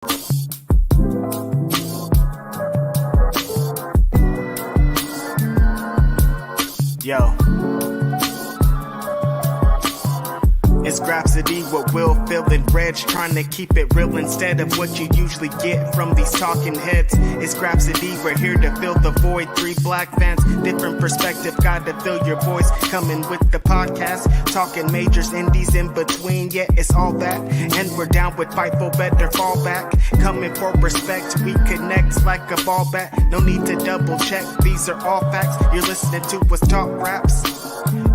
Yo. It's Grapsody with Will, Phil, and Reg, trying to keep it real instead of what you usually get from these talking heads. It's Grapsody, we're here to fill the void. 3 black fans, different perspective, got to fill your voice. Coming with the podcast, talking majors, indies in between. Yeah, it's all that, and we're down with Fightful, better fall back. Coming for respect, we connect like a ball bat. No need to double check, these are all facts. You're listening to us talk raps.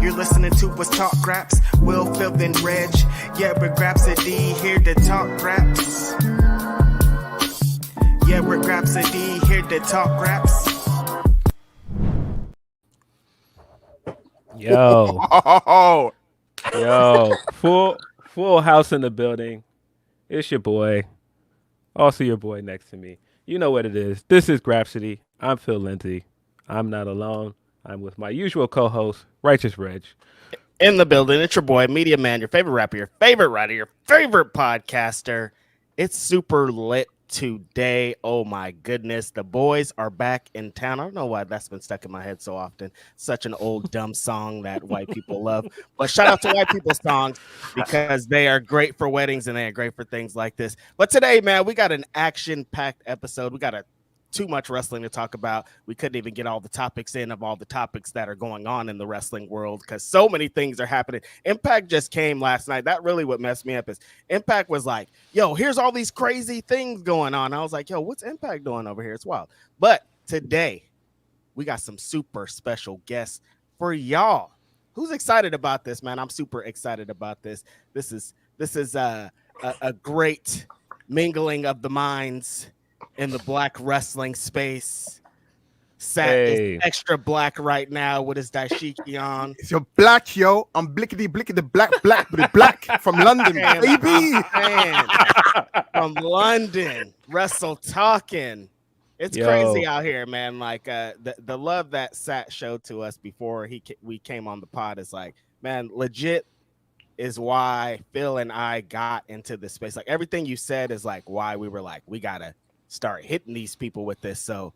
You're listening to us talk raps. Will, Phil, and Reg. Yeah, we're Grapsody, here to talk raps. Yeah, we're Grapsody, here to talk raps. Yo. Yo. Full house in the building. It's your boy. Also your boy next to me. You know what it is. This is Grapsody. I'm Phil Lindsay. I'm not alone. I'm with my usual co-host, Righteous Reg. In the building, it's your boy, Media Man, your favorite rapper, your favorite writer, your favorite podcaster. It's super lit today. Oh my goodness. The boys are back in town. I don't know why that's been stuck in my head so often. Such an old dumb song that white people love. But shout out to white people's songs because they are great for weddings and they are great for things like this. But today, man, we got an action-packed episode. We got too much wrestling to talk about. We couldn't even get all the topics in of all the topics that are going on in the wrestling world because so many things are happening. Impact just came last night. That really what messed me up is Impact was like, yo, here's all these crazy things going on. I was like, yo, what's Impact doing over here? It's wild. But today we got some super special guests for y'all. Who's excited about this, man? I'm super excited about this. This is a great mingling of the minds in the black wrestling space. Sat is extra black right now with his dashiki on. It's your black, yo. I'm blickety black from London, baby. From London, wrestle talking. It's crazy out here, man. Like the love that Sat showed to us before we came on the pod is like, man, legit is why Phil and I got into this space. Like everything you said is like why we were like, we gotta start hitting these people with this. So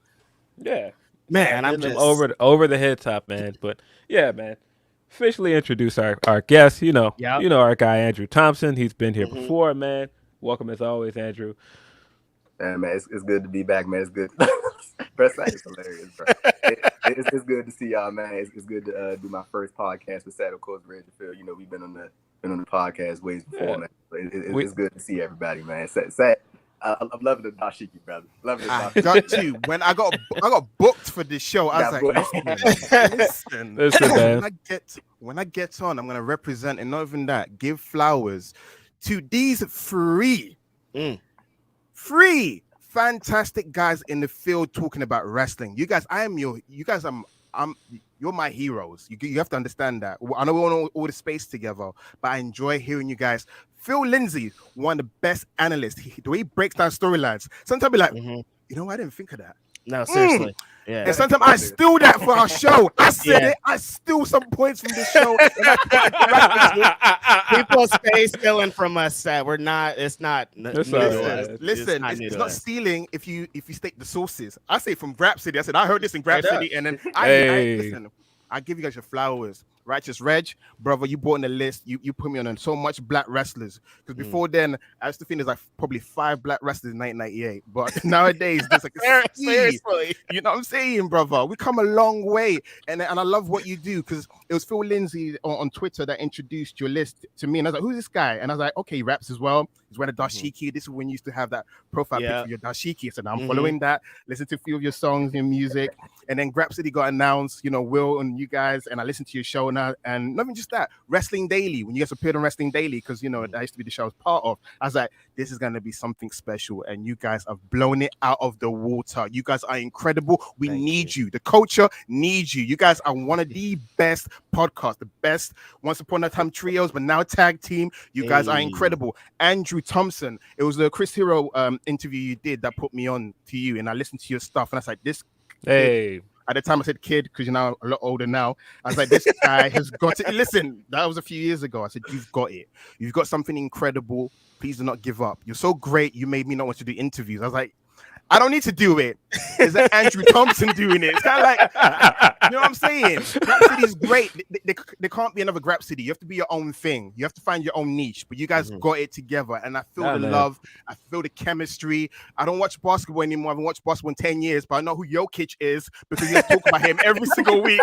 yeah, man, I'm just over the head top, man. But yeah, man, officially introduce our guest. You know our guy Andrew Thompson. He's been here before, man. Welcome as always, Andrew. Yeah, man, it's good to be back, man. It's good. First sight is hilarious, bro. It's good to see y'all, man. It's good to do my first podcast with Sat, of course, Reg and Phil. You know, we've been on the podcast ways before, man. It's good to see everybody, man. Sat, I'm loving the dashiki, brother. Loving the dashiki. I got to. When I got booked for this show, I was like, listen, man. when I get on, I'm gonna represent, and not even that, give flowers to these free fantastic guys in the field talking about wrestling. You guys, you're my heroes. You have to understand that. I know we want all the space together, but I enjoy hearing you guys. Phil Lindsay, one of the best analysts. The way he breaks down storylines. Sometimes be like, you know, I didn't think of that. No, seriously. Yeah. And sometimes I steal that for our show. I said it. I steal some points from the show. People stay stealing from us. We're not. It's not. Listen, it's not stealing if you state the sources. I say from Grapsody. I said I heard this in Grapsody, and then listen. I give you guys your flowers. Righteous Reg, brother, you brought in the list. You put me on so much black wrestlers. Because before then, I used to think there's like probably 5 black wrestlers in 1998. But nowadays, there's like a seriously. You know what I'm saying, brother? We come a long way. And I love what you do because it was Phil Lindsay on Twitter that introduced your list to me. And I was like, who's this guy? And I was like, okay, he raps as well. He's wearing a dashiki. This is when you used to have that profile picture of your dashiki. So now I'm following that, listen to a few of your songs, your music. And then Grapsody got announced, you know, Will and you guys. And I listened to your show now. And not even just that, Wrestling Daily, when you guys appeared on Wrestling Daily, because, you know, that used to be the show I was part of. I was like, this is going to be something special. And you guys have blown it out of the water. You guys are incredible. We need you. The culture needs you. You guys are one of the best podcasts, the best Once Upon a Time trios, but now tag team. You guys are incredible. Andrew Thompson, it was the Chris Hero interview you did that put me on to you. And I listened to your stuff. And I was like, this. Hey. At the time I said kid because you're now a lot older now. I was like, this guy has got it. Listen, that was a few years ago. I said, you've got it. You've got something incredible. Please do not give up. You're so great. You made me not want to do interviews. I was like, I don't need to do it. Is that Andrew Thompson doing it? It's kind of like, you know what I'm saying? Grapsody is great. There can't be another Grapsody. You have to be your own thing. You have to find your own niche. But you guys got it together. And I feel the love. I feel the chemistry. I don't watch basketball anymore. I haven't watched basketball in 10 years. But I know who Jokic is because you guys talk about him every single week.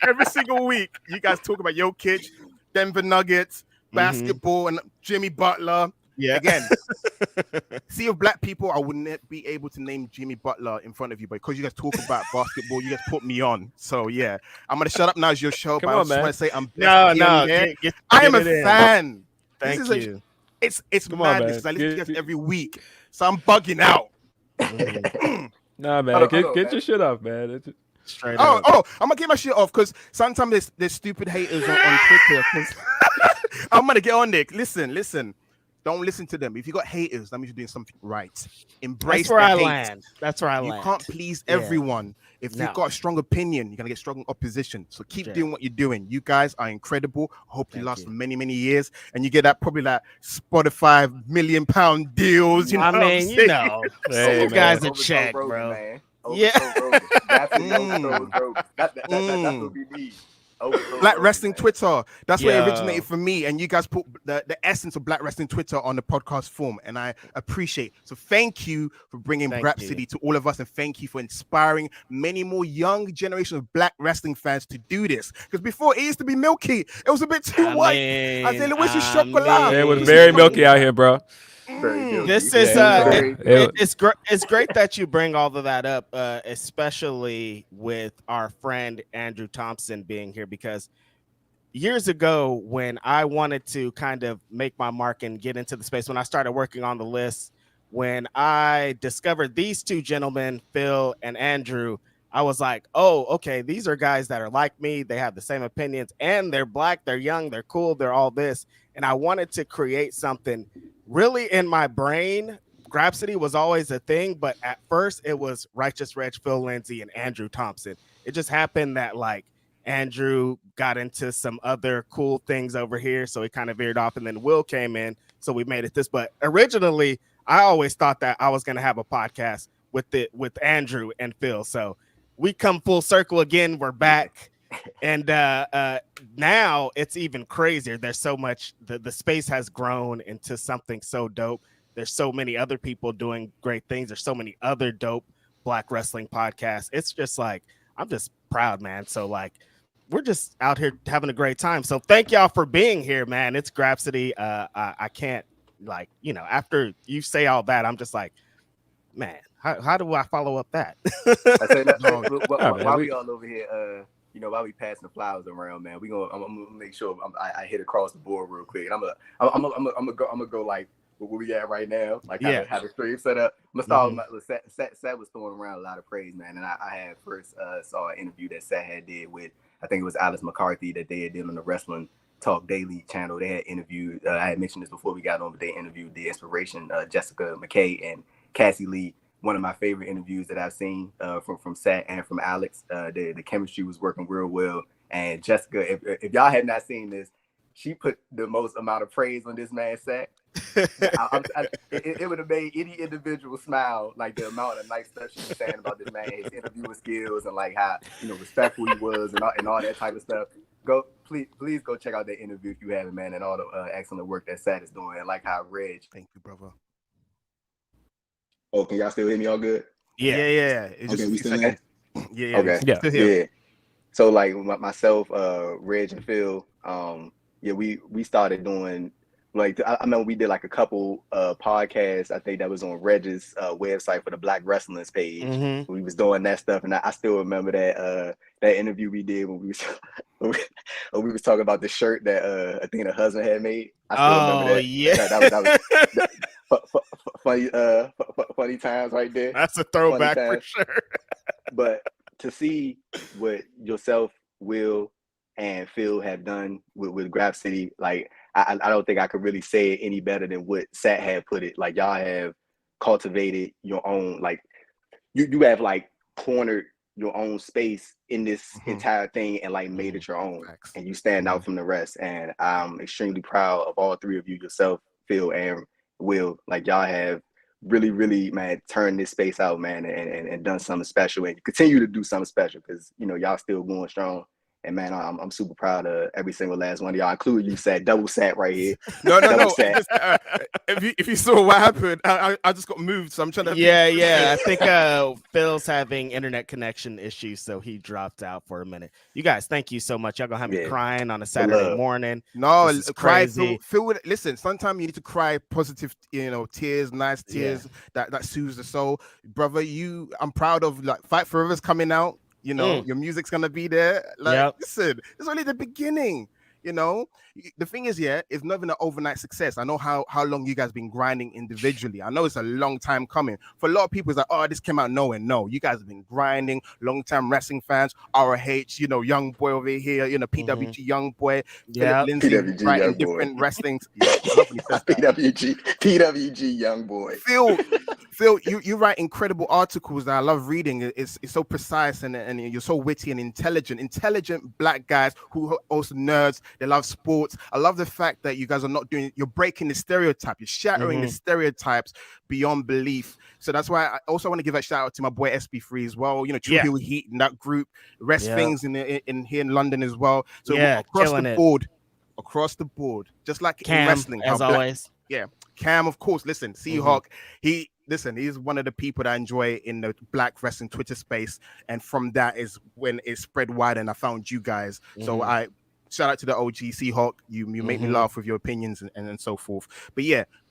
Every single week. You guys talk about Jokic, Denver Nuggets, basketball, and Jimmy Butler. Yeah. Again, sea of black people, I wouldn't be able to name Jimmy Butler in front of you, but because you guys talk about basketball, you guys put me on. So yeah, I'm gonna shut up now. It's your show, but I just want to say I'm I am a fan. Thank you. It's madness because I listen to you guys every week, so I'm bugging out. Nah, man, get your shit off, man. Straight up. I'm gonna get my shit off because sometimes there's stupid haters on Twitter. I'm gonna get on there. Listen. Don't listen to them. If you got haters, that means you're doing something right. Embrace That's where I hate. land. That's where I land. You can't please everyone. If you've got a strong opinion, you're gonna get strong opposition. So keep doing what you're doing. You guys are incredible. I hope you last for many, many years, and you get that probably like Spotify £1 million deals. You know, you know, hey, you guys a check, bro. Man. That's what we need. Black Wrestling Twitter. That's where it originated for me. And you guys put the essence of Black Wrestling Twitter on the podcast form. And I appreciate. So thank you for bringing Grapsody to all of us. And thank you for inspiring many more young generation of Black wrestling fans to do this. Because before it used to be milky. It was a bit too white. I said, where's your chocolate? It was very milky out here, bro. This is it's great that you bring all of that up, especially with our friend Andrew Thompson being here, because years ago when I wanted to kind of make my mark and get into the space, when I started working on the list, when I discovered these two gentlemen, Phil and Andrew, I was like, oh, okay, these are guys that are like me. They have the same opinions and they're Black, they're young, they're cool, they're all this. And I wanted to create something really in my brain. Grapsody was always a thing, but at first it was Righteous Reg, Phil Lindsay, and Andrew Thompson. It just happened that like Andrew got into some other cool things over here, so he kind of veered off, and then Will came in, so we made it this. But originally, I always thought that I was going to have a podcast with Andrew and Phil. So we come full circle again. We're back. And now it's even crazier. There's so much, the space has grown into something so dope. There's so many other people doing great things. There's so many other dope Black wrestling podcasts. It's just like, I'm just proud, man. So like, we're just out here having a great time. So thank y'all for being here, man. It's Grapsody. I can't, like, you know, after you say all that, I'm just like, man, how do I follow up that? I say that while we all over here, you know, while we passing the flowers around, man, I'm gonna make sure I hit across the board real quick. And I'm gonna go like where we at right now, like have a stream set up. I'm gonna start with Seth was throwing around a lot of praise, man. And I had first saw an interview that Seth had did with, I think it was Alice McCarthy, that they had did on the Wrestling Talk Daily channel. They had interviewed, I had mentioned this before we got on, but they interviewed the Inspiration, Jessica McKay and Cassie Lee. One of my favorite interviews that I've seen from Sat and from Alex. The chemistry was working real well. And Jessica, if y'all have not seen this, she put the most amount of praise on this man's Sat. It would have made any individual smile, like the amount of nice stuff she was saying about this man, his interviewing skills, and like how, you know, respectful he was, and all that type of stuff. Please go check out that interview if you haven't, man, and all the excellent work that Sat is doing, and like how Reg. Thank you, brother. Oh, can y'all still hear me all good? Yeah. Okay, we still there? Yeah. Okay. Still here. Yeah. So like myself, Reg and Phil, we started doing, like, I remember we did like a couple podcasts, I think that was on Reg's website for the Black Wrestling's page. Mm-hmm. We was doing that stuff, and I still remember that interview we did when we was talking about the shirt that I think the husband had made. I still remember that. Yeah. That was funny times right there. That's a throwback for sure. But to see what yourself, Will, and Phil have done with Grapsody, like, I don't think I could really say it any better than what Sat had put it. Like, y'all have cultivated your own, like, you have like cornered your own space in this entire thing and like made it your own, and you stand out from the rest. And I'm extremely proud of all three of you, yourself, Phil and Will. Like y'all have really, man, turned this space out, man, and done something special, and continue to do something special, because you know y'all still going strong. And man, I'm super proud of every single last one of y'all, including you, Sat. Double Sat right here. No. If you saw what happened, I just got moved, so I'm trying to. Yeah. I think Phil's having internet connection issues, so he dropped out for a minute. You guys, thank you so much. Y'all gonna have me crying on a Saturday morning. No, cry. Crazy. Phil, listen, sometimes you need to cry positive, tears, nice tears that soothes the soul, brother. I'm proud of like Fight Forever's coming out. Your music's gonna be there. Like, listen, it's only the beginning. The thing is, it's not even an overnight success. I know how long you guys been grinding individually. I know it's a long time coming. For a lot of people, it's like, oh, this came out nowhere. No, you guys have been grinding. Long-time wrestling fans, ROH, young boy over here, PWG young boy, Philip Lindsay, PWG writing different wrestling. PWG young boy. Phil, you write incredible articles that I love reading. It's so precise and you're so witty and intelligent black guys who are also nerds. They love sports. I love the fact that you guys are you're breaking the stereotype. You're shattering the stereotypes beyond belief. So that's why I also want to give a shout out to my boy SB3 as well. True Heel Heat in that group, Rest Things in here in London as well. So across the board, just like Cam, in wrestling, as always. Cam, of course. Listen, Seahawk, he's one of the people that I enjoy in the black wrestling Twitter space. And from that is when it spread wide and I found you guys. So I shout out to the OG Seahawk. You make me laugh with your opinions and so forth. But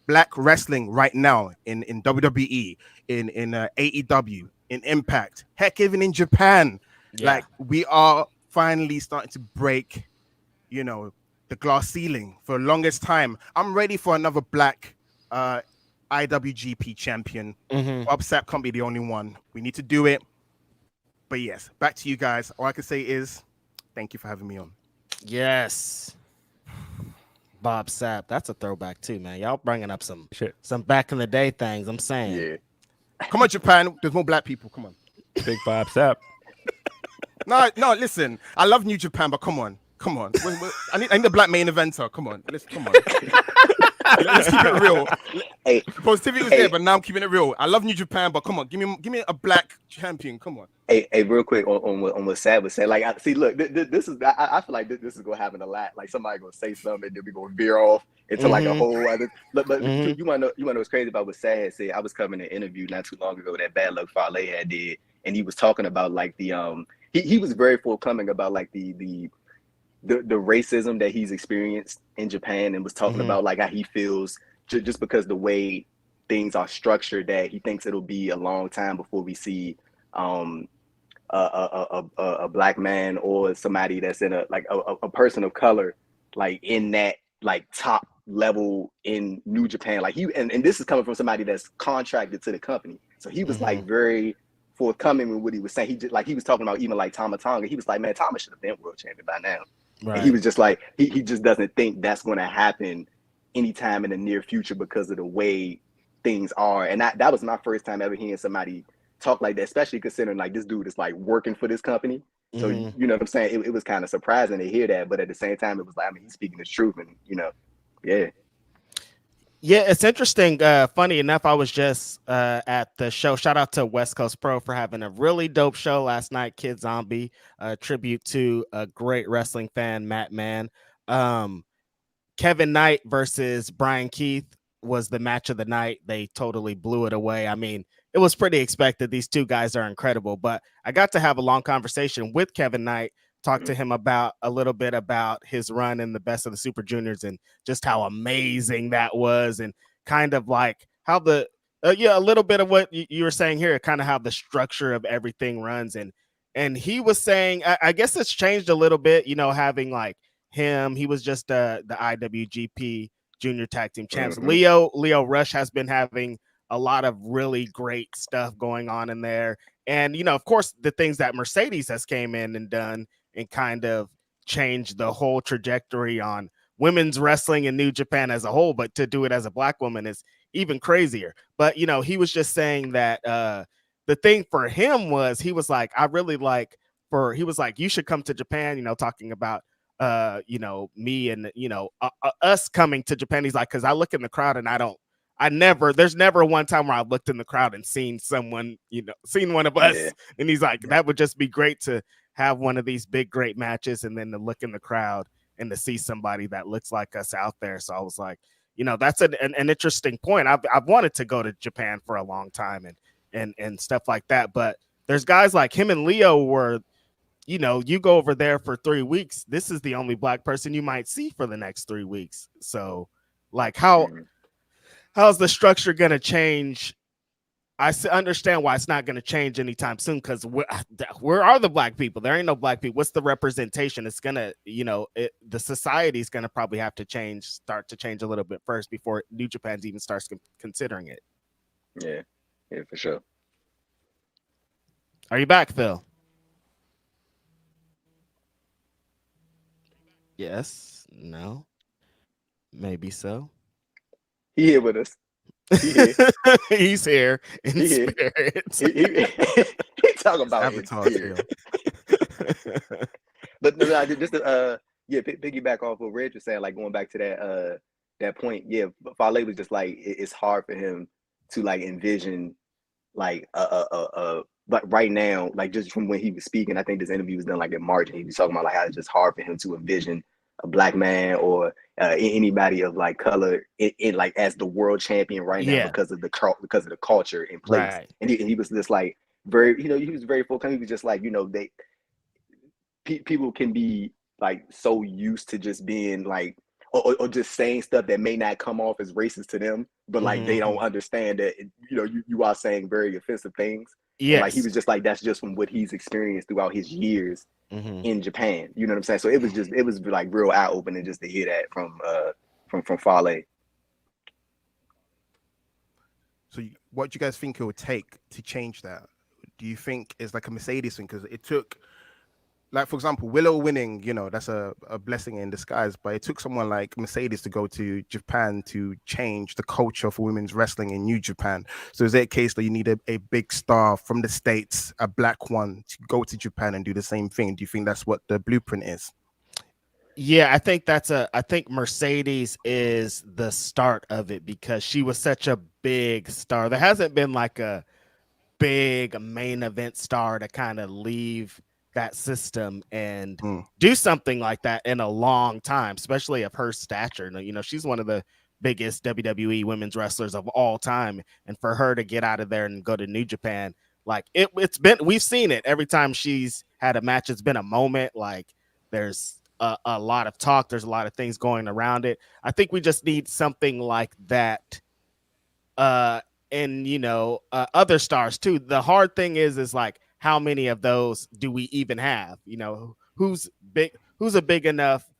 black wrestling right now in WWE, in AEW, in Impact, heck, even in Japan, like we are finally starting to break, the glass ceiling. For the longest time, I'm ready for another black IWGP champion. Bob Sapp can't be the only one. We need to do it. But yes, back to you guys. All I can say is thank you for having me on. Yes. Bob Sapp. That's a throwback too, man. Y'all bringing up some back in the day things. I'm saying. Yeah. Come on, Japan. There's more black people. Come on. Big Bob Sapp. No, listen. I love New Japan, but come on. I need a black main eventer. Come on. Let's keep it real. Hey, positivity was there, but now I'm keeping it real. I love New Japan, but come on, give me a black champion. Come on. Hey, real quick on what Sad was saying. Like, I feel like this is gonna happen a lot. Like somebody gonna say something, and then we gonna veer off into like a whole other. But you wanna know what's crazy about what Sad had said. I was covering an interview not too long ago that Bad Luck Fale had did, and he was talking about like the he was very forthcoming about like the racism that he's experienced in Japan, and was talking about like how he feels just because the way things are structured, that he thinks it'll be a long time before we see a black man or somebody that's in a person of color like in that like top level in New Japan. Like and this is coming from somebody that's contracted to the company, so he was like very forthcoming with what he was saying. He was talking about even like Tama Tonga. He was like, man, Tama should have been world champion by now. Right. And he was just like, he just doesn't think that's going to happen anytime in the near future because of the way things are. And that was my first time ever hearing somebody talk like that, especially considering like this dude is like working for this company. So, you know what I'm saying? It was kind of surprising to hear that. But at the same time, it was like, I mean, he's speaking the truth and, Yeah, it's interesting. Funny enough, I was just at the show. Shout out to West Coast Pro for having a really dope show last night. Kid Zombie, tribute to a great wrestling fan, Matt Mann. Kevin Knight versus Brian Keith was the match of the night. They totally blew it away. I mean, it was pretty expected. These two guys are incredible. But I got to have a long conversation with Kevin Knight, talk to him about a little bit about his run in the Best of the Super Juniors and just how amazing that was, and kind of like how a little bit of what you were saying here, kind of how the structure of everything runs. And he was saying, I guess it's changed a little bit, having like him. He was just the IWGP Junior Tag Team Champs. Leo Rush has been having a lot of really great stuff going on in there. And, of course, the things that Mercedes has came in and done and kind of changed the whole trajectory on women's wrestling in New Japan as a whole, but to do it as a black woman is even crazier. But, he was just saying that the thing for him was he was like, I really like he was like, you should come to Japan, you know, talking about you know, me and you know us coming to Japan. He's like, because I look in the crowd and there's never one time where I looked in the crowd and seen someone, you know, seen one of us. Yeah. And he's like, that would just be great to have one of these big, great matches and then to look in the crowd and to see somebody that looks like us out there. So I was like, you know, that's an interesting point. I've wanted to go to Japan for a long time and stuff like that. But there's guys like him and Leo where, you know, you go over there for 3 weeks. This is the only black person you might see for the next 3 weeks. So like how's the structure going to change? I understand why it's not going to change anytime soon because where are the black people? There ain't no black people. What's the representation? It's going to, you know, the society is going to probably have to start to change a little bit first before New Japan even starts considering it. Yeah, for sure. Are you back, Phil? Yes, no, maybe so. He here with us. He's here in spirit. He talking about Avatar. But no, just piggyback off what Reg was saying, like going back to that point. Yeah, Fale was just like it's hard for him to like envision like but right now, like just from when he was speaking, I think this interview was done like in March, and he was talking about like how it's just hard for him to envision a black man or anybody of like color in like as the world champion right now because of the culture in place. Right. And he was just like very, you know, he was very full. He was just like, you know, people can be like so used to just being like or just saying stuff that may not come off as racist to them, but like they don't understand that, you know, you are saying very offensive things. Yeah, like he was just like that's just from what he's experienced throughout his years in Japan. You know what I'm saying? So it was like real eye opening just to hear that from Fale. So what do you guys think it would take to change that? Do you think it's like a Mercedes thing? Because it took, like, for example, Willow winning, you know, that's a blessing in disguise, but it took someone like Mercedes to go to Japan to change the culture for women's wrestling in New Japan. So is it a case that you need a big star from the States, a black one, to go to Japan and do the same thing? Do you think that's what the blueprint is? Yeah, I think Mercedes is the start of it because she was such a big star. There hasn't been like a big main event star to kind of leave that system and do something like that in a long time, especially of her stature. You know, she's one of the biggest WWE women's wrestlers of all time. And for her to get out of there and go to New Japan, like we've seen it every time she's had a match. It's been a moment. Like there's a lot of talk. There's a lot of things going around it. I think we just need something like that. And you know, other stars too. The hard thing is like, how many of those do we even have? You know, who's a big enough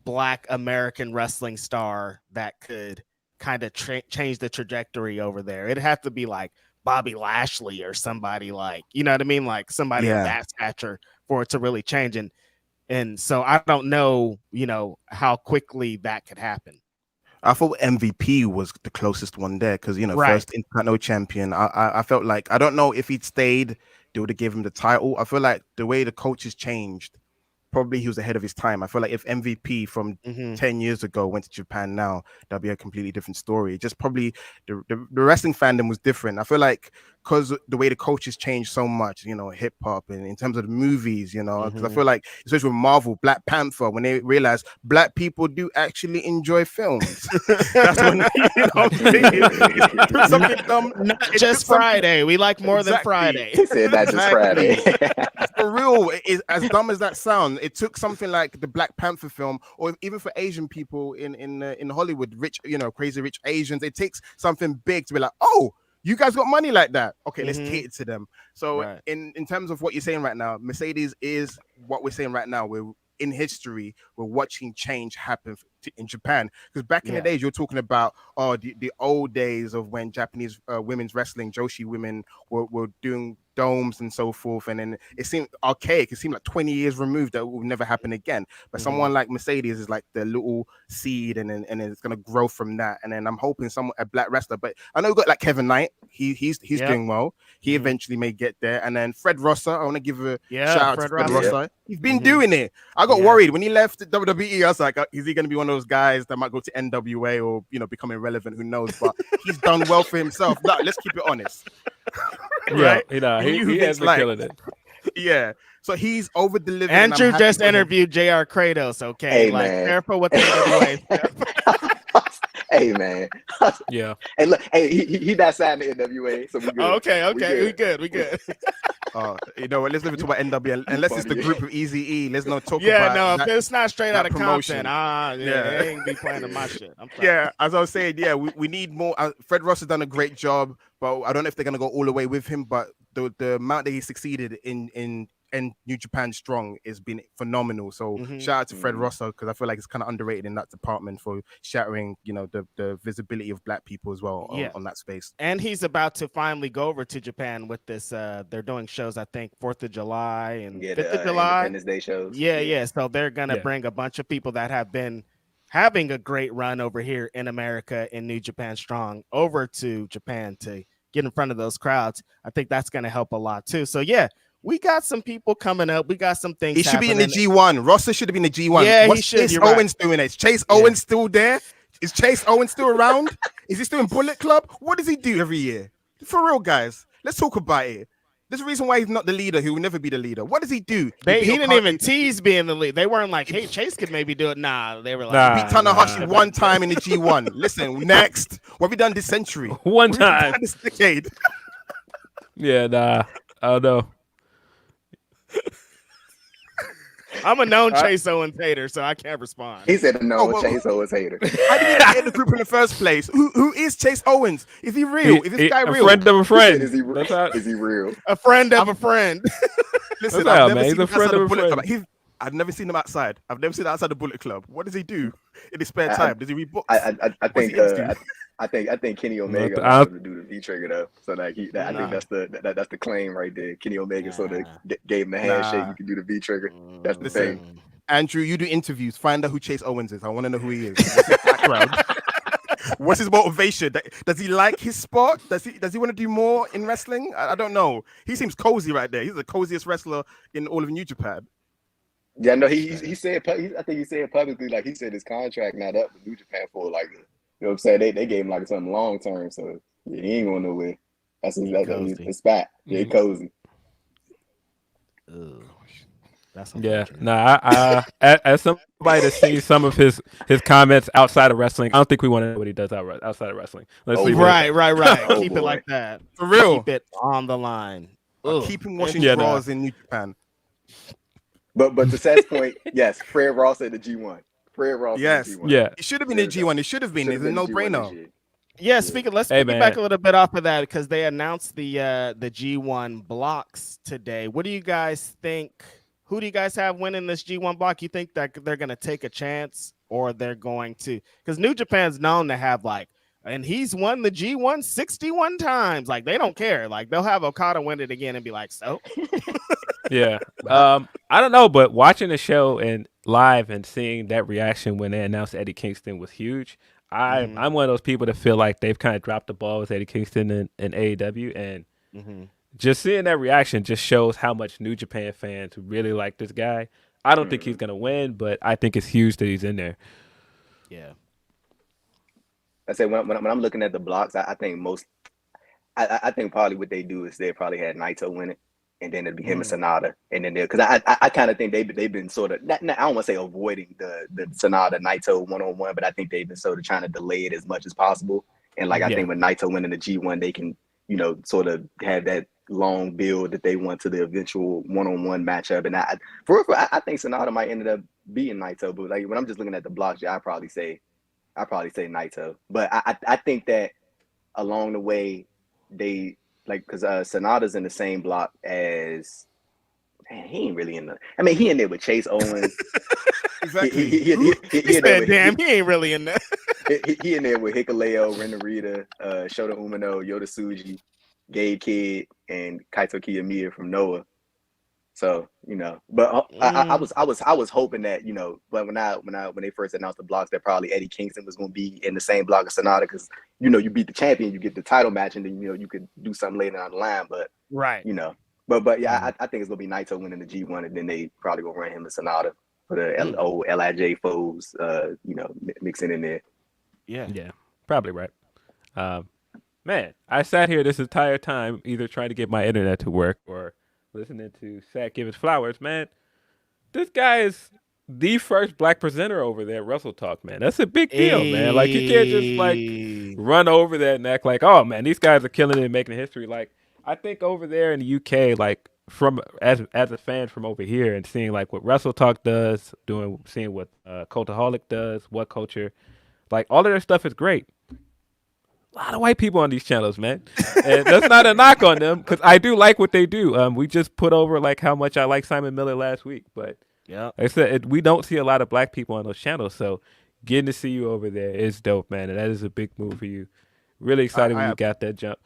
black American wrestling star that could kind of change the trajectory over there? It'd have to be like Bobby Lashley or somebody like, you know what I mean? Like somebody of that stature for it to really change. And so I don't know, you know, how quickly that could happen. I thought MVP was the closest one there because, you know, first Intercontinental champion. I felt like, I don't know if he'd stayed, they would have given him the title. I feel like the way the coaches changed, probably he was ahead of his time. I feel like if MVP from 10 years ago went to Japan now, that'd be a completely different story. Just probably the wrestling fandom was different. I feel like because the way the coaches changed so much, you know, hip hop and in terms of the movies, you know, because I feel like, especially with Marvel, Black Panther, when they realized black people do actually enjoy films, that's when, you know, something dumb. Not just Friday. We like more than Friday. He said not just Friday. For real, as dumb as that sounds, it took something like the Black Panther film, or even for Asian people in Hollywood, rich, you know, crazy rich Asians, it takes something big to be like, oh, you guys got money like that. Okay, let's cater to them. So in terms of what you're saying right now, Mercedes is what we're saying right now. We're in history. We're watching change happen in Japan. Because back in the days, you're talking about the old days of when Japanese women's wrestling, Joshi women were doing domes and so forth, and then it seemed archaic. It seemed like 20 years removed, that will never happen again. But someone like Mercedes is like the little seed, and then it's gonna grow from that. And then I'm hoping a black wrestler. But I know we got like Kevin Knight. He's doing well. He eventually may get there. And then Fred Rosser, I want to give a shout out to Fred Rosser. He's been doing it. I got worried when he left WWE. I was like, is he gonna be one of those guys that might go to NWA or become irrelevant? Who knows? But he's done well for himself. No, let's keep it honest. Right? He has been killing it. Yeah. So he's over delivered. Andrew just interviewed JR Kratos. Okay, hey, like man. careful with the NWA. Hey man. Yeah. Hey look, he not signed to NWA, so we good. Okay, we good. You know what? Let's leave it to about NWA, unless it's the group of Easy. Let's not talk about. Yeah, no, if it's not straight out of promotion. content, they ain't be playing in my shit. I'm sorry. Yeah, as I was saying, we need more. Fred Ross has done a great job, but I don't know if they're gonna go all the way with him. But the amount that he succeeded in New Japan Strong has been phenomenal. So shout out to Fred Rosso, because I feel like it's kind of underrated in that department for shattering, the visibility of black people as well on that space. And he's about to finally go over to Japan with this. They're doing shows, I think 4th of July and 5th of July. Independence Day shows. Yeah. So they're gonna bring a bunch of people that have been having a great run over here in America in New Japan Strong over to Japan to get in front of those crowds. I think that's gonna help a lot too. So we got some people coming up. We got some things. He should be in the G1. Rosser should have been in the G1. Yeah, What's he should. Chase Owens doing? Is Chase Owens still there? Is Chase Owens still around? Is he still in Bullet Club? What does he do every year? For real, guys. Let's talk about it. There's a reason why he's not the leader. He will never be the leader. What does he do? He didn't even tease being the lead. They weren't like, hey, Chase could maybe do it. Nah, they were like, he beat Tanahashi one time in the G1. Listen, next. What have we done this century? One time. This decade. Yeah, I don't know. I'm a known Chase Owens hater, so I can't respond. He said no, Chase Owens hater. I didn't get in the group in the first place. Who is Chase Owens? Is he real? Is this guy real? A friend of a friend. Is he real? A friend of a friend. Listen, I've never seen him outside the Bullet Club. I've never seen him outside. I've never seen him outside the Bullet Club. What does he do in his spare time? Does he read books? I think Kenny Omega wanted to do the V trigger though. So like I think that's the claim right there. Kenny Omega sort of gave him the handshake. You can do the V trigger. That's the thing. Andrew, you do interviews. Find out who Chase Owens is. I want to know who he is. What's his background? What's his motivation? Does he like his sport? Does he want to do more in wrestling? I don't know. He seems cozy right there. He's the coziest wrestler in all of New Japan. Yeah, no, he said. I think he said publicly, like he said his contract not up with New Japan for like, you know what I'm saying? They gave him like something long term, so he ain't going nowhere. That's his spot. Yeah, cozy. That's I as somebody that's seen some of his comments outside of wrestling, I don't think we want to know what he does outside of wrestling. Right. Keep it like that. For real. Keep it on the line. Keep him washing drawers in New Japan. But to Seth's point, yes, Fred Ross at the G1. Fred Ross at the G1. Yeah. It should have been the G1. It should have been. It's a no-brainer. Yeah, let's piggyback a little bit off of that, because they announced the G1 blocks today. What do you guys think? Who do you guys have winning this G1 block? You think that they're going to take a chance, or they're going to? Because New Japan's known to have and he's won the G1 61 times. Like, they don't care. Like, they'll have Okada win it again and be like, so? Yeah. I don't know, but watching the show and live and seeing that reaction when they announced Eddie Kingston was huge. I'm one of those people that feel like they've kind of dropped the ball with Eddie Kingston in AEW, and just seeing that reaction just shows how much New Japan fans really like this guy. I don't think he's gonna win, but I think it's huge that he's in there. Yeah. I say when I'm looking at the blocks, I think I think probably what they do is they probably had Naito win it, and then it'd be him and Sonata, and then because I kind of think they've been sort of I don't want to say avoiding the Sonata Naito 1-on-1, but I think they've been sort of trying to delay it as much as possible. And I think when Naito winning the G1, they can sort of have that long build that they want to the eventual 1-on-1 matchup. And I think Sonata might end up beating Naito, but when I'm just looking at the blocks, I probably say Naito. But I think that along the way they because Sonata's in the same block as man, he ain't really in the. I mean, he in there with Chase Owens. Exactly. He in there with, damn, he ain't really in there. he in there with Hikuleo, Renarita, Shota Umino, Yoda Tsuji, Gabe Kidd, and Kaito Kiyomiya from Noah. So, you know, but I was hoping that, you know, but when they first announced the blocks, that probably Eddie Kingston was going to be in the same block as Sonata, because, you know, you beat the champion, you get the title match, and then, you know, you could do something later down the line. But Right. You know, but yeah, I think it's gonna be Naito winning the G1, and then they probably gonna run him and Sonata for the old LIJ foes, you know, mixing in there. Yeah, probably right. Man, I sat here this entire time either trying to get my internet to work or listening to Zach give his flowers. Man, this guy is the first black presenter over there at Wrestle Talk, man. That's a big deal, man. Like, you can't just like run over that and act like, oh man, these guys are killing it and making history. Like, I think over there in the UK, like from as a fan from over here and seeing like what Wrestle Talk does, seeing what Cultaholic does, What Culture, like all of their stuff is great. A lot of white people on these channels, man. And that's not a knock on them, because I do like what they do. We just put over like how much I like Simon Miller last week, but yeah, like I said, we don't see a lot of black people on those channels. So getting to see you over there is dope, man, and that is a big move for you. Really excited when you got that jump.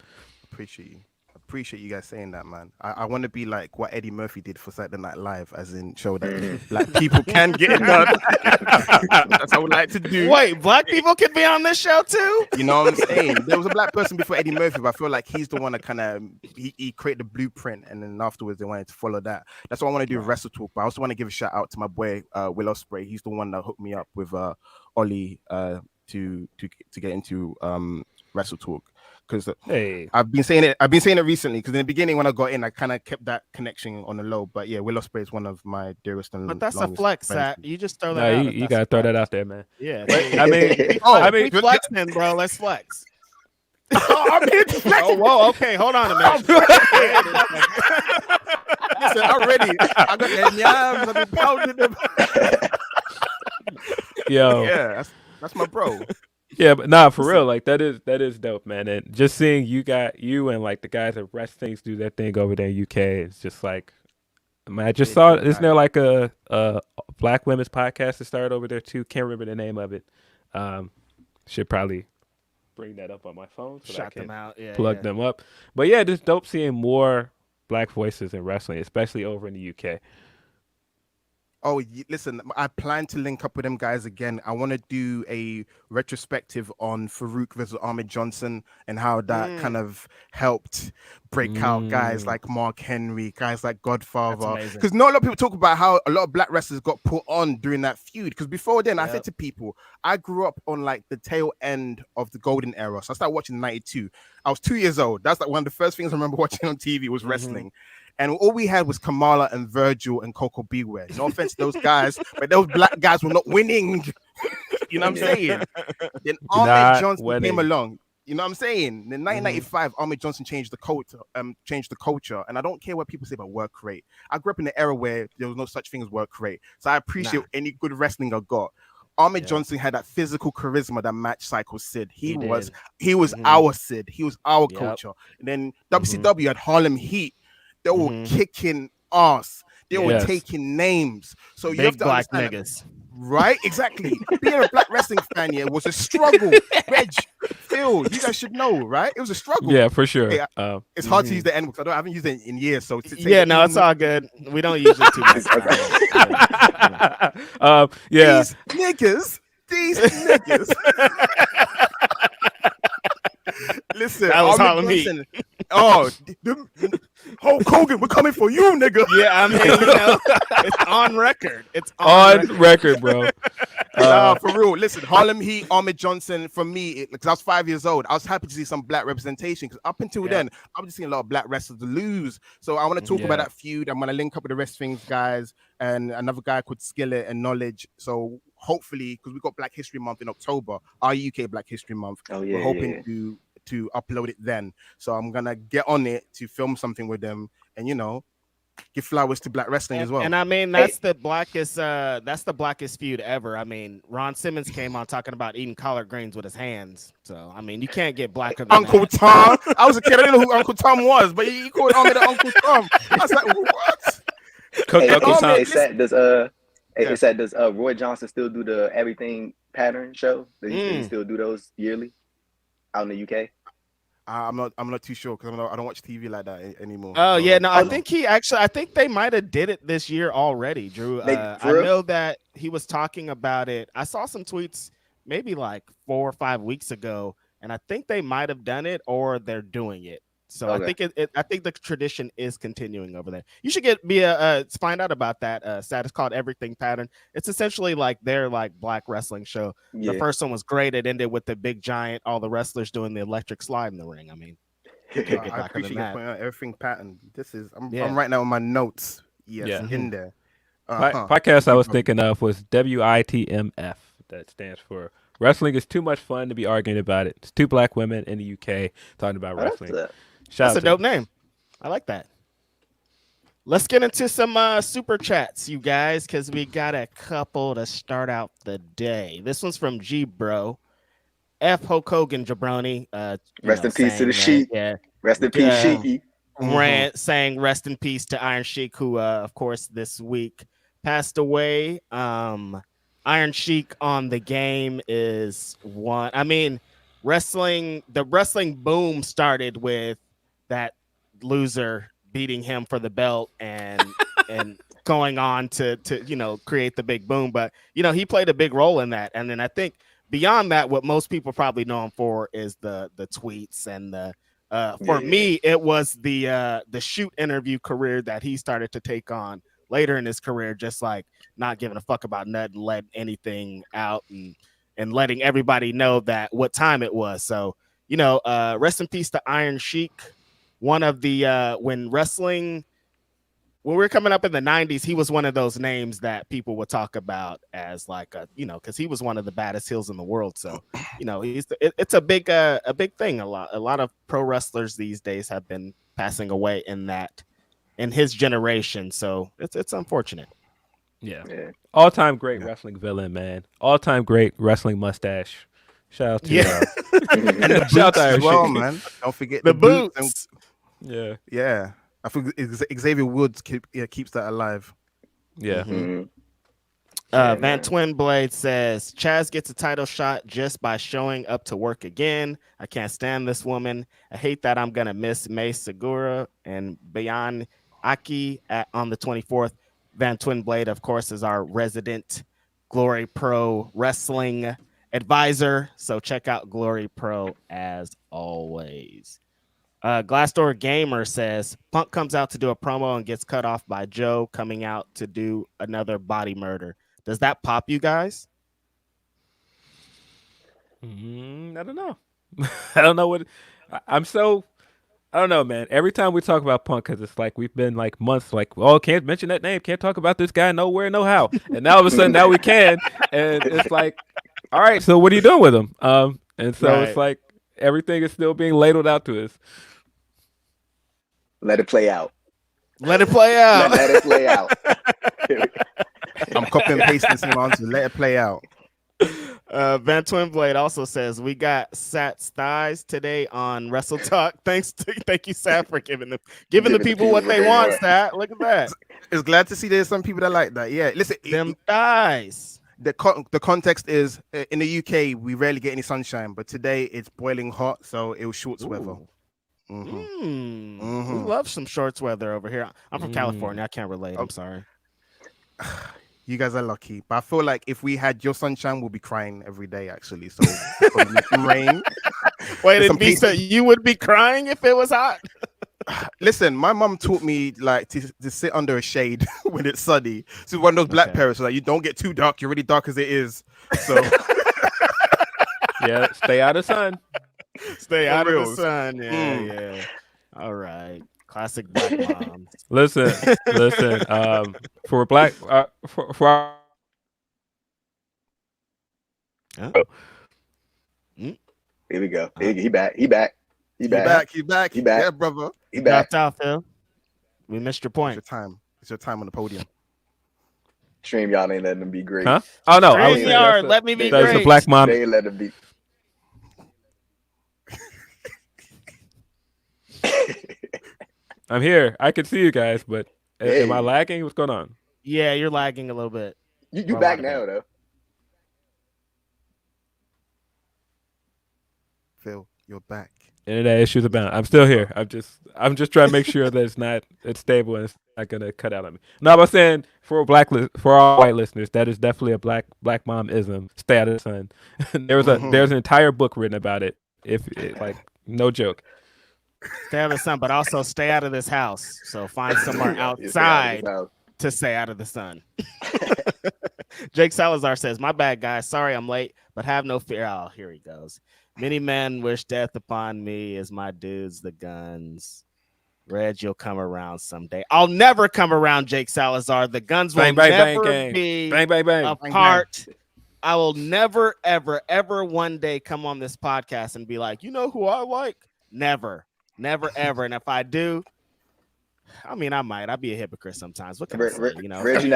Appreciate you guys saying that, man. I want to be like what Eddie Murphy did for Saturday Night Live, as in show that like people can get it done. That's what I would like to do. Wait, black people can be on this show too? You know what I'm saying? There was a black person before Eddie Murphy, but I feel like he's the one that kind of he created the blueprint, and then afterwards they wanted to follow that. That's what I want to do with Wrestle Talk. But I also want to give a shout out to my boy Will Ospreay. He's the one that hooked me up with Ollie to get into Wrestle Talk. Because I've been saying it recently, because in the beginning when I got in, I kind of kept that connection on the low. But yeah, Will Ospreay is one of my dearest and but that's a flex, Zach. You just throw that out. You gotta throw that out there, man. Yeah. I mean, we flexing, bro. Let's flex. I'm here to flex. Oh, whoa, okay, hold on a minute. Listen, I'm ready. I got the yams. I've been pounding them. Yo. Yeah, that's my bro. Yeah, but nah, for real, like that is dope, man. And just seeing you and like the guys at Rest Things do that thing over there in UK, it's just like, man, I just saw, isn't there like a black women's podcast that started over there too? Can't remember the name of it. Should probably bring that up on my phone so Shout I can them out. plug them up. But yeah, just dope seeing more black voices in wrestling, especially over in the UK. Oh, listen, I plan to link up with them guys again. I want to do a retrospective on Farouk versus Ahmed Johnson and how that kind of helped break out guys like Mark Henry, guys like Godfather. Because not a lot of people talk about how a lot of black wrestlers got put on during that feud. Because before then, I said to people, I grew up on like the tail end of the golden era. So I started watching 92. I was 2 years old. That's like one of the first things I remember watching on TV was wrestling. And all we had was Kamala and Virgil and Coco Beware. No offense to those guys, but those black guys were not winning. You know what I'm saying? Then Ahmed Johnson came along. You know what I'm saying? In 1995, Ahmed Johnson changed the culture. And I don't care what people say about work rate. I grew up in an era where there was no such thing as work rate. So I appreciate any good wrestling I got. Ahmed Johnson had that physical charisma that matched Psycho Sid. He was our Sid. He was our culture. And then WCW had Harlem Heat. They were kicking ass. They were taking names. So you have to black understand niggas. Right? Exactly. Being a black wrestling fan, was a struggle. Reg, Phil, you guys should know, right? It was a struggle. Yeah, for sure. Hey, it's hard to use the N because I haven't used it in years. So it's all good. We don't use it too much. These niggas. Listen, that was Harlem Heat. Oh, Hulk Hogan, we're coming for you, nigga. Yeah, I mean, it's on record. It's on record, bro. For real. Listen, Harlem Heat, Ahmed Johnson, for me, because I was 5 years old, I was happy to see some black representation. Because up until then, I was just seeing a lot of black wrestlers lose. So I want to talk about that feud. I'm going to link up with the Rest Things guys and another guy called Skillet and Knowledge. So hopefully, because we got Black History Month in October, our UK Black History Month, we're hoping to upload it then. So I'm gonna get on it to film something with them and give flowers to black wrestling as well. And I mean that's the blackest feud ever. I mean, Ron Simmons came on talking about eating collard greens with his hands. So I mean you can't get blacker than Uncle Tom. I was a kid, I didn't know who Uncle Tom was, but he called Ahmed Uncle Tom. I was like, what? Cook Hey, Uncle hey, Tom. hey, Sat, does Roy Johnson still do the Everything Pattern show? Does he still do those yearly out in the UK? I'm not too sure because I don't watch TV like that anymore. Oh so yeah, no, I I don't know. think I think they might have did it this year already, Drew. I For real? know that he was talking about it. I saw some tweets maybe like 4 or 5 weeks ago, and I think they might have done it or they're doing it. So I Okay. think I think the tradition is continuing over there. You should find out about that. Sat, it's called Everything Pattern. It's essentially like their like black wrestling show. The Yeah. first one was great. It ended with the big giant, all the wrestlers doing the electric slide in the ring. I mean, can't get I darker appreciate than you that. pointing out Everything Pattern. This is I'm Yeah. right now on my notes. Yes, Yeah. in there. Podcast I was thinking of was WITMF. That stands for Wrestling is Too Much Fun to Be Arguing About It. It's two black women in the UK talking about wrestling. That's a dope name. I like that. Let's get into some super chats, you guys, because we got a couple to start out the day. This one's from G Bro. F Hulk Hogan Jabroni. Rest in peace to the Sheik. Yeah. Rest in peace, Sheiky. Saying rest in peace to Iron Sheik, who of course this week passed away. Iron Sheik on the game is one. I mean, the wrestling boom started with that loser beating him for the belt and going on to create the big boom. But he played a big role in that. And then I think beyond that, what most people probably know him for is the tweets and the for me, it was the shoot interview career that he started to take on later in his career, just like not giving a fuck about nothing, letting anything out and letting everybody know that what time it was. So, rest in peace to Iron Sheik. One of the when we were coming up in the 90s, he was one of those names that people would talk about as like because he was one of the baddest heels in the world. So it's a big thing. A lot of pro wrestlers these days have been passing away in his generation. So it's unfortunate. Yeah. All-time great wrestling villain, man. All-time great wrestling mustache. Shout out to and the boots as well, man. Don't forget the boots. Yeah. I think Xavier Woods keeps that alive. Yeah. Van Twin Blade says Chaz gets a title shot just by showing up to work again. I can't stand this woman. I hate that I'm gonna miss May Segura and Bayan Aki on the 24th. Van Twin Blade, of course, is our resident Glory Pro wrestling advisor. So check out Glory Pro as always. Glassdoor Gamer says Punk comes out to do a promo and gets cut off by Joe coming out to do another body murder. Does that pop you guys? I don't know. I don't know what I don't know, man. Every time we talk about Punk, because it's like we've been like months like, oh, can't mention that name, can't talk about this guy nowhere, no how. And now all of a sudden now we can. And it's like, all right, so what are you doing with him? And so It's like everything is still being ladled out to us. Let it play out. Let it play out. Let it play out. I'm copying and pasting some answers. Let it play out. Van Twin Blade also says we got Sat's thighs today on Wrestle Talk. Thank you, Sat, for giving the people what they want. Sat, look at that. It's glad to see there's some people that like that. Yeah, listen, them thighs. The context is in the UK we rarely get any sunshine, but today it's boiling hot, so it was shorts weather. We love some shorts weather over here. I'm from California. I can't relate. I'm sorry. You guys are lucky, but I feel like if we had your sunshine, we'll be crying every day. Actually, so rain. Wait, you would be crying if it was hot? Listen, my mom taught me like to sit under a shade when it's sunny. So one of those black parents, like you don't get too dark. You're already dark as it is. So yeah, stay out of sun. Stay out of the sun. Yeah. All right. Classic black moms. Listen. For black, for our... Here we go. He back. He back. Yeah, brother. He back. Dropped out, Phil. We missed your point. It's your time on the podium. Stream, y'all ain't letting them be great. Huh? Oh no, I was saying let me be great. That's a black mom. They ain't let them be. I'm here. I can see you guys, but Am I lagging? What's going on? Yeah, you're lagging a little bit. You back now though. Phil, you're back. Internet issues abound. I'm still here. I'm just trying to make sure that it's stable and it's not gonna cut out on me. No, I was saying for all white listeners, that is definitely a black mom-ism. Stay out of the sun. there's an entire book written about it. No joke. Stay out of the sun, but also stay out of this house. So find somewhere outside to stay out of the sun. Jake Salazar says, "My bad, guys. Sorry I'm late, but have no fear." Oh, here he goes. Many men wish death upon me as my dudes, the guns. Reg, you'll come around someday. I'll never come around, Jake Salazar. The guns will never be a part. I will never, ever, ever one day come on this podcast and be like, you know who I like? Never, ever. And if I do, I mean, I might. I'd be a hypocrite sometimes. What can I say? You know, Reg, you're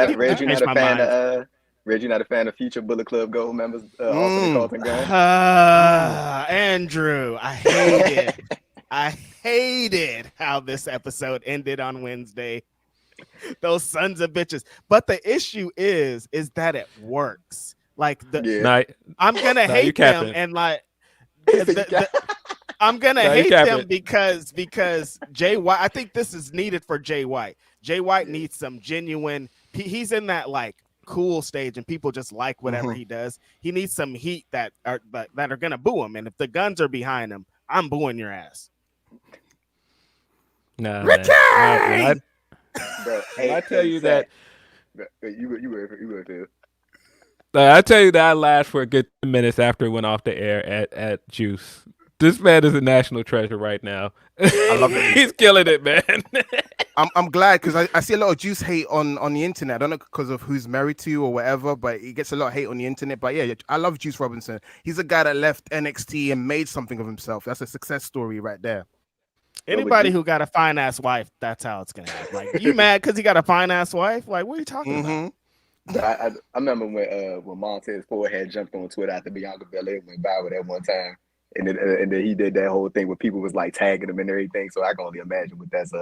not a fan of future Bullet Club Gold members, also Carlton Gunn? Andrew, I hated how this episode ended on Wednesday. Those sons of bitches. But the issue is that it works. Like I'm gonna hate them, and like I'm gonna hate them because Jay White. I think this is needed for Jay White. Jay White needs some genuine. He's in that like cool stage, and people just like whatever he does. He needs some heat that are gonna boo him, and if the guns are behind him, I'm booing your ass. No, Ricky! I tell you that you were too. I tell you that I laughed for a good 10 minutes after it went off the air at Juice. This man is a national treasure right now. I love it. He's killing it, man. I'm glad because I see a lot of Juice hate on the internet. I don't know because of who's married to or whatever, but he gets a lot of hate on the internet. But yeah, I love Juice Robinson. He's a guy that left NXT and made something of himself. That's a success story right there. Anybody who got a fine ass wife, that's how it's gonna happen. Like, you mad because he got a fine ass wife? Like, what are you talking about? I remember when Montez Ford had jumped on Twitter after Bianca Belair went viral that one time, and then he did that whole thing where people was like tagging him and everything. So I can only imagine what that's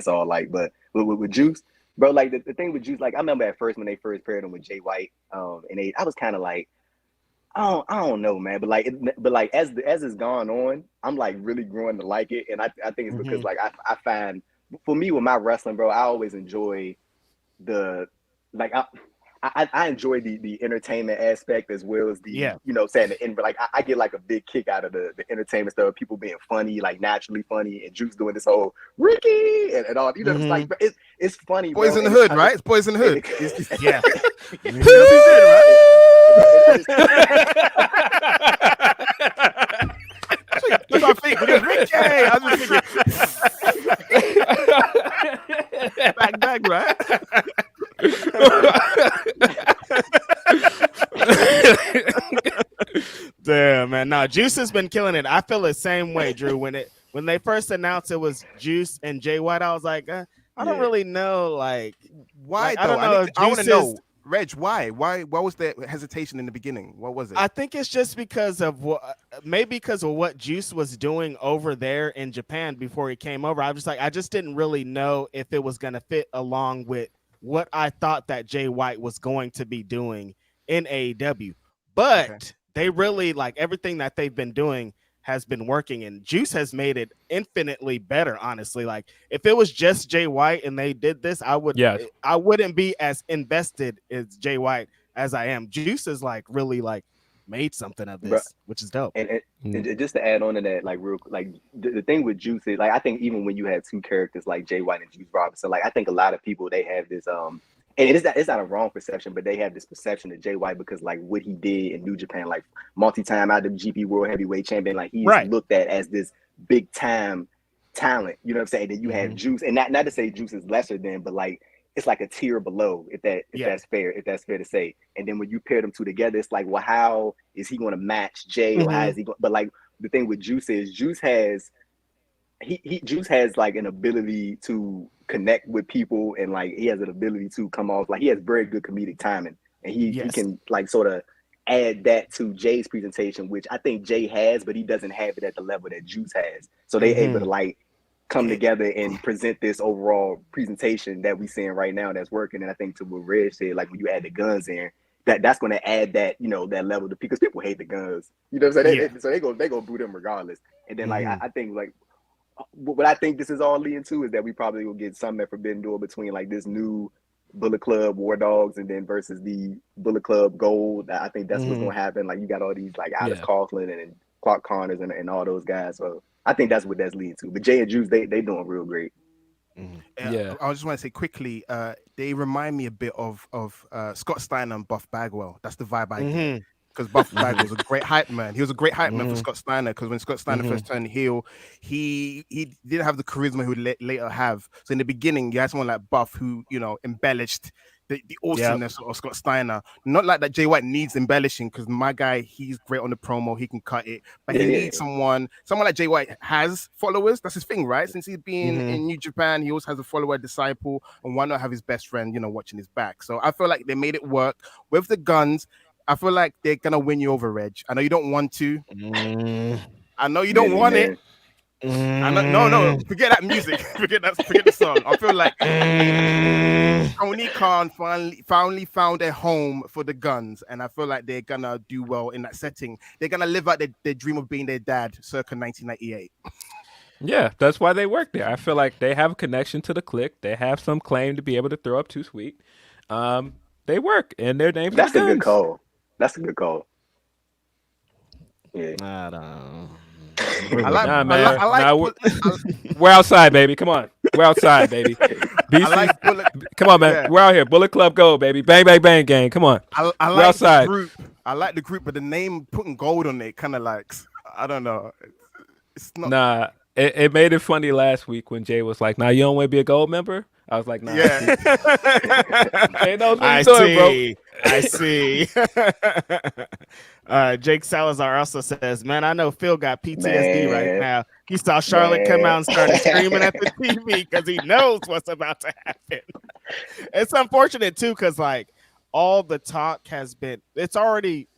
all like. But with Juice, bro, like the thing with Juice, like I remember at first when they first paired him with Jay White, and I was kind of like, I don't know, man. But like as it's gone on, I'm like really growing to like it, and I think it's because like I find for me with my wrestling, bro, I always enjoy I enjoy the entertainment aspect as well as the you know saying the end, but like I get like a big kick out of the entertainment stuff, people being funny, like naturally funny, and Juice doing this whole Ricky and all, you know, it's like it's funny. Boys bro, in the Hood, right? It's Boys in the Hood. Yeah. That's my thing. Ricky, I was thinking back, right? Damn, man. No, Juice has been killing it. I feel the same way, Drew. When they first announced it was Juice and Jay White, I was like, I don't really know, like why though. I don't know. I want to know, Reg, why was there hesitation in the beginning? What was it? I think it's just because of what Juice was doing over there in Japan before he came over. I was like, I just didn't really know if it was going to fit along with what I thought that Jay White was going to be doing in AEW. But they really, like, everything that they've been doing has been working, and Juice has made it infinitely better, honestly. Like, if it was just Jay White and they did this, I wouldn't be as invested as Jay White as I am. Juice is like really like made something of this, which is dope. And just to add on to that, like real, like the thing with Juice is, like, I think even when you have two characters like Jay White and Juice Robinson, like I think a lot of people, they have this and it's not a wrong perception, but they have this perception of Jay White because like what he did in New Japan, like multi-time IWGP World Heavyweight Champion, like he's looked at as this big time talent. You know what I'm saying? Then you have Juice, and not to say Juice is lesser than, but like it's like a tier below, if that's fair to say. And then when you pair them two together, it's like, well, how is he going to match Jay, or how is he going? But like the thing with Juice is Juice has like an ability to connect with people, and like he has an ability to come off, like he has very good comedic timing, and he can like sort of add that to Jay's presentation, which I think Jay has, but he doesn't have it at the level that Juice has. So they able to like come together and present this overall presentation that we seeing right now that's working. And I think to what Reg said, like when you add the guns in, that's going to add that, that level to because people hate the guns. You know what I'm saying? So they go boo them regardless. And then like I think like what I think this is all leading to is that we probably will get something at Forbidden Door between like this new Bullet Club War Dogs and then versus the Bullet Club Gold. I think that's what's going to happen. Like you got all these like Alice Coughlin and Clark Connors and all those guys. So I think that's what that's leading to. But Jay and Juice, they doing real great. I just want to say quickly, they remind me a bit of Scott Steiner and Buff Bagwell. That's the vibe I get. Because Buff Bagwell was a great hype man. He was a great hype man for Scott Steiner. Because when Scott Steiner first turned heel, he didn't have the charisma he would later have. So in the beginning, you had someone like Buff who embellished the awesomeness of Scott Steiner. Not like that Jay White needs embellishing, because my guy, he's great on the promo, he can cut it. But he needs someone like Jay White has followers. That's his thing, right? Since he's been in New Japan, he also has a follower, disciple, and why not have his best friend, watching his back? So I feel like they made it work with the guns. I feel like they're gonna win you over, Reg. I know you don't want to. I know you don't want it. No, forget that music. forget the song. I feel like Tony Khan finally found a home for the guns, and I feel like they're gonna do well in that setting. They're gonna live out their dream of being their dad circa 1998. Yeah, that's why they work there. I feel like they have a connection to the clique. They have some claim to be able to throw up Too Sweet. They work, and their names. That's a good call. That's a good call. Yeah. I don't. We're outside, baby. Come on. We're outside, baby. Come on, man. Yeah. We're out here. Bullet Club Gold, baby. Bang, bang, bang, gang. Come on. We're outside. I like the group, but the name putting gold on it kind of like, I don't know. It's not. Nah, it made it funny last week when Jay was like, "Nah, you don't want to be a gold member?" I was like, "Nah." Yeah. I see. Jake Salazar also says, "Man, I know Phil got PTSD right now. He saw Charlotte come out and started screaming at the TV because he knows what's about to happen." It's unfortunate too, because like all the talk has been,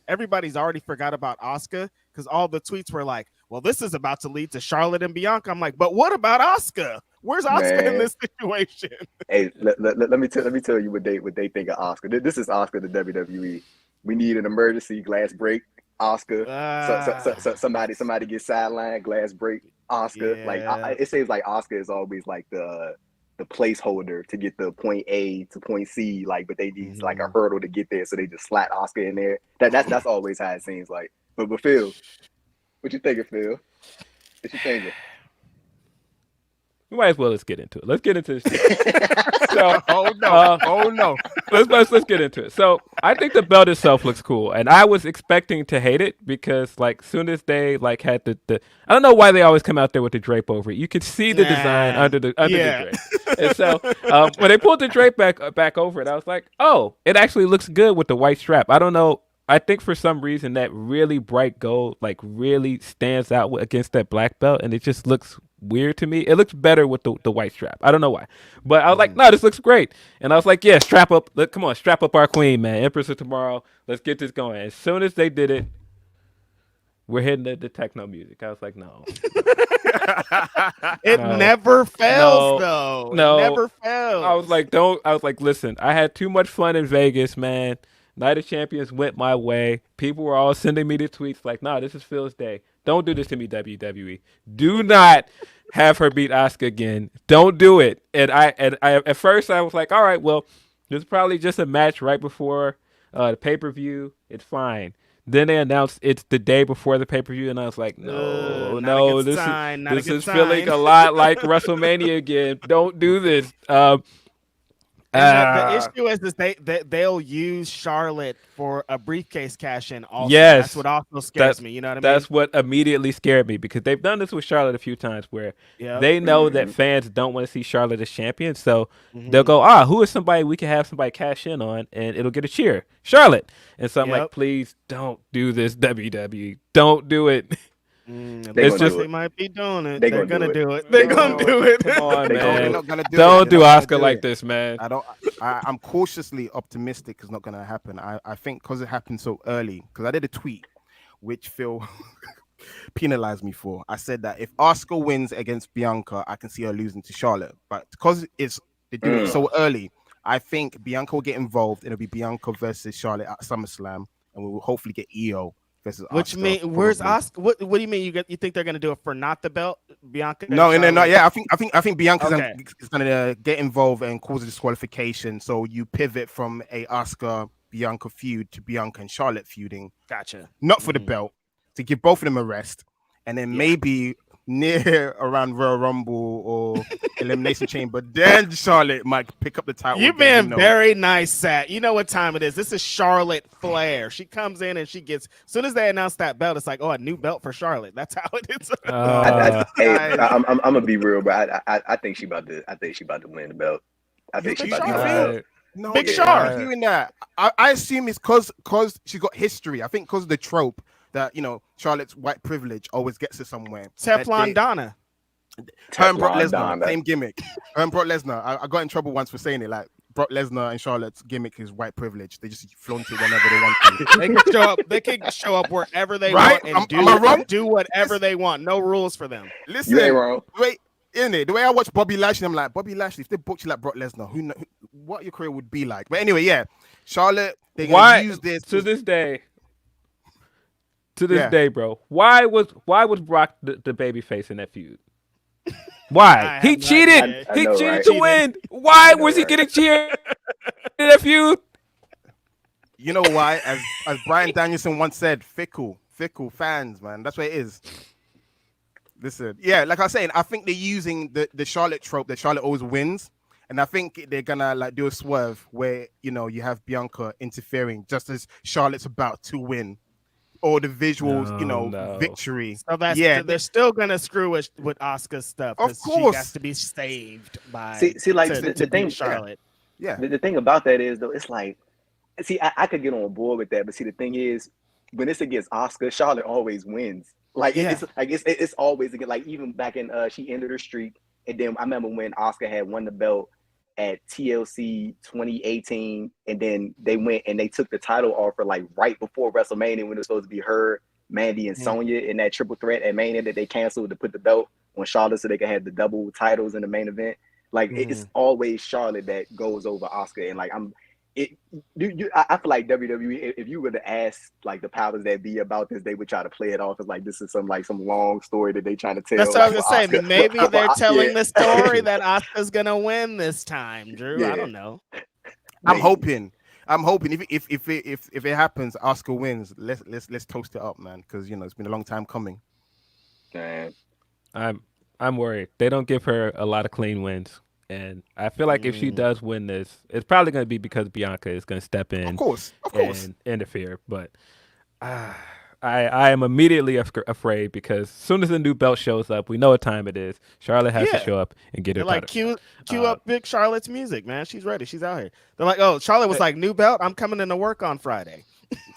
everybody's already forgot about Asuka, because all the tweets were like, "Well, this is about to lead to Charlotte and Bianca." I'm like, but what about Asuka? Where's Asuka in this situation? Hey, let me tell you what they think of Asuka. This is Asuka, the WWE. We need an emergency glass break, Asuka. So somebody gets sidelined, glass break, Asuka. Yeah. Like it seems like Asuka is always like the placeholder to get the point A to point C. Like, but they need like a hurdle to get there, so they just slap Asuka in there. That's always how it seems like. But Phil, what you thinking, Phil? What you thinking? We might as well let's get into it. Let's get into this. Oh no. Let's get into it. So I think the belt itself looks cool, and I was expecting to hate it because like soon as they like had the I don't know why they always come out there with the drape over it. You could see the design under the drape. And so when they pulled the drape back over it, I was like, oh, it actually looks good with the white strap. I don't know. I think for some reason that really bright gold like really stands out against that black belt, and it just looks weird to me. It looks better with the white strap. I don't know why, but I was like, no, this looks great. And I was like, yeah, strap up our queen, man. Empress of Tomorrow. Let's get this going. As soon as they did it, we're hitting the techno music. I was like, no. It never fails, though. No, it never fails. I was like, listen, I had too much fun in Vegas, man. Night of Champions went my way. People were all sending me the tweets like, nah, this is Phil's day. Don't do this to me, WWE. Do not have her beat Asuka again. Don't do it. And I at first I was like, all right, well, this is probably just a match right before the pay-per-view. It's fine. Then they announced it's the day before the pay-per-view, and I was like, no, this is feeling a lot like WrestleMania again. Don't do this. The issue is they'll use Charlotte for a briefcase cash-in also. Yes. That's what also scares me. You know what I mean? That's what immediately scared me, because they've done this with Charlotte a few times where they know that fans don't want to see Charlotte as champion. So they'll go, who is somebody we can have somebody cash in on, and it'll get a cheer? Charlotte. And so I'm like, please don't do this, WWE. Don't do it. They might be doing it. They're gonna do it. They're gonna do it. Come on, man. Don't do Asuka like this, man. I'm cautiously optimistic it's not gonna happen. I think because it happened so early. Because I did a tweet, which Phil penalized me for. I said that if Asuka wins against Bianca, I can see her losing to Charlotte. But because they're doing it so early, I think Bianca will get involved. It'll be Bianca versus Charlotte at SummerSlam, and we will hopefully get Io versus Which Asuka, mean, where's probably. Asuka? What do you mean? You think they're gonna do it for not the belt, Bianca? No. Yeah, I think Bianca's Okay. is gonna get involved and cause a disqualification. So you pivot from a Asuka Bianca feud to Bianca and Charlotte feuding. Gotcha. Not for the belt, to give both of them a rest, and then maybe near around Royal Rumble or Elimination Chamber, then Charlotte might pick up the title. You've again, been very nice, Sat. You know what time it is. This is Charlotte Flair. She comes in and she gets, as soon as they announce that belt, it's like, oh, a new belt for Charlotte. That's how it is. I'm gonna be real, bro. I think she about to win the belt. I think she about to win. No, Big yeah, Char. I'm hearing that. I assume it's because she's got history. I think because of the trope that, Charlotte's white privilege always gets her somewhere. Teflon Donna. Her and Brock Teflon Lesnar, Donna. same gimmick. Her and Brock Lesnar. I got in trouble once for saying it. Like, Brock Lesnar and Charlotte's gimmick is white privilege. They just flaunt it whenever they want to. They can show up wherever they Right? want and Am I wrong? do whatever they want. No rules for them. Listen, You ain't wrong. wait, isn't it? The way I watch Bobby Lashley, I'm like, Bobby Lashley, if they booked you like Brock Lesnar, what your career would be like. But anyway, yeah, Charlotte, they're gonna use this to this day. To this day, bro. Why was Brock the baby face in that feud? Why? He cheated. He cheated to win. Why was he getting cheered in that feud? You know why? As Bryan Danielson once said, fickle fans, man. That's what it is. Listen, yeah, like I was saying, I think they're using the Charlotte trope that Charlotte always wins. And I think they're gonna like do a swerve where, you have Bianca interfering just as Charlotte's about to win. Or the visuals, victory. So they're still gonna screw with Asuka's stuff. Of course, she has to be saved by. See, like the thing, Charlotte. Yeah. The thing about that is though, it's like, I could get on board with that, but see, the thing is, when it's against Asuka, Charlotte always wins. Like it's always again. Like even back in she ended her streak, and then I remember when Asuka had won the belt at TLC 2018, and then they went and they took the title offer like right before WrestleMania when it was supposed to be her, Mandy, and Sonya in that triple threat at Mania that they canceled to put the belt on Charlotte so they could have the double titles in the main event. Like it's always Charlotte that goes over Asuka, and like I feel like WWE, if you were to ask like the powers that be about this, they would try to play it off as like this is some long story that they trying to tell. That's what I was gonna say. Maybe they're telling the story that Asuka's gonna win this time, Drew. Yeah. I don't know. I'm hoping if it happens, Asuka wins. Let's toast it up, man, because it's been a long time coming. Man. I'm worried. They don't give her a lot of clean wins. And I feel like if she does win this, it's probably going to be because Bianca is going to step in, of course, and interfere. But I am immediately afraid because as soon as the new belt shows up, we know what time it is. Charlotte has to show up and get her title. Cue up Big Charlotte's music, man. She's ready. She's out here. They're like, oh, Charlotte was like, new belt. I'm coming into work on Friday.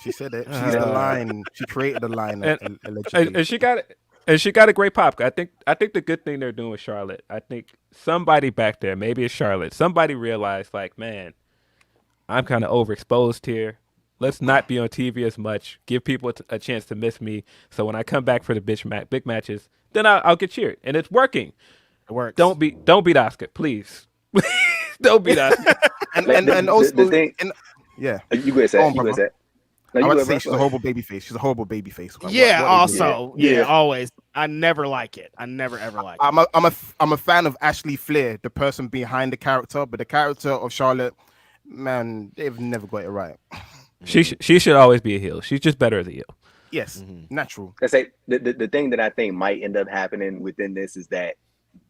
She said it. She's the line. She created the line. Allegedly. And she got it. And she got a great pop. I think the good thing they're doing with Charlotte, I think somebody back there, maybe it's Charlotte, somebody realized like, man, I'm kind of overexposed here. Let's not be on TV as much. Give people a chance to miss me. So when I come back for the big matches, then I'll get cheered. And it's working. It works. Don't beat Asuka, please. Don't beat Asuka. and also the thing, yeah. You go ahead. I would say she's a horrible babyface. She's a horrible babyface. Always. I never like it. I never ever like it. I'm a fan of Ashley Flair, the person behind the character, but the character of Charlotte, man, they've never got it right. She should always be a heel. She's just better as a heel. Yes, natural. I say the thing that I think might end up happening within this is that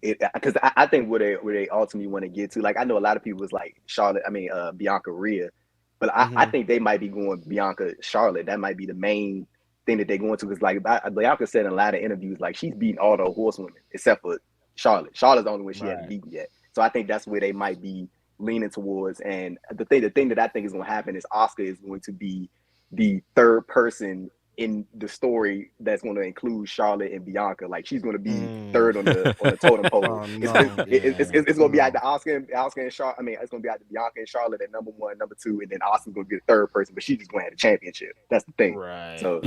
because I think where they ultimately want to get to, like I know a lot of people was like Bianca Rhea. But I think they might be going Bianca Charlotte. That might be the main thing that they're going to. Because like Bianca said in a lot of interviews, like she's beaten all the horsewomen except for Charlotte. Charlotte's the only one she hasn't beaten yet. So I think that's where they might be leaning towards. And the thing that I think is going to happen is Asuka is going to be the third person in the story that's going to include Charlotte and Bianca. Like she's going to be third on the totem pole. Oh, It's going to be either Oscar and Charlotte. I mean, it's going to be either Bianca and Charlotte at number 1, number 2, and then Austin's going to be the third person. But she's just going to have the championship. That's the thing. Right. So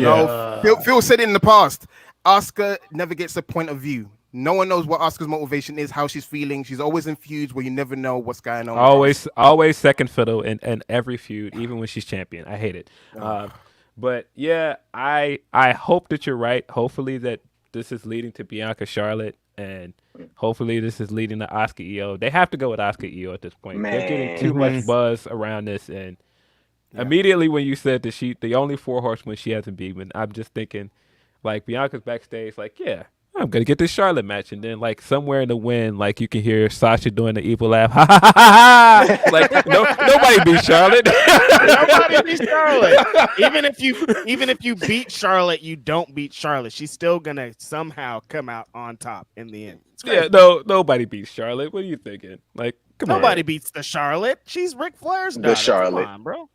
Phil said it in the past. Oscar never gets a point of view. No one knows what Oscar's motivation is, how she's feeling. She's always in feuds where you never know what's going on. Always second fiddle in every feud, even when she's champion. I hate it. But yeah, I hope that you're right. Hopefully that this is leading to Bianca Charlotte, and hopefully this is leading to Asuka EO. They have to go with Asuka EO at this point. Man. They're getting too much buzz around this, and immediately when you said that the only 4 horsemen she hasn't beaten, I'm just thinking like Bianca's backstage, like I'm gonna get this Charlotte match, and then like somewhere in the wind, like you can hear Sasha doing the evil laugh, ha ha ha ha. Like nobody beats Charlotte. Nobody beats Charlotte. Even if you beat Charlotte, you don't beat Charlotte. She's still gonna somehow come out on top in the end. Yeah, nobody beats Charlotte. What are you thinking? Like, come on. Nobody beats the Charlotte. She's Ric Flair's daughter. The Charlotte. Come on, bro.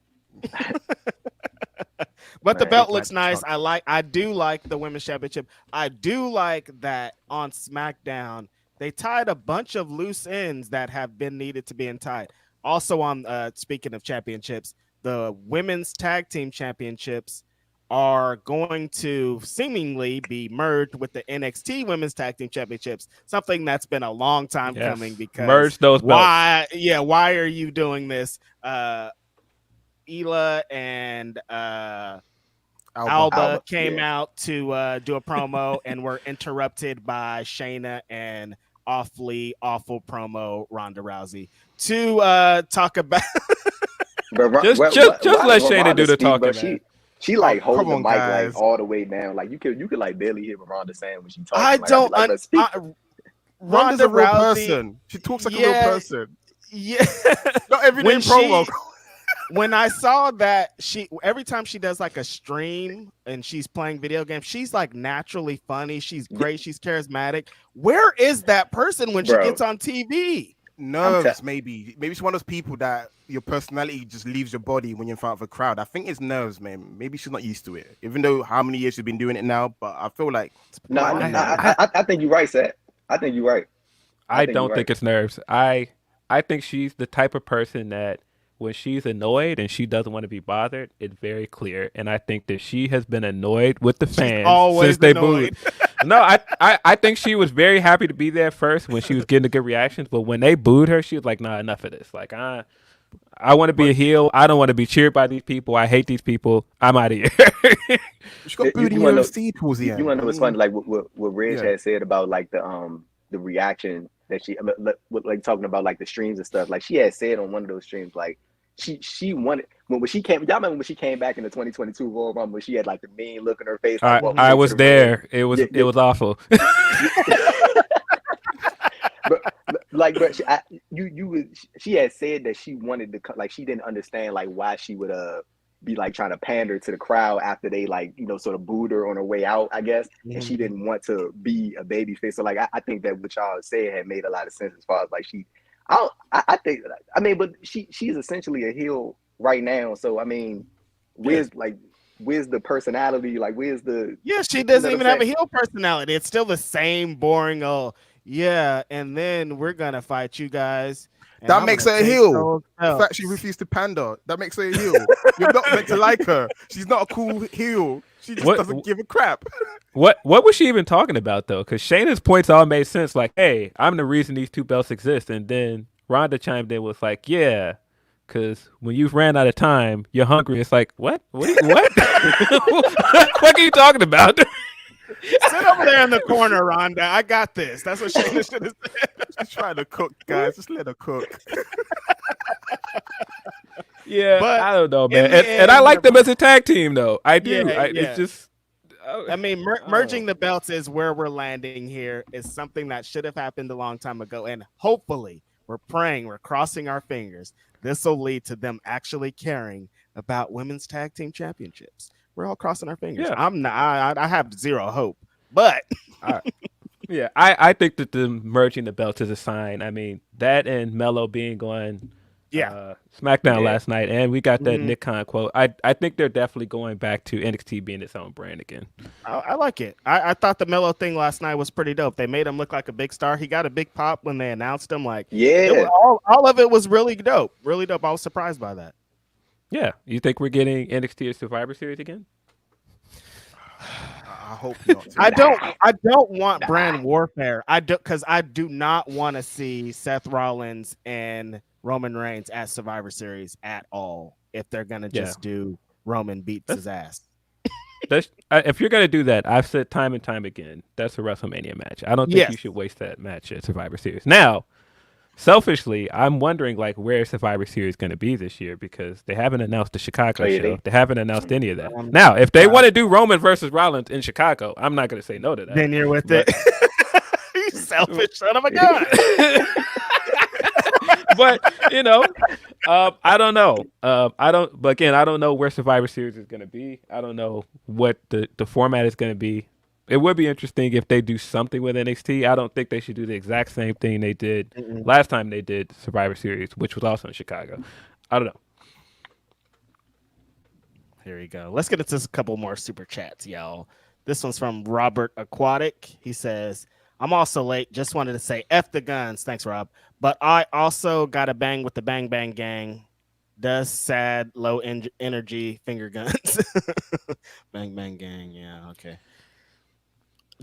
But the belt looks nice. I do like the women's championship. I do like that on SmackDown they tied a bunch of loose ends that have been needed to be untied. Also on speaking of championships, the women's tag team championships are going to seemingly be merged with the NXT women's tag team championships, something that's been a long time coming because merge those belts. Why are you doing this? Ela and Alba came out to do a promo and were interrupted by Shayna and awful promo Ronda Rousey to talk about. just let Shayna do the talking. She like holds the mic like all the way down. Like you could like barely hear what Ronda's saying when she talks. Ronda's a real person. She talks like a real person. Yeah, not everyday promo. When I saw that every time she does like a stream and she's playing video games, she's like naturally funny. She's great. She's charismatic. Where is that person when she gets on TV? Nerves, maybe she's one of those people that your personality just leaves your body when you're in front of a crowd. I think it's nerves, man. Maybe she's not used to it, even though how many years she's been doing it now. But I feel like I think you're right, Seth. I think you're right. I don't think it's nerves. I think she's the type of person that when she's annoyed and she doesn't want to be bothered, it's very clear. And I think that she has been annoyed with the fans since they booed. No, I think she was very happy to be there first when she was getting the good reactions. But when they booed her, she was like, nah, enough of this. Like, I want to be a heel. I don't want to be cheered by these people. I hate these people. I'm out of here. She got booed in UFC towards the end. You want to know what's funny? Like what Reg had said about like the reaction that she like talking about like the streams and stuff. Like she had said on one of those streams, like she wanted when she came. Y'all remember when she came back in the 2022 Royal Rumble? She had like the mean look in her face. Like, I was there. It was awful. She had said that she wanted to like she didn't understand like why she would be like trying to pander to the crowd after they like sort of booed her on her way out, I guess, and she didn't want to be a baby face. So like I think that what y'all said had made a lot of sense as far as like but she's essentially a heel right now. So I mean, where's the personality? Like where's the she doesn't even have a heel personality. It's still the same boring and then we're gonna fight you guys. That makes her a heel. The fact she refused to pander, that makes her a heel. You're not meant to like her. She's not a cool heel. She just doesn't give a crap. What was she even talking about though? Because Shayna's points all made sense. Like, hey, I'm the reason these two belts exist. And then Ronda chimed in with like, yeah, because when you've ran out of time, you're hungry. It's like, what? What? What are you talking about? Sit over there in the corner, Ronda. I got this. That's what Shayna should have said. She's trying to cook, guys. Just let her cook. Yeah, but I don't know, man. And I like them as a tag team, though. I do. It's just. I mean, merging the belts is where we're landing here. Is something that should have happened a long time ago, and hopefully, we're crossing our fingers. This will lead to them actually caring about women's tag team championships. We're all crossing our fingers. Yeah. I'm not. I have zero hope, but I think that the merging the belts is a sign. I mean, that and Melo being on SmackDown last night, and we got that Nick Khan quote. I think they're definitely going back to NXT being its own brand again. I like it. I thought the Melo thing last night was pretty dope. They made him look like a big star. He got a big pop when they announced him. Like, all of it was really dope. Really dope. I was surprised by that. Yeah. You think we're getting NXT or Survivor Series again? I hope not. I don't want brand warfare. Because I do not want to see Seth Rollins and Roman Reigns at Survivor Series at all. If they're gonna just do Roman beats his ass. If you're gonna do that, I've said time and time again, that's a WrestleMania match. I don't think you should waste that match at Survivor Series. Now, selfishly, I'm wondering like where Survivor Series going to be this year because they haven't announced the Chicago show. They haven't announced any of that. Now, if they want to do Roman versus Rollins in Chicago, I'm not going to say no to that. Then you're with it. You selfish son of a gun. But I don't know. But again, I don't know where Survivor Series is going to be. I don't know what the format is going to be. It would be interesting if they do something with NXT. I don't think they should do the exact same thing they did last time they did Survivor Series, which was also in Chicago. I don't know. Here we go. Let's get into a couple more super chats, y'all. This one's from Robert Aquatic. He says, I'm also late. Just wanted to say F the guns. Thanks, Rob. But I also got a bang with the Bang Bang Gang. Does sad, low energy finger guns. Bang Bang Gang. Yeah, okay.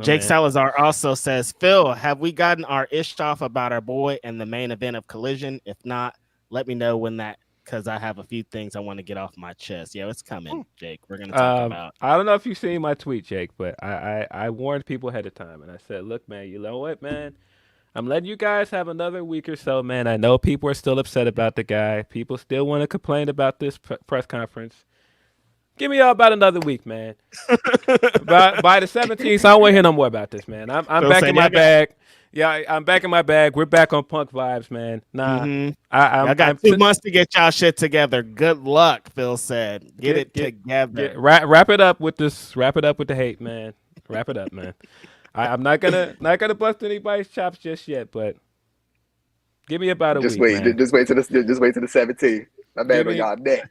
Jake Salazar also says, Phil, have we gotten our ish off about our boy and the main event of Collision? If not, let me know when that, because I have a few things I want to get off my chest. Yeah, it's coming, Jake. We're going to talk about. I don't know if you've seen my tweet, Jake, but I warned people ahead of time. And I said, look, man, you know what, man? I'm letting you guys have another week or so, man. I know people are still upset about the guy. People still want to complain about this press conference. Give me all about another week, man. by the 17th, I don't want to hear no more about this, man. I'm back in my bag. Yeah, I'm back in my bag. We're back on Punk vibes, man. Nah, I got 2 months to get y'all shit together. Good luck, Phil said. Get it together. Wrap it up with this. Wrap it up with the hate, man. Wrap it up, man. I'm not gonna bust anybody's chops just yet, but give me about a week. Man. Just wait till the 17th. My bad on y'all neck.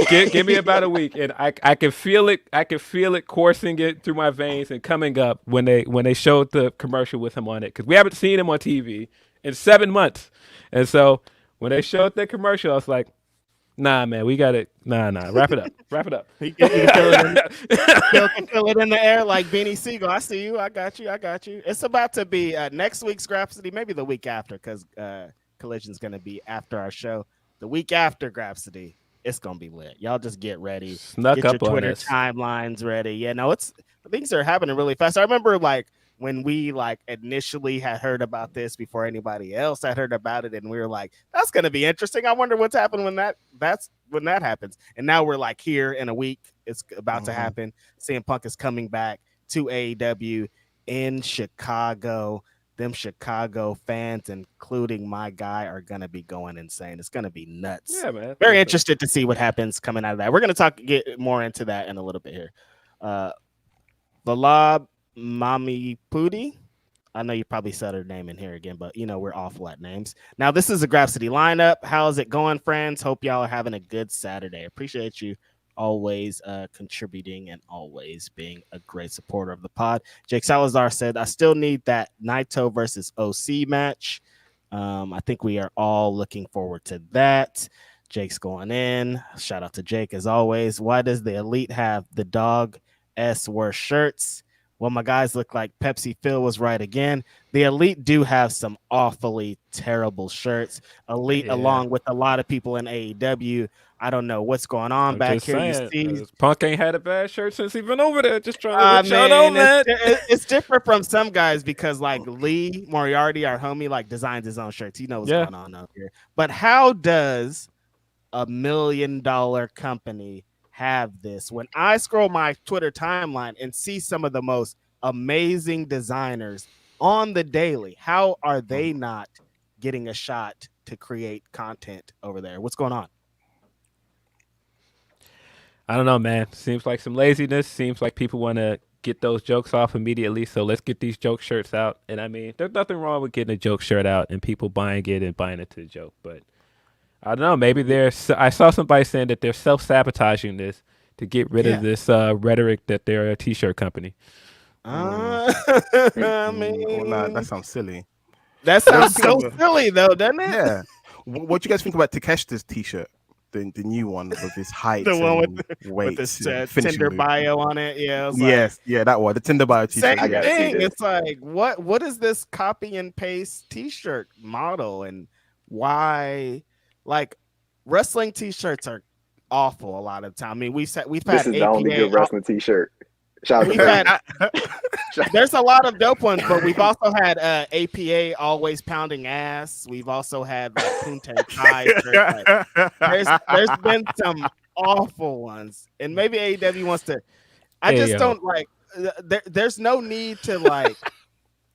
Give me about a week, and I can feel it. I can feel it coursing it through my veins and coming up when they showed the commercial with him on it, because we haven't seen him on TV in 7 months, and so when they showed that commercial, I was like, nah, man, we got it. Nah, wrap it up. You can feel it in the air like Beanie Siegel. I see you. I got you. It's about to be next week's Grapsody, maybe the week after, because Collision's going to be after our show. The week after Grapsody, it's gonna be lit. Y'all just get ready. Snuck get up your Twitter on us. timelines ready. Yeah, no, things are happening really fast. I remember like when we like initially had heard about this before anybody else had heard about it, and we were like, "That's gonna be interesting." I wonder what's happening when that happens. And now we're like here in a week. It's about to happen. CM Punk is coming back to AEW in Chicago. Them Chicago fans, including my guy, are going to be going insane. It's going to be nuts. Yeah, man. Very interested to see what happens coming out of that. We're going to get more into that in a little bit here. Balab Mami Pudi. I know you probably said her name in here again, but, we're awful at names. Now, this is a Grapsody lineup. How's it going, friends? Hope y'all are having a good Saturday. Appreciate you always contributing and always being a great supporter of the pod. Jake Salazar said, I still need that Naito versus OC match. I think we are all looking forward to that. Jake's going in. Shout out to Jake as always. Why does the Elite have the dog S-worst shirts? Well, my guys look like Pepsi Phil was right again. The Elite do have some awfully terrible shirts. Elite, along with a lot of people in AEW. I don't know what's going on I'm back here. Saying, you see, Punk ain't had a bad shirt since he's been over there. Just trying to shout out, man. It's different from some guys because, like, Lee Moriarty, our homie, like designs his own shirts. He knows what's going on out here. But how does $1 million company have this? When I scroll my Twitter timeline and see some of the most amazing designers on the daily, how are they not getting a shot to create content over there? What's going on? I don't know, man. Seems like some laziness. Seems like people want to get those jokes off immediately. So let's get these joke shirts out. And I mean, there's nothing wrong with getting a joke shirt out and people buying it and buying into the joke. But I don't know. Maybe I saw somebody saying that they're self-sabotaging this to get rid of this rhetoric that they're a T-shirt company. I mean, Oh, nah, that sounds silly. that sounds so silly, though, doesn't it? Yeah. What do you guys think about Takeshita's T-shirt? The new one with his height, The one and with weight, this finishing Tinder move. bio on it. Yeah. It was Yes, yeah, that one. The Tinder bio T-shirt. Same I gotta see thing. this. It's like what is this copy and paste T-shirt model, and why? Like wrestling T-shirts are awful a lot of the time. I mean, we've had This is the only good APA. wrestling T-shirt. Shout out We've to had, there's a lot of dope ones, but we've also had APA always pounding ass. We've also had like Punta Thai. There's been some awful ones, and maybe AEW wants to. I just don't like. There's no need to like.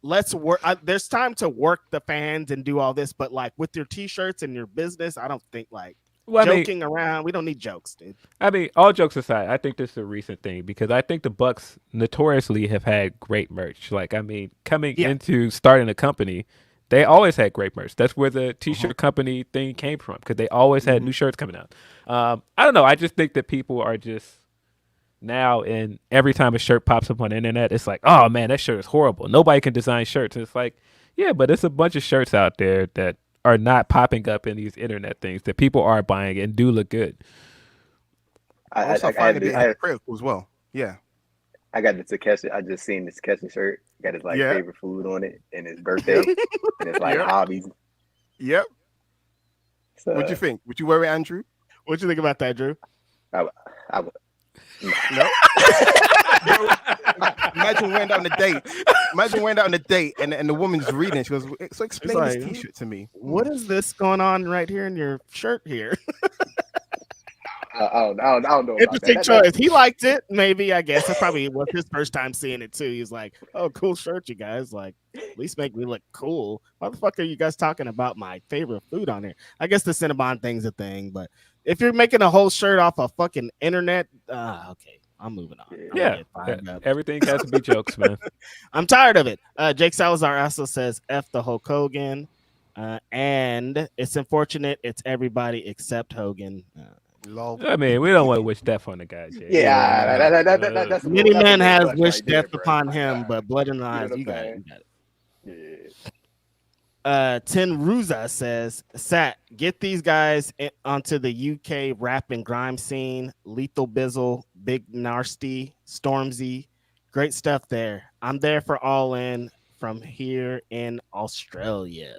Let's work. There's time to work the fans and do all this, but like with your T-shirts and your business, I don't think like joking around. We don't need jokes, dude. I mean, all jokes aside, I think this is a recent thing because I think the Bucks notoriously have had great merch. Like, I mean, coming into starting a company, they always had great merch. That's where the T-shirt company thing came from because they always had new shirts coming out. I don't know. I just think that people are just now, and every time a shirt pops up on the internet, it's like, oh man, that shirt is horrible. Nobody can design shirts. And it's like, yeah, but it's a bunch of shirts out there that are not popping up in these internet things that people are buying and do look good. I find it hypocritical as well. Yeah. I got the Takeshi. I just seen this Takeshi shirt. Got his favorite food on it and his birthday and his hobbies. Yep. So, What'd you think? Would you wear it, Andrew? What'd you think about that, Drew? I would. No. Imagine wearing that on a date. Imagine wearing that on a date, and the woman's reading. She goes, "So explain this T-shirt to me. What is this going on right here in your shirt here?" I don't know. Interesting choice. He liked it. Maybe, I guess. It probably was his first time seeing it too. He's like, "Oh, cool shirt, you guys. Like, at least make me look cool. Why the fuck are you guys talking about my favorite food on here?" I guess the Cinnabon thing's a thing, but if you're making a whole shirt off of fucking internet, okay, I'm moving on. Yeah, everything has to be jokes, man. I'm tired of it. Jake Salazar also says, F the Hulk Hogan. And it's unfortunate it's everybody except Hogan. I mean, we don't want to wish death on the guy, Jake. Yeah, that's many men has wished death upon him, but blood in the eyes, you got it. Tin Ruza says, Sat, get these guys onto the UK rap and grime scene. Lethal Bizzle, Big Nasty, Stormzy. Great stuff there. I'm there for All In from here in Australia.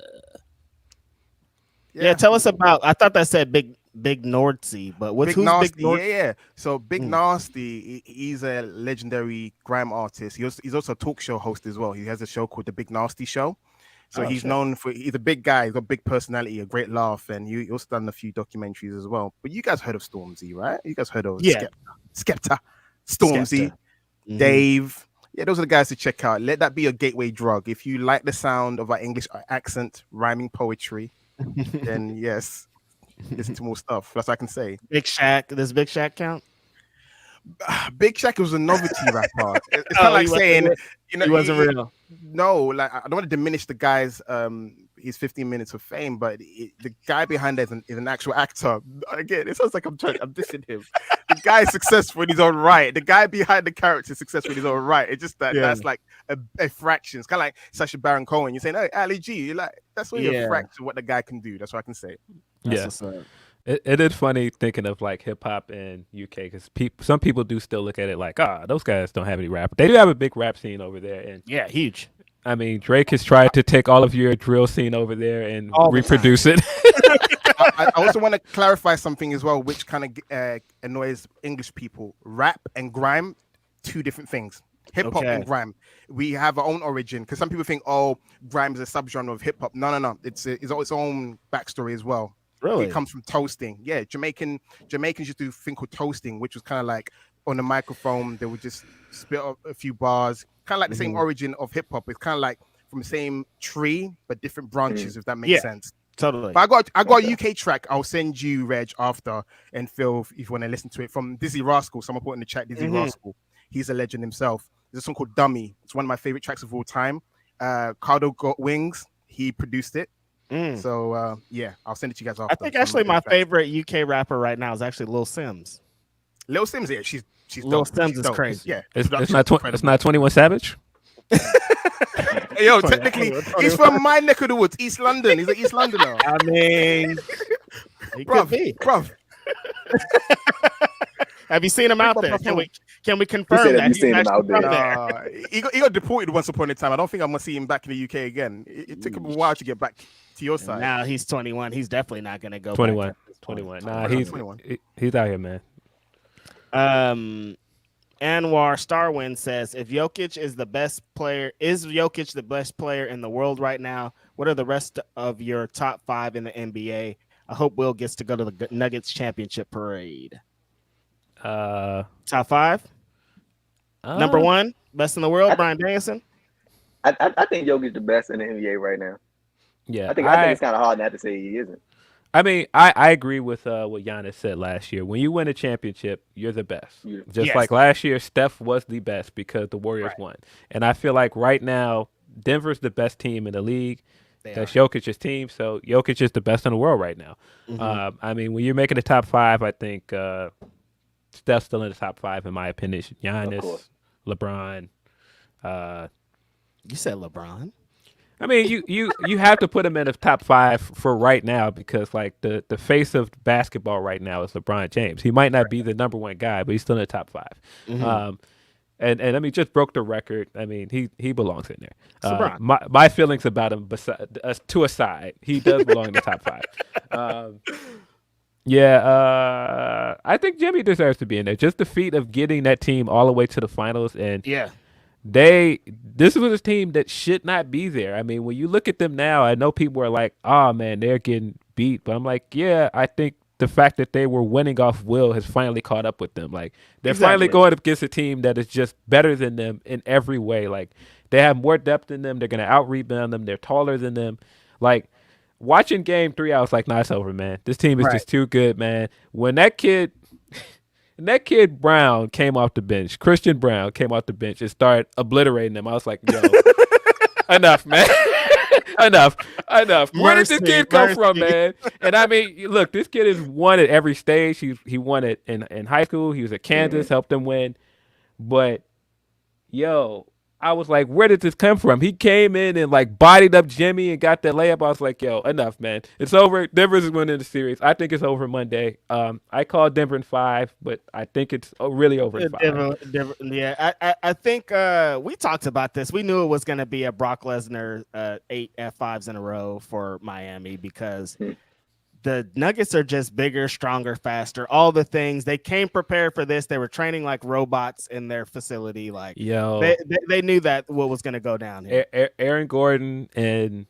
Yeah, tell us about. I thought that said Big Nordsea, but who's Big Nasty? Yeah. So Big Nasty, he's a legendary grime artist. He's also a talk show host as well. He has a show called The Big Nasty Show. So he's known for, he's a big guy, he's got a big personality, a great laugh, and he also done a few documentaries as well. But you guys heard of Stormzy, right? You guys heard of Skepta, Stormzy, Dave. Yeah, those are the guys to check out. Let that be a gateway drug. If you like the sound of our English accent, rhyming poetry, then yes, listen to more stuff. That's what I can say. Big Shaq, does Big Shaq count? Big Shaq was a novelty rapper. It's not like saying, you know, he wasn't real. No, like I don't want to diminish the guy's his 15 minutes of fame, but the guy behind that is an actual actor. Again, it sounds like I'm dissing him. The guy is successful in his own right. The guy behind the character is successful in his own right. It's just that that's like a fraction. It's kind of like Sacha Baron Cohen. You're saying, "Hey, Ali G," you're like, that's only a fraction of what the guy can do. That's what I can say. That's It is funny thinking of like hip hop in UK because some people do still look at it like, those guys don't have any rap. They do have a big rap scene over there, and huge. I mean, Drake has tried to take all of your drill scene over there and reproduce it. I also want to clarify something as well, which kind of annoys English people. Rap and grime, two different things. Hip hop and grime, we have our own origin because some people think, grime is a subgenre of hip hop. No, it's its own backstory as well. Really? It comes from toasting. Yeah, Jamaicans used to do a thing called toasting, which was kind of like on the microphone, they would just spit up a few bars, kind of like the same origin of hip hop. It's kind of like from the same tree, but different branches, if that makes sense. Totally. But I got a UK track. I'll send you, Reg, after, and Phil, if you want to listen to it, from Dizzy Rascal. Someone put in the chat, Dizzy Rascal. He's a legend himself. There's a song called Dummy. It's one of my favorite tracks of all time. Cardo Got Wings. He produced it. So yeah, I'll send it to you guys after. I think actually my favorite UK rapper right now is actually Lil Sims. Lil Sims, yeah, she's Lil dope. Sims She's is dope. crazy. Yeah, It's not 21 Savage. Yo, technically, he's from my neck of the woods, East London. He's an East Londoner. I mean, he could be. Bruv. Have you seen him out there? Can we confirm that he's seen him out there? He got deported once upon a time. I don't think I'm gonna see him back in the UK again. It took him a while to get back to your side. Now he's 21. He's definitely not gonna go 21. back. 21. Nah, He's 21. He's out here, man. Anwar Starwind says, if Jokic is the best player, is Jokic the best player in the world right now? What are the rest of your top 5 in the NBA? I hope Will gets to go to the Nuggets championship parade. Top 5? Number 1, best in the world, Brian Danielson. I think Jokic's the best in the NBA right now. Yeah, I think it's kind of hard not to say he isn't. I mean, I agree with what Giannis said last year. When you win a championship, you're the best. Just like last year, Steph was the best because the Warriors won. And I feel like right now, Denver's the best team in the league. That's Jokic's team. So Jokic is the best in the world right now. Mm-hmm. I mean, when you're making the top 5, I think Steph's still in the top 5 in my opinion. Giannis, LeBron. You said LeBron. I mean, you have to put him in the top 5 for right now because like the face of basketball right now is LeBron James. He might not be the number 1 guy, but he's still in the top 5. Mm-hmm. And I mean, just broke the record. I mean, he belongs in there. LeBron. My feelings about him to a side, he does belong in the top 5. I think Jimmy deserves to be in there. Just the feat of getting that team all the way to the finals, and this was a team that should not be there. I mean, when you look at them now, I know people are like, "Oh man, they're getting beat," but I'm like, yeah, I think the fact that they were winning off will has finally caught up with them. Like they're finally going up against a team that is just better than them in every way. Like they have more depth than them. They're gonna out rebound them. They're taller than them. Like watching Game 3, I was like, "Nah, it's over, man. This team is just too good, man." When that kid Brown came off the bench, Christian Brown came off the bench and started obliterating them. I was like, yo, enough, man. enough. Where did this kid come from, man? And I mean, look, this kid has won at every stage. He won it in high school. He was at Kansas, helped them win. But, yo, I was like, where did this come from? He came in and like bodied up Jimmy and got that layup. I was like, yo, enough, man. It's over. Denver's winning the series. I think it's over Monday. I called Denver in 5, but I think it's really over in 5. Denver, I think we talked about this. We knew it was going to be a Brock Lesnar 8 F5s in a row for Miami because the Nuggets are just bigger, stronger, faster, all the things. They came prepared for this. They were training like robots in their facility. Like, they knew that what was going to go down here. Aaron Gordon and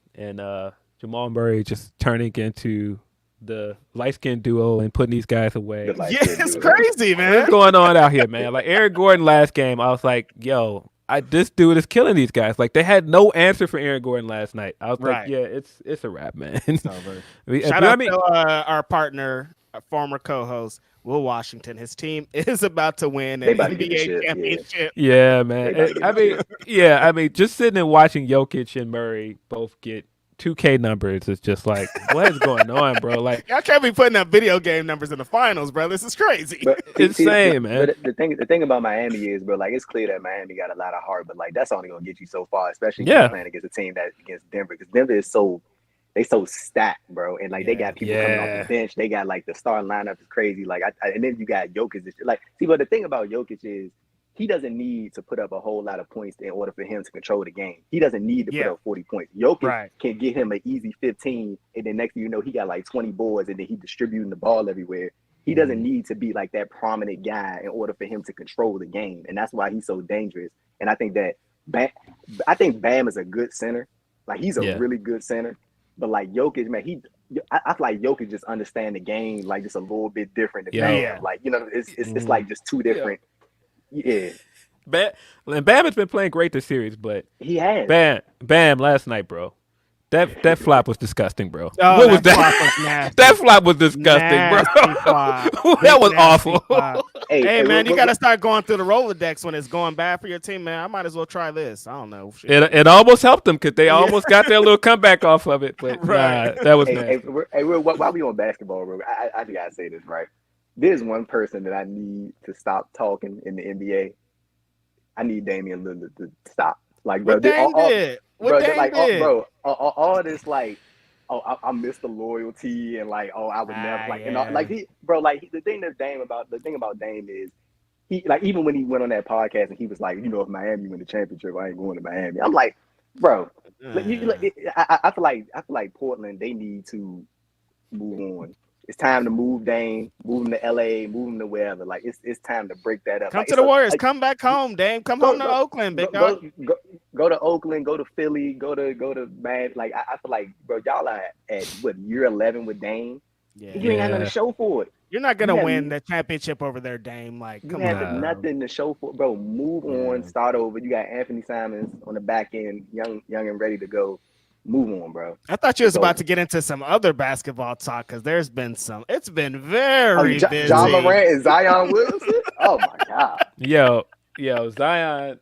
Jamal Murray just turning into the light-skinned duo and putting these guys away. It's crazy, man. What's going on out here, man? Like Aaron Gordon last game, I was like, yo, this dude is killing these guys. Like they had no answer for Aaron Gordon last night. I was like, yeah, it's a wrap, man. Shout out to our partner, our former co-host, Will Washington. His team is about to win an NBA championship. Yeah, man. I mean, just sitting and watching Jokic and Murray both get 2K numbers is just like, what is going on, bro? Like, y'all can't be putting up video game numbers in the finals, bro. This is crazy. But, insane, man. But the thing about Miami is, bro, like it's clear that Miami got a lot of heart, but like that's only gonna get you so far, especially if you're playing against a team that against Denver, because Denver is so stacked, bro, and like they got people coming off the bench. They got like the starting lineup is crazy. Like, and then you got Jokic. Like, see, but the thing about Jokic is, he doesn't need to put up a whole lot of points in order for him to control the game. He doesn't need to put up 40 points. Jokic can get him an easy 15, and then next thing you know, he got like 20 boards, and then he distributing the ball everywhere. He doesn't need to be like that prominent guy in order for him to control the game, and that's why he's so dangerous. And I think that Bam is a good center. Like he's a really good center, but like Jokic, man, I feel like Jokic just understand the game like just a little bit different than Bam. Like, you know, it's like just two different. Bam has been playing great this series, but he has Bam last night, bro. That flop was disgusting, bro. Oh, what was that? That flop was disgusting, bro. Flop. That was awful. Hey, man, you got to start going through the Rolodex when it's going bad for your team, man. I might as well try this. I don't know. It almost helped them because they almost got their little comeback off of it, but nah, that was nasty. While we on basketball, bro, I gotta say this, right? There's one person that I need to stop talking in the NBA. I need Damian Lillard to stop. Like, bro, What Dame did? All this like, oh, I miss the loyalty and like, oh, I would never like, and all, like the thing about Dame is he like even when he went on that podcast and he was like, if Miami win the championship, I ain't going to Miami. I'm like, bro, I feel like Portland, they need to move on. It's time to move Dame, move him to LA, move him to wherever. Like it's time to break that up. Come to the Warriors. Come back home, Dame. Come home to Oakland, big dog. Go to Oakland. Go to Philly. Go to man. Like I feel like, bro, y'all are at what year 11 with Dame. Yeah. You ain't got nothing to show for it. You're not gonna win the championship over there, Dame. Like, come on. You have nothing to show for, bro. Move on. Start over. You got Anthony Simons on the back end, young and ready to go. Move on, bro. I thought you was about to get into some other basketball talk because there's been some. It's been very busy. John Morant and Zion Williamson. Oh my god. Yo, Zion.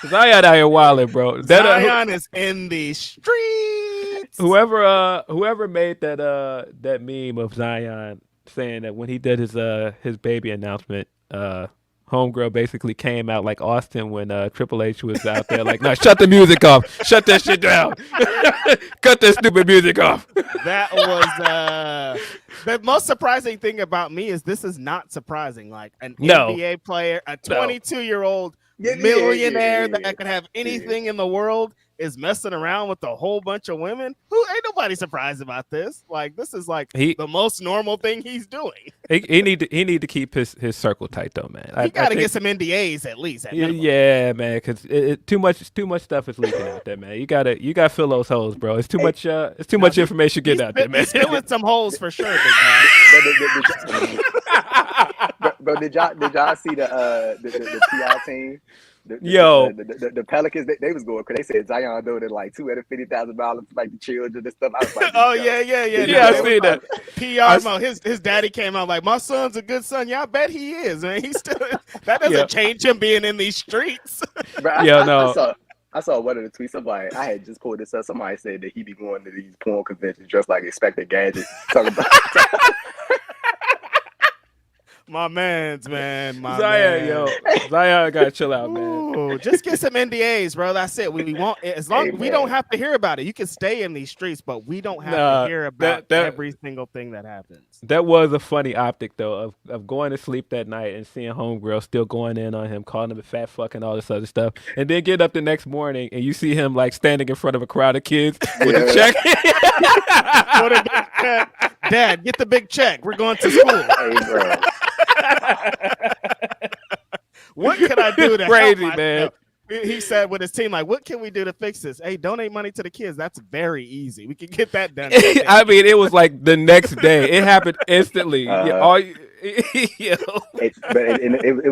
Zion out here wilding, bro. Zion is in the streets. Whoever made that meme of Zion saying that when he did his baby announcement, homegirl basically came out like Austin when Triple H was out there like, no, shut the music off. Shut that shit down. Cut that stupid music off. That was the most surprising thing about me is this is not surprising. Like an NBA player, a 22-year-old millionaire that could have anything in the world is messing around with a whole bunch of women. Ain't nobody surprised about this. Like this is like the most normal thing he's doing. He need to keep his circle tight though, man. He got to get some NDAs at least. Yeah, man, because too much stuff is leaking out there, man. You gotta fill those holes, bro. It's too much information getting out there, man. He's filling some holes for sure, big guy. Bro, did y'all see the PR team? The Pelicans, they was going because they said Zion donated like $250,000 to like the children and stuff. I was like, yeah, I see that. PR, his daddy came out like, my son's a good son. Yeah, I bet he is, man. He's still that doesn't change him being in these streets. Bro, I saw one of the tweets. Somebody, I had just pulled this up. Somebody said that he be going to these porn conventions dressed like Inspector Gadget. Talking about. My man's man. Zion gotta chill out, man. Ooh, just get some NDAs, bro. That's it. We want as long we don't have to hear about it. You can stay in these streets, but we don't have to hear about every single thing that happens. That was a funny optic though of going to sleep that night and seeing homegirl still going in on him, calling him a fat fuck and all this other stuff, and then get up the next morning and you see him like standing in front of a crowd of kids with a check. Dad, get the big check. We're going to school. Hey, bro. What can I do to crazy, help man? He said with his team, like, what can we do to fix this? Hey, donate money to the kids. That's very easy. We can get that done. I mean, it was like the next day. It happened instantly. It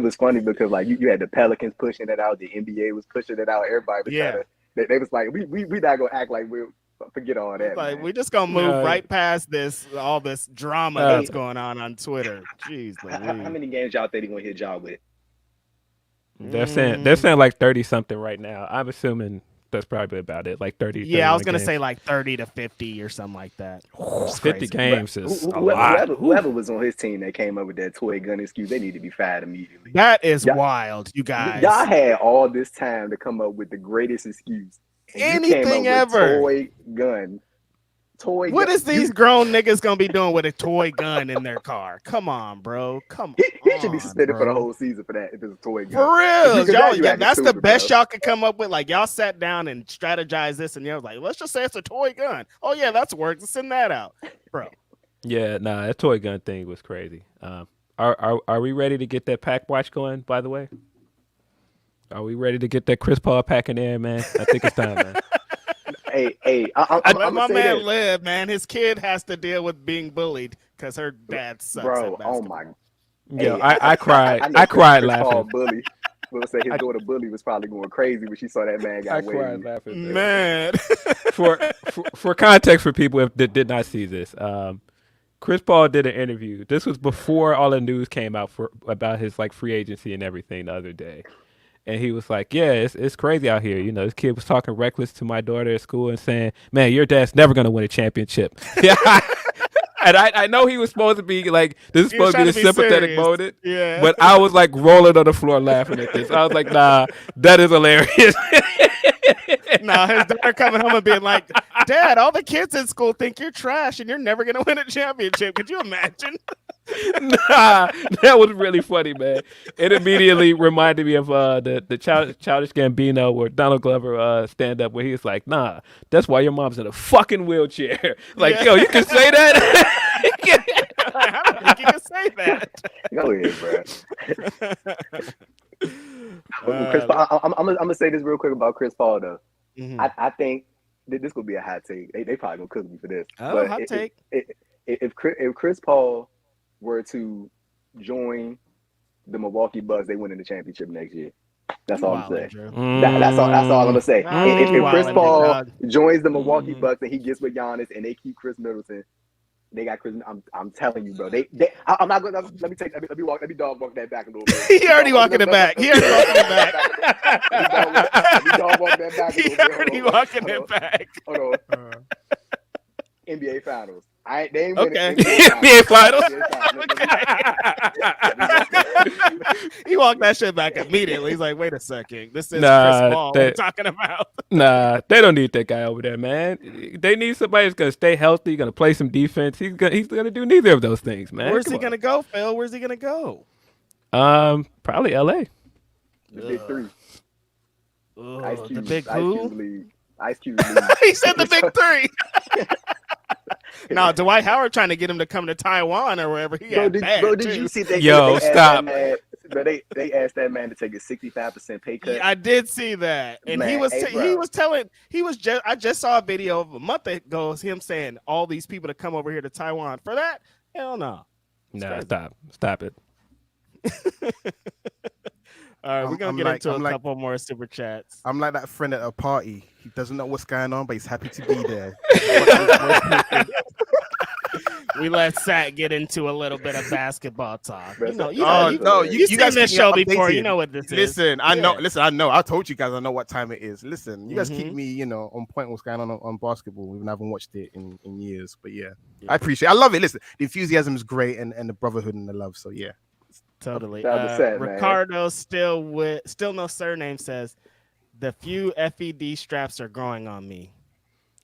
was funny because like you had the Pelicans pushing it out, the NBA was pushing it out, everybody was they was like, we not gonna act like we're forget all that. Like we're just gonna move right past all this drama that's going on Twitter. Jeez, how many games y'all think he gonna hit y'all with? They're saying like 30 something right now. I'm assuming that's probably about it, like 30. Yeah, I was gonna say like 30 to 50 or something like that. 50 games is a lot. Whoever was on his team that came up with that toy gun excuse, they need to be fired immediately. That is wild, you guys. Y'all had all this time to come up with the greatest excuse. Anything ever. Toy gun. What is these grown niggas gonna be doing with a toy gun in their car? Come on, bro. He should be suspended for the whole season for that if it's a toy gun. For real. That's the best y'all could come up with. Like y'all sat down and strategized this and y'all was like, let's just say it's a toy gun. Oh yeah, that's worked. Let's send that out. Bro. Yeah, nah, that toy gun thing was crazy. Are we ready to get that pack watch going, by the way? Are we ready to get that Chris Paul pack in there, man? I think it's time, man. Hey, let my man live, man. His kid has to deal with being bullied because her dad sucks. Bro, oh my. Yeah, I cried. I cried laughing. Bully. We'll say his daughter Bully was probably going crazy when she saw that man got waved. I cried laughing. Man. For context for people that did not see this, Chris Paul did an interview. This was before all the news came out about his like free agency and everything the other day. And he was like, yeah, it's crazy out here. You know, this kid was talking reckless to my daughter at school and saying, man, your dad's never going to win a championship. Yeah. And I know he was supposed to be like, this is supposed to be the sympathetic moment. Yeah. But I was like rolling on the floor laughing at this. I was like, nah, that is hilarious. Nah, his daughter coming home and being like, Dad, all the kids in school think you're trash and you're never going to win a championship. Could you imagine? Nah, that was really funny, man. It immediately reminded me of the Childish Gambino or Donald Glover stand up where he's like, nah, that's why your mom's in a fucking wheelchair. Like, yo, you can say that? I don't think you can say that. Go ahead, bro. Chris Paul, I'm gonna say this real quick about Chris Paul though. Mm-hmm. I think this could be a hot take. They probably gonna cook me for this. Oh, but hot take. If Chris Paul were to join the Milwaukee Bucks, they win in the championship next year. That's all I'm saying. That's all I'm gonna say. If Chris Paul joins the Milwaukee Bucks and he gets with Giannis and they keep Chris Middleton, they got Chris. I'm telling you, bro. I'm not gonna. Let me dog walk that back a little bit. He already walking it back. He already walking it back. Let me dog walk that back. He already walking it back. Hold on. NBA Finals. They ain't okay. NBA Finals. He walked that shit back immediately. He's like, wait a second. This is Chris Paul we're talking about. Nah, they don't need that guy over there, man. They need somebody who's gonna stay healthy, gonna play some defense. He's gonna do neither of those things, man. Where's he gonna go, Phil? Where's he gonna go? Probably LA. The big three. Ice Cube, the big who? Ice Cube. He said the big three. No, Dwight Howard trying to get him to come to Taiwan or wherever he got did you see that? Yo, stop. They asked that man to take a 65% pay cut. Yeah, I did see that, and man, I just saw a video of a month ago of him saying all these people to come over here to Taiwan for that. Hell no. Nah, stop it. All right, we're gonna get into a couple more super chats. I'm like that friend at a party. He doesn't know what's going on, but he's happy to be there. We let Sat get into a little bit of basketball talk. You you guys this show before. You know what this is. Listen, I know. I told you guys I know what time it is. Listen, you guys keep me, on point what's going on basketball. Even I haven't watched it in years, but yeah, I appreciate it. I love it. Listen, the enthusiasm is great and the brotherhood and the love. So yeah. Totally. Sad, Ricardo still no surname says the few FED straps are growing on me.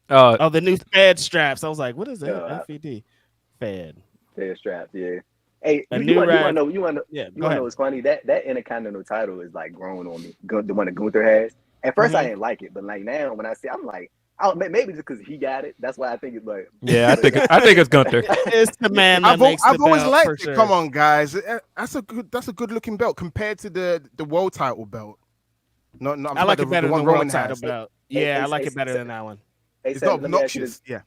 The new Fed straps. I was like, what is that? FED Fed straps. Yeah. Hey, you want to know what's funny? That Intercontinental title is like growing on me. The one that Gunther has. At first, I didn't like it, but like now, when I see, I'm like, maybe just because he got it. That's why I think it's like. Yeah, I think it's Gunther. It's the man. I've always liked it. Sure. Come on, guys. That's a good looking belt compared to the world title belt. No, I like it better than the world title belt. Yeah, I like it better than that one. It's not obnoxious. Yeah.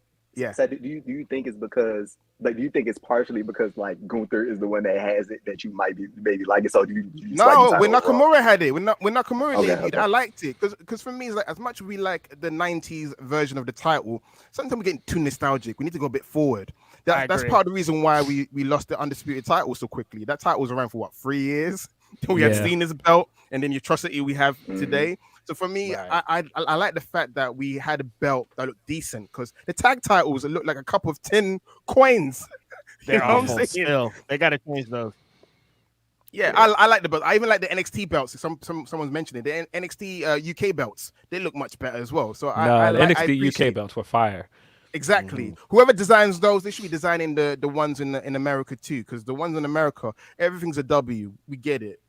So do you think it's because? Like, do you think it's partially because like Gunther is the one that has it that you might be maybe like it? So do you no, when Nakamura had it, when Nakamura debuted, I liked it because for me it's like as much as we like the '90s version of the title, sometimes we're getting too nostalgic. We need to go a bit forward. That's part of the reason why we lost the undisputed title so quickly. That title was around for 3 years. We had Cena's belt, and then the atrocity we have today. So for me, I like the fact that we had a belt that looked decent because the tag titles look like a couple of tin coins. They're awful still. They got to change those. Yeah, I like the belt. I even like the NXT belts. Someone's mentioning the NXT UK belts. They look much better as well. So the NXT UK belts were fire. Exactly. Whoever designs those, they should be designing the ones in America too, because the ones in America, everything's a W. We get it.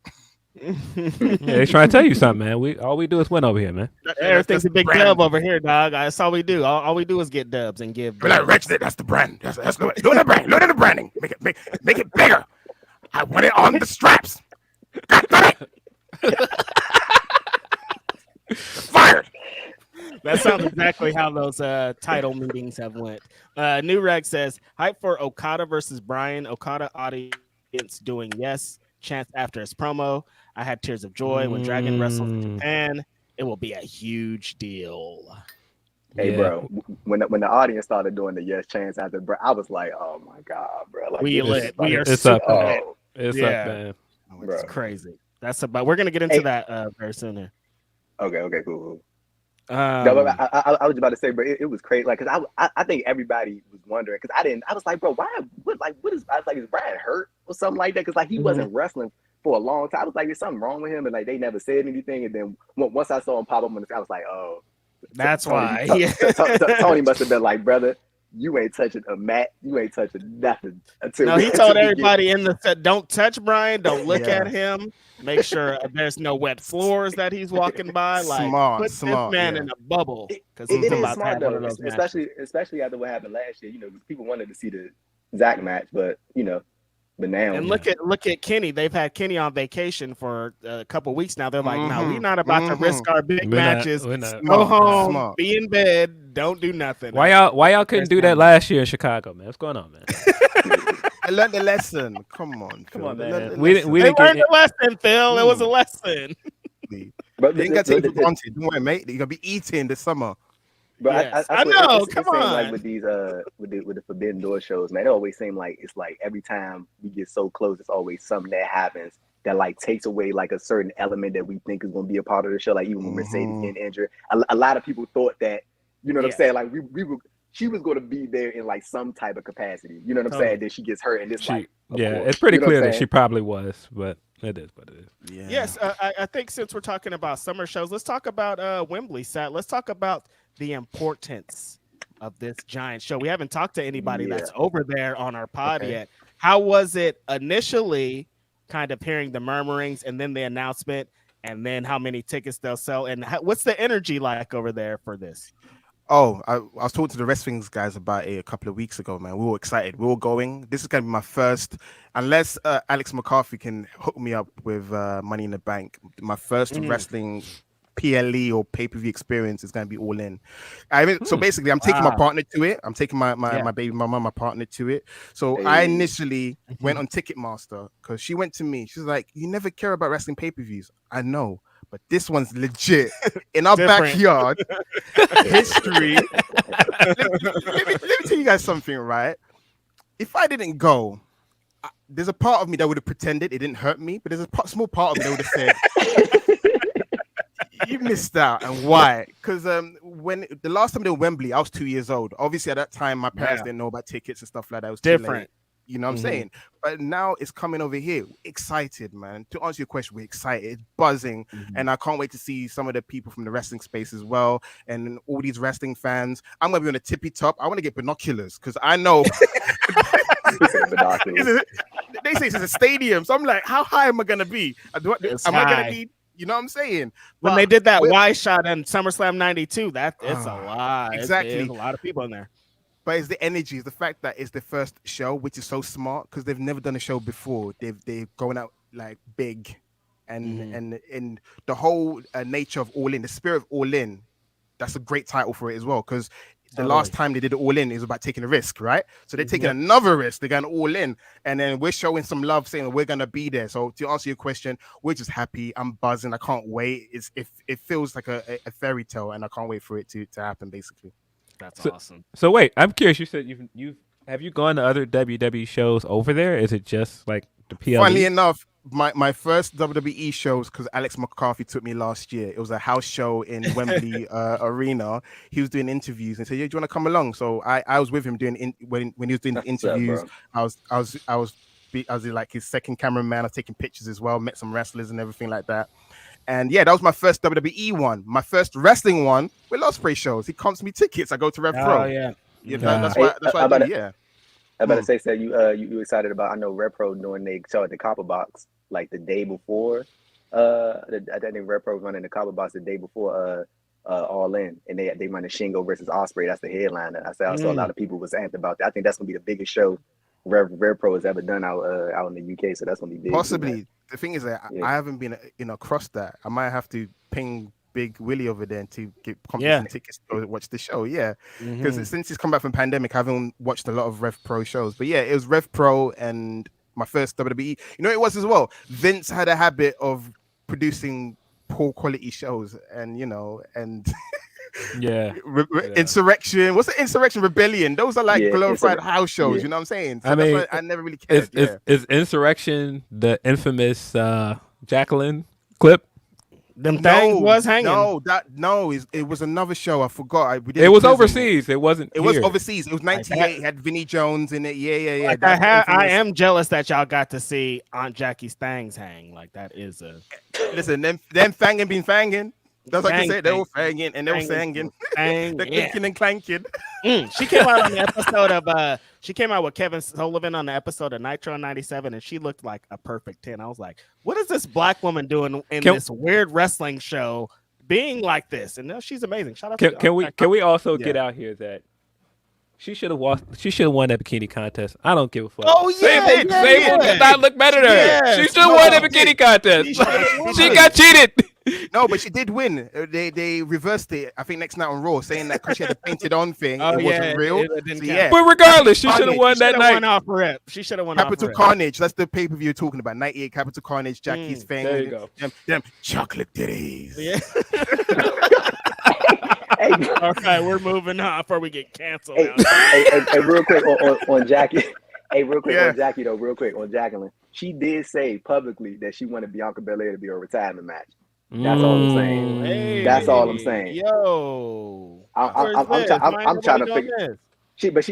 They're trying to tell you something, man. All we do is win over here, man. Everything's a big dub over here, dog. That's all we do. All we do is get dubs and give. That's the brand. That's look at the brand. Look at the branding. Make it bigger. I want it on the straps. Fired. That sounds exactly how those title meetings have went. New Reg says hype for Okada versus Bryan. Okada audience doing yes chance after his promo. I had tears of joy when Dragon wrestles in Japan. It will be a huge deal. Hey, bro, when the audience started doing the yes chants after, bro, I was like, oh my god, bro, like We lit. We are it's super up, lit. It's Yeah. up, man. bro. It's crazy. That's about. We're gonna get into that very soon. Here. Okay, cool. No, but I was about to say, but it was crazy. Like, cause I think everybody was wondering, cause I was like, bro, why? What is? I was like, is Brian hurt or something like that? Cause like he wasn't wrestling for a long time. I was like, there's something wrong with him, and like they never said anything. And then once I saw him pop up on the screen, I was like, oh, that's why. Tony must have been like, brother, you ain't touching a mat, you ain't touching nothing. No, he told everybody in the set, don't touch Brian, don't look at him. Make sure there's no wet floors that he's walking by. Like, put this man in a bubble because he's about to have one of those especially after what happened last year. You know, people wanted to see the Zach match, but you know, but now and look at Kenny. They've had Kenny on vacation for a couple weeks now. They're like, no, we're not about to risk our big matches. Go home, be in bed, don't do nothing. Why y'all couldn't do that last year in Chicago, man? What's going on, man? I learned the lesson. Come on, man. We didn't learn the lesson, Phil. It was a lesson. But you ain't got to take it for granted. Don't worry, mate. You're gonna be eating this summer. But yes. I know. It Come seems on. like with these with the Forbidden Door shows, man, it always seems like it's like every time we get so close, it's always something that happens that like takes away like a certain element that we think is gonna be a part of the show. Like even when Mercedes getting injured, a lot of people thought that, you know what I'm saying? Like she was going to be there in like some type of capacity. You know what I'm saying? That she gets hurt and this like it's pretty clear that she probably was, but it is what it is. Yeah. Yes, I think since we're talking about summer shows, let's talk about Wembley set. Let's talk about the importance of this giant show. We haven't talked to anybody that's over there on our pod yet. How was it initially, kind of hearing the murmurings and then the announcement, and then how many tickets they'll sell, and what's the energy like over there for this? Oh, I was talking to the wrestling guys about it a couple of weeks ago, man. We were excited. We were going. This is going to be my first, unless Alex McCarthy can hook me up with Money in the Bank, my first wrestling PLE or pay-per-view experience is going to be All In. So basically, I'm taking my partner to it. I'm taking my baby mama, my partner to it. So I initially went on Ticketmaster because she went to me. She's like, you never care about wrestling pay-per-views. I know. But this one's legit in our backyard. History. let me tell you guys something, right? If I didn't go, there's a part of me that would have pretended it didn't hurt me, but there's a small part of me that would have said, "You missed out." And why? Because when the last time they were Wembley, I was 2 years old. Obviously, at that time, my parents didn't know about tickets and stuff like that. It was different. You know what I'm saying? But now it's coming over here. Excited, man. To answer your question, we're excited, buzzing, and I can't wait to see some of the people from the wrestling space as well, and all these wrestling fans. I'm gonna be on the tippy top. I want to get binoculars because I know they say it's a stadium, so I'm like, how high am I gonna be? Am I gonna be? You know what I'm saying? When they did that wide shot in SummerSlam '92, it's a lot. Exactly, there's a lot of people in there. But it's the energy, it's the fact that it's the first show, which is so smart because they've never done a show before. They're going out like big, and the whole nature of All In, the spirit of All In. That's a great title for it as well because the last time they did it All In is about taking a risk, right? So they're taking another risk. They're going All In, and then we're showing some love, saying that we're gonna be there. So to answer your question, we're just happy. I'm buzzing. I can't wait. It feels like a fairy tale, and I can't wait for it to happen. Basically. That's awesome. So wait, I'm curious. You said have you gone to other WWE shows over there? Is it just like the PLE? Funnily enough, my first WWE shows because Alex McCarthy took me last year. It was a house show in Wembley Arena. He was doing interviews and said, "Yeah, do you want to come along?" So I was with him doing when he was doing the interviews. I was like his second cameraman. I was taking pictures as well. Met some wrestlers and everything like that. And yeah, that was my first WWE one. My first wrestling one with Ospreay shows. He comps me tickets. I go to Rev Pro. That's why I do. Yeah. I better say, you excited about? I know Rev Pro doing they show at the Copper Box like the day before. I think Rev Pro running the Copper Box the day before All In, and they run the Shingo versus Ospreay. That's the headliner. I saw a lot of people was amped about that. I think that's gonna be the biggest show Rev Pro has ever done out in the UK. So that's gonna be big. Possibly. The thing is that I haven't been across that. I might have to ping Big Willie over there to get some tickets to watch the show. Yeah, because since he's come back from pandemic, I haven't watched a lot of Rev Pro shows. But yeah, it was Rev Pro and my first WWE. You know, it was as well. Vince had a habit of producing poor quality shows, and Yeah. Insurrection. What's the Insurrection? Rebellion. Those are like glorified house shows. Yeah. You know what I'm saying? So I mean, I never really cared. Is Insurrection the infamous Jacqueline clip? Them things was hanging. It was another show. I forgot. It was overseas. It wasn't. It was overseas. It was 98. It had Vinnie Jones in it. Yeah. Like I am jealous that y'all got to see Aunt Jackie's things hang. Like that is a. Listen, them fanging been fanging. That's like I said. They were fanging and they were sanging. They're clinking and clanking. She came out on the episode of. She came out with Kevin Sullivan on the episode of Nitro '97, and she looked like a perfect 10. I was like, "What is this black woman doing in this weird wrestling show, being like this?" And she's amazing. Shout out. Can we also get out here that she should have won? She should have won that bikini contest. I don't give a fuck. Oh yeah, Sable did not look better than her. She should have won that bikini contest. She got cheated. No, but she did win. They reversed it. I think next night on Raw, saying that because she had the painted on thing, it wasn't real. But regardless, she should have won that night. She should have won. Capital Carnage. That's the pay per view you're talking about. 98 Capital Carnage. Jackie's thing. There you go. Them chocolate titties. Yeah. All right, we're moving on before we get canceled. Hey, real quick on Jackie. Hey, real quick on Jackie though. Real quick on Jacqueline. She did say publicly that she wanted Bianca Belair to be her retirement match. That's all I'm saying. Hey, that's all I'm saying. Yo, I'm trying to figure.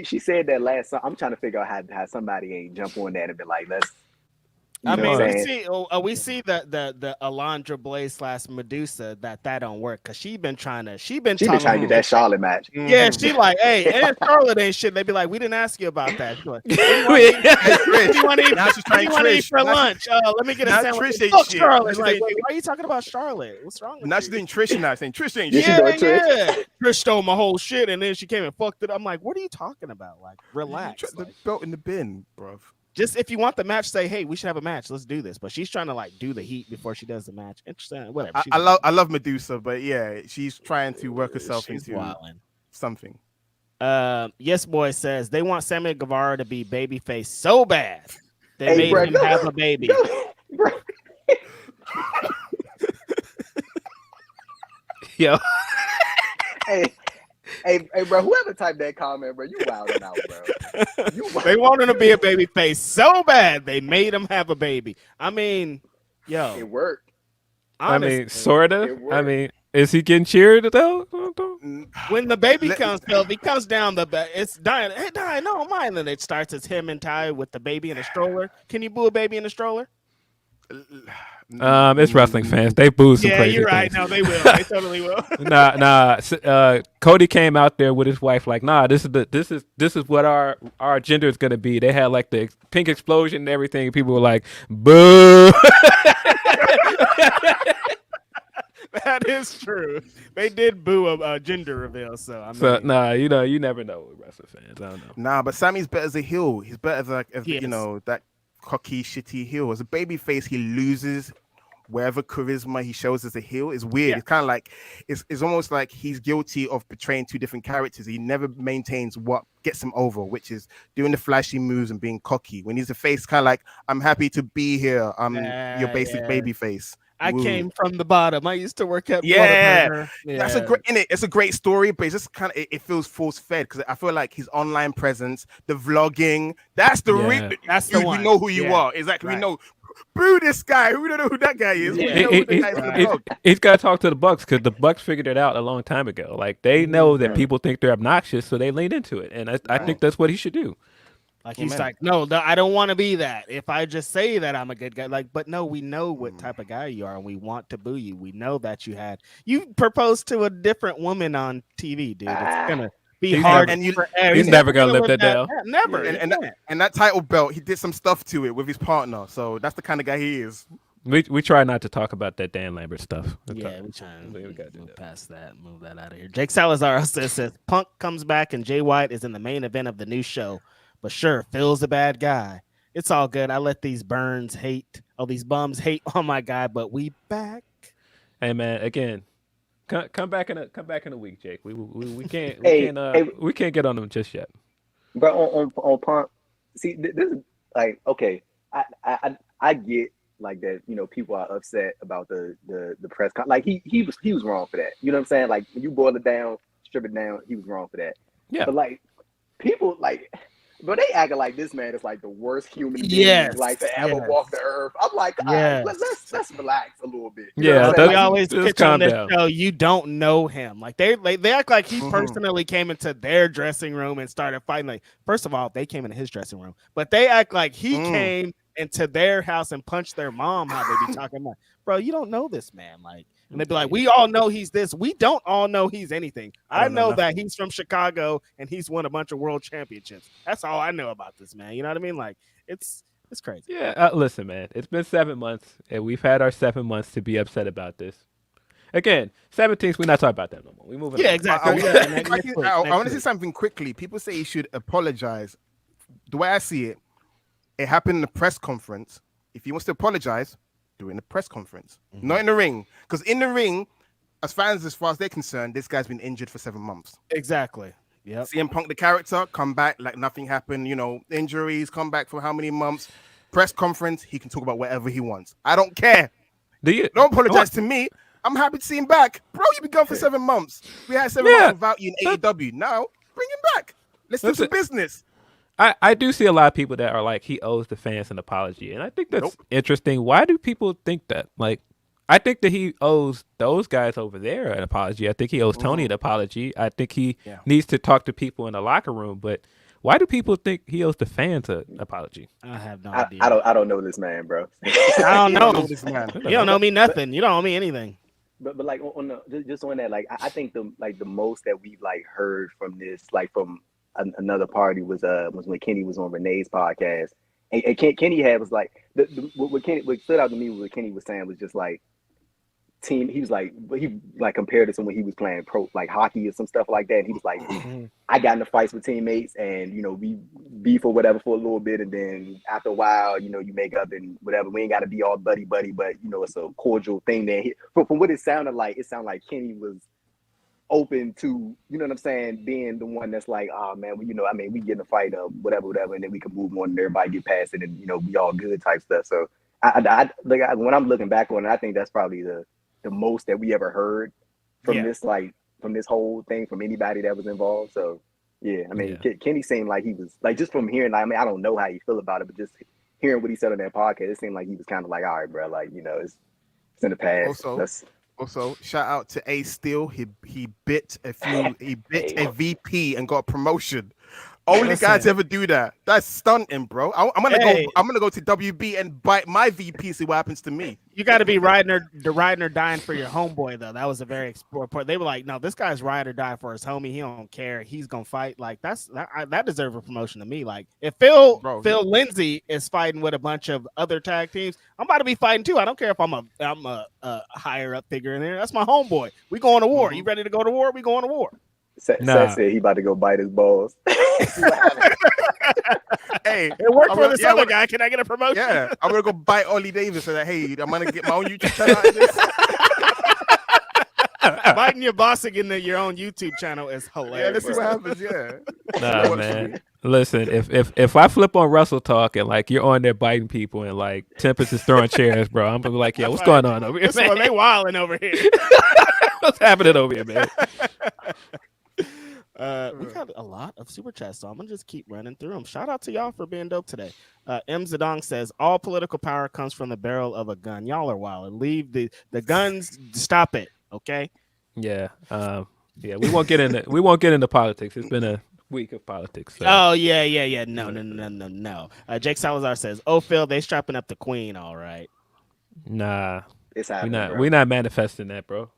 She said that last. I'm trying to figure out how somebody ain't jump on that and be like, let's. I mean, we see the Alundra Blaze / Medusa that don't work because she been trying to get that Charlotte match. Yeah, she like, hey, and Charlotte ain't shit. They be like, we didn't ask you about that. She's like, what do you want to eat for lunch? Let me get a sandwich. Charlotte. Like, wait, why are you talking about Charlotte? What's wrong with you? Now she's doing Trish now, saying Trish ain't shit. Yeah. Trish stole my whole shit, and then she came and fucked it. I'm like, what are you talking about? Like, relax. The belt in the bin, bro. Just if you want the match, say, hey, we should have a match. Let's do this. But she's trying to like do the heat before she does the match. Interesting. Whatever. I love Medusa, but yeah, she's trying to work herself into something. Yes Boy says they want Sammy Guevara to be babyface so bad they made him have a baby. Yo. Hey, bro, whoever typed that comment, bro, you wilding out, bro. They want him to be a baby face so bad they made him have a baby. I mean, yo. It worked. Honestly, I mean, sort of. I mean, is he getting cheered though? When the baby comes, Phil, he comes down it's dying. Hey, dying, no mind. And it starts as him and Ty with the baby in a stroller. Can you boo a baby in a stroller? It's wrestling fans. They boo some crazy you're right. things. No, they will. They totally will. Nah. Cody came out there with his wife, like, nah, this is what our gender is gonna be. They had like the pink explosion and everything. People were like, boo. That is true. They did boo a gender reveal. So I mean, you never know with wrestling fans. I don't know. Nah, but Sammy's better as a heel. He's better as that cocky, shitty heel. As a babyface, he loses wherever charisma he shows as a heel. Is weird. It's kind of like it's almost like he's guilty of portraying two different characters. He never maintains what gets him over, which is doing the flashy moves and being cocky. When he's a face, kind of like, I'm happy to be here. I'm your basic babyface. I came from the bottom. I used to work at That's a great it's a great story, but it's just kind of it feels force fed because I feel like his online presence, the vlogging, that's the one. We know who you are. Exactly. Right. We know. Boo this guy. We don't know who that guy is. He's got to talk to the Bucks because the Bucks figured it out a long time ago. Like they know that people think they're obnoxious, so they lean into it, and I think that's what he should do. Like he's like, no, I don't want to be that. If I just say that I'm a good guy, like, but no, we know what type of guy you are, and we want to boo you. We know that you proposed to a different woman on TV, dude. It's gonna be hard, and he's never gonna live that down. Never. And that title belt, he did some stuff to it with his partner, so that's the kind of guy he is. We try not to talk about that Dan Lambert stuff. We try to move past that, move that out of here. Jake Salazar says Punk comes back and Jay White is in the main event of the new show. But sure, Phil's a bad guy. It's all good. I let these bums hate on my guy, but we back. Hey man, again, come back in a week, Jake. We can't get on them just yet. But on Punk, see, this is like, okay, I get like that, you know, people are upset about the press like he was wrong for that. You know what I'm saying? Like when you boil it down, strip it down, he was wrong for that. Yeah. But like people like, but they acting like this man is like the worst human being Yes, like to ever yes. walk the earth. I'm like, all Yes. right, let's relax a little bit. You know Yeah, what I'm Like, saying? we Like, always just pitch on calm this down. show. You don't know him. Like they act like he Mhm. personally came into their dressing room and started fighting. Like, first of all, they came into his dressing room, but they act like he came into their house and punched their mom. How they be talking about, bro? You don't know this man. Like, and they be like, we all know he's this. We don't all know he's anything. I don't know know that he's from Chicago and he's won a bunch of world championships. That's all I know about this man. You know what I mean? Like, it's crazy. Yeah, listen, man. It's been 7 months, and we've had our 7 months to be upset about this. Again, 17th, we're not talking about that no more. We moving. Yeah, on. exactly. I want to say something quickly. People say he should apologize. The way I see it, it happened in the press conference. If he wants to apologize, do it in the press conference, not in the ring. Because in the ring, as far as they're concerned, this guy's been injured for 7 months. Exactly. Yep. CM Punk, the character, come back like nothing happened. You know, injuries, come back for how many months? Press conference, he can talk about whatever he wants. I don't care. Don't apologize to me. I'm happy to see him back. Bro, you've been gone for 7 months. We had 7 months without you in AEW. Now, bring him back. Let's do some business. I do see a lot of people that are like, he owes the fans an apology. And I think that's interesting. Why do people think that? Like, I think that he owes those guys over there an apology. I think he owes Tony an apology. I think he needs to talk to people in the locker room. But why do people think he owes the fans an apology? I have no idea. I don't know this man, bro. I don't know this man. You don't know me nothing. You don't owe me anything. But like on the just on that, like I think the most that we've like heard from this, like from another party was when Kenny was on Renee's podcast, and Kenny was like what stood out to me was what Kenny was saying was just like team. He was like he compared it to when he was playing pro like hockey or some stuff like that. And he was like, I got into fights with teammates, and you know we beef or whatever for a little bit, and then after a while, you know, you make up and whatever. We ain't got to be all buddy, but you know it's a cordial thing. There, from what it sounded like Kenny was open to, you know what I'm saying, being the one that's like, oh man, well, you know, I mean, we get in a fight, whatever, and then we can move on and everybody get past it, and you know, we all good type stuff. So when I'm looking back on it, I think that's probably the most that we ever heard from this whole thing from anybody that was involved. So yeah, I mean, Kenny seemed like he was like, just from hearing, I mean, I don't know how you feel about it, but just hearing what he said on that podcast, it seemed like he was kind of like, all right, bro, like, you know, it's in the past. Also, shout out to A Steel. He bit a VP and got a promotion. Only guys ever do that. That's stunting, bro. I'm gonna go to WB and bite my VP. See what happens to me. You got to be riding or dying for your homeboy, though. That was a very important. They were like, no, this guy's ride or die for his homie. He don't care. He's gonna fight. Like that deserves a promotion to me. Like if Phil Lindsay is fighting with a bunch of other tag teams, I'm about to be fighting too. I don't care if I'm a higher up figure in there. That's my homeboy. We going to war. You ready to go to war? We going to war. Seth said he about to go bite his balls. Hey, it worked for this other guy. Can I get a promotion? Yeah, I'm gonna go bite Ollie Davis and say, hey, I'm gonna get my own YouTube channel out of this. Biting your boss again your own YouTube channel is hilarious. Yeah, let's see what happens. Yeah. Nah, man. Listen, if I flip on Russell Talk and like you're on there biting people and like Tempest is throwing chairs, bro, I'm gonna be like, yeah, what's going on over here? Well, they wilding over here. What's happening over here, man? We got a lot of super chats, so I'm gonna just keep running through them. Shout out to y'all for being dope today. M Zedong says all political power comes from the barrel of a gun. Y'all are wild. Leave the guns. Stop it. Okay. Yeah. We won't get into politics. It's been a week of politics. So. Oh yeah. No. Jake Salazar says, "Oh Phil, they strapping up the queen. All right." Nah. It's happening. We're not manifesting that, bro.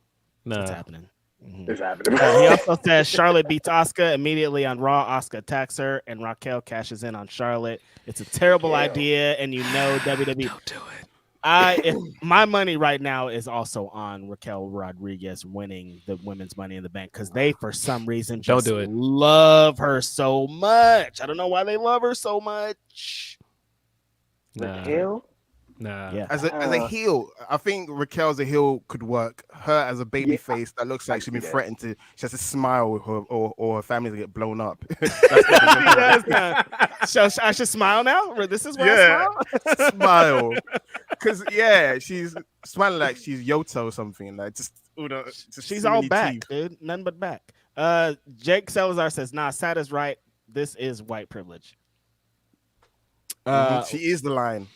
Nah. It's happening. It's happening. He also says Charlotte beats Asuka immediately on Raw. Asuka attacks her, and Raquel cashes in on Charlotte. It's a terrible idea, and you know WWE. Don't do it. If my money right now is also on Raquel Rodriguez winning the women's Money in the Bank because they, for some reason, just love her so much. I don't know why they love her so much. Raquel? Nah. Yeah. As a heel, I think Raquel as a heel could work. Her as a baby face that looks like she's been threatened to. She has to smile with her, or her family to get blown up. So I should smile now. This is where I smile. Smile. because she's smiling like she's Yoto or something. Like just she's all back, teeth. dude. None but back. Jake Salazar says, "Nah, Sad is right. This is white privilege." She is the line.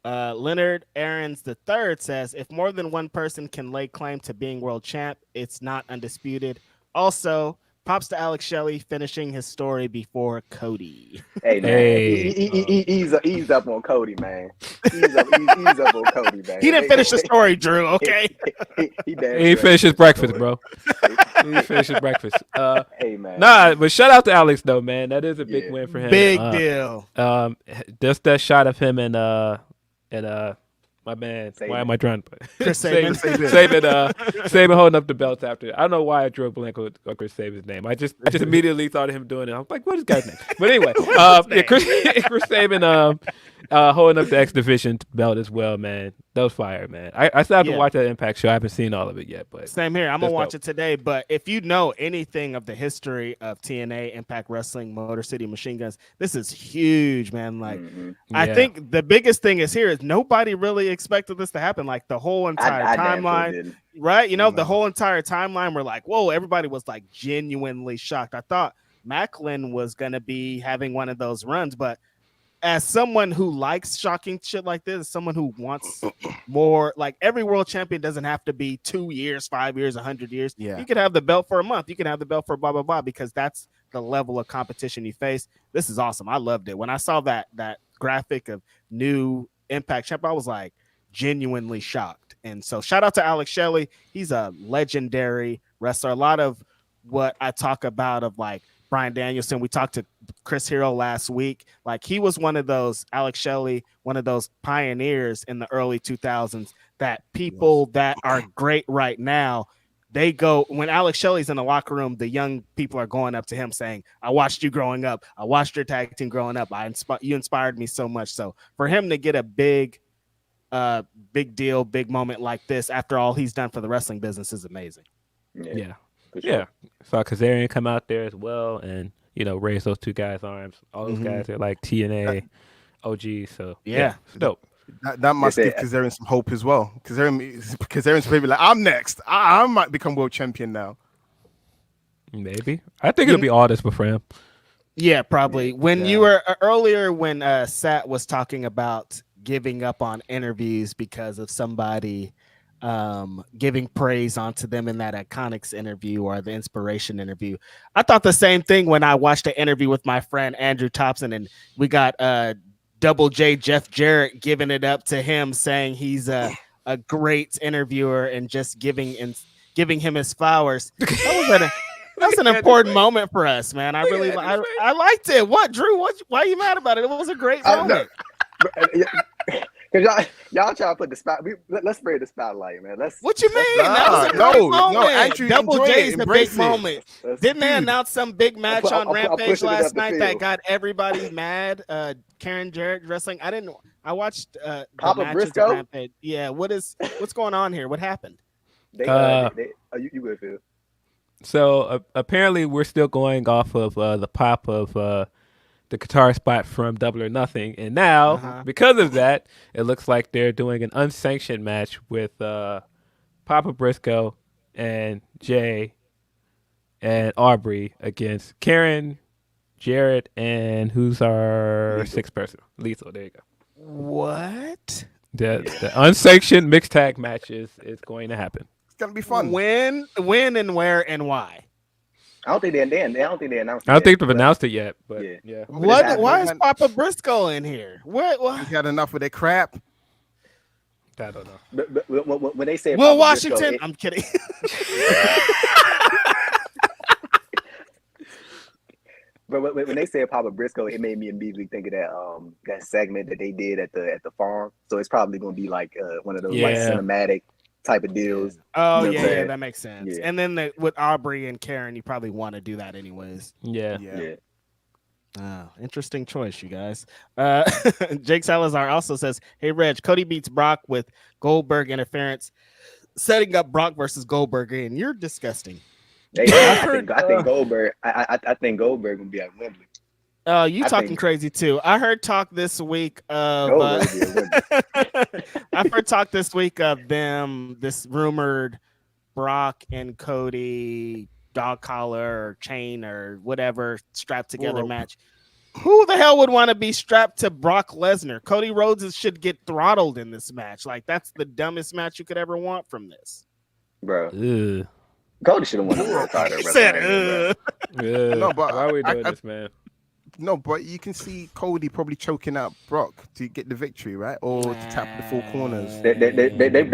Leonard Aarons III says, "If more than one person can lay claim to being world champ, it's not undisputed." Also, props to Alex Shelley finishing his story before Cody. Hey man, ease up on Cody, man. Ease up on Cody, man. He didn't finish the story, Drew. Okay, he finished his breakfast, bro. He finished his breakfast. Hey man, nah, but shout out to Alex though, man. That is a big win for him. Big deal. Just that shot of him and my man. Saban. Why am I drawing? Chris Saban. Saban holding up the belts after. I don't know why I drew a blank on Chris Saban's name. I just immediately thought of him doing it. I'm like, what is this guy's name? But anyway, Chris Saban holding up the X Division belt as well, man. That was fire, man. I still have to watch that Impact show. I haven't seen all of it yet, but same here. I'm gonna watch it today. But if you know anything of the history of TNA, Impact Wrestling, Motor City Machine Guns, this is huge, man. Like, I think the biggest thing is nobody really expected this to happen. Like the whole entire timeline, right? You know, the whole entire timeline. We're like, whoa! Everybody was like genuinely shocked. I thought Macklin was gonna be having one of those runs, but as someone who likes shocking shit like this, someone who wants more, like every world champion doesn't have to be 2 years, 5 years, 100 years. Yeah. You could have the belt for a month. You can have the belt for blah, blah, blah, because that's the level of competition you face. This is awesome. I loved it. When I saw that graphic of new Impact champ, I was like genuinely shocked. And so shout out to Alex Shelley. He's a legendary wrestler. A lot of what I talk about of like Bryan Danielson, we talked to Chris Hero last week. Like he was one of those, Alex Shelley, one of those pioneers in the early 2000s that people that are great right now, they go, when Alex Shelley's in the locker room, the young people are going up to him saying, I watched you growing up. I watched your tag team growing up. You inspired me so much. So for him to get a big deal, big moment like this after all he's done for the wrestling business is amazing. Yeah. For sure. Yeah. Saw Kazarian come out there as well and, raise those two guys' arms. All those guys are like TNA OGs. So, it's dope. That must give Kazarian some hope as well. Kazarian's maybe like, I'm next. I might become world champion now. Maybe. I think it'll be all this before him. Yeah, probably. When you were earlier, when Sat was talking about giving up on interviews because of somebody giving praise onto them in that Iconics interview or the Inspiration interview, I thought the same thing when I watched the interview with my friend Andrew Thompson, and we got Double J Jeff Jarrett giving it up to him, saying he's a great interviewer and just giving him his flowers. That was an important moment for us, man. I liked it. What, Drew? Why are you mad about it? It was a great moment. Because y'all try to put the spot. Let's spread the spotlight, man. What you mean? That was a great moment. Andrew, Double J's the big it. moment. Didn't they announce some big match on Rampage last night that got everybody mad? Karen Jarrett wrestling. I watched the Papa matches Briscoe? at Rampage. Yeah, what's going on here? What happened? You good, Phil? So apparently we're still going off of the pop of the guitar spot from Double or Nothing, and now because of that, it looks like they're doing an unsanctioned match with Papa Briscoe and Jay and Aubrey against Karen, Jarrett, and who's our sixth person? Lethal. There you go. What? The unsanctioned mixed tag match is going to happen. It's gonna be fun. When and where and why? I don't think they announced it. I don't think they've announced it yet, but yeah. Why is Papa Briscoe in here? What? He's had enough of their crap. I don't know. But when they say Will Papa Washington, Briscoe, I'm kidding. But when they said Papa Briscoe, it made me immediately think of that segment that they did at the farm. So it's probably gonna be like one of those like cinematic type of deals. Oh yeah, that makes sense. Yeah. And then with Aubrey and Karen, you probably want to do that anyways. Yeah. Interesting choice, you guys. Jake Salazar also says, "Hey Reg, Cody beats Brock with Goldberg interference, setting up Brock versus Goldberg, and you're disgusting." I think Goldberg. I think Goldberg will be at Wembley. You talking crazy too. I heard talk this week of I've heard talk this week of them, this rumored Brock and Cody dog collar or chain or whatever strapped together match. Who the hell would want to be strapped to Brock Lesnar? Cody Rhodes should get throttled in this match. Like, that's the dumbest match you could ever want from this. Bro. Cody should have won the world title. No, but why are we doing this, man? No, but you can see Cody probably choking out Brock to get the victory, right? Or to tap the four corners. They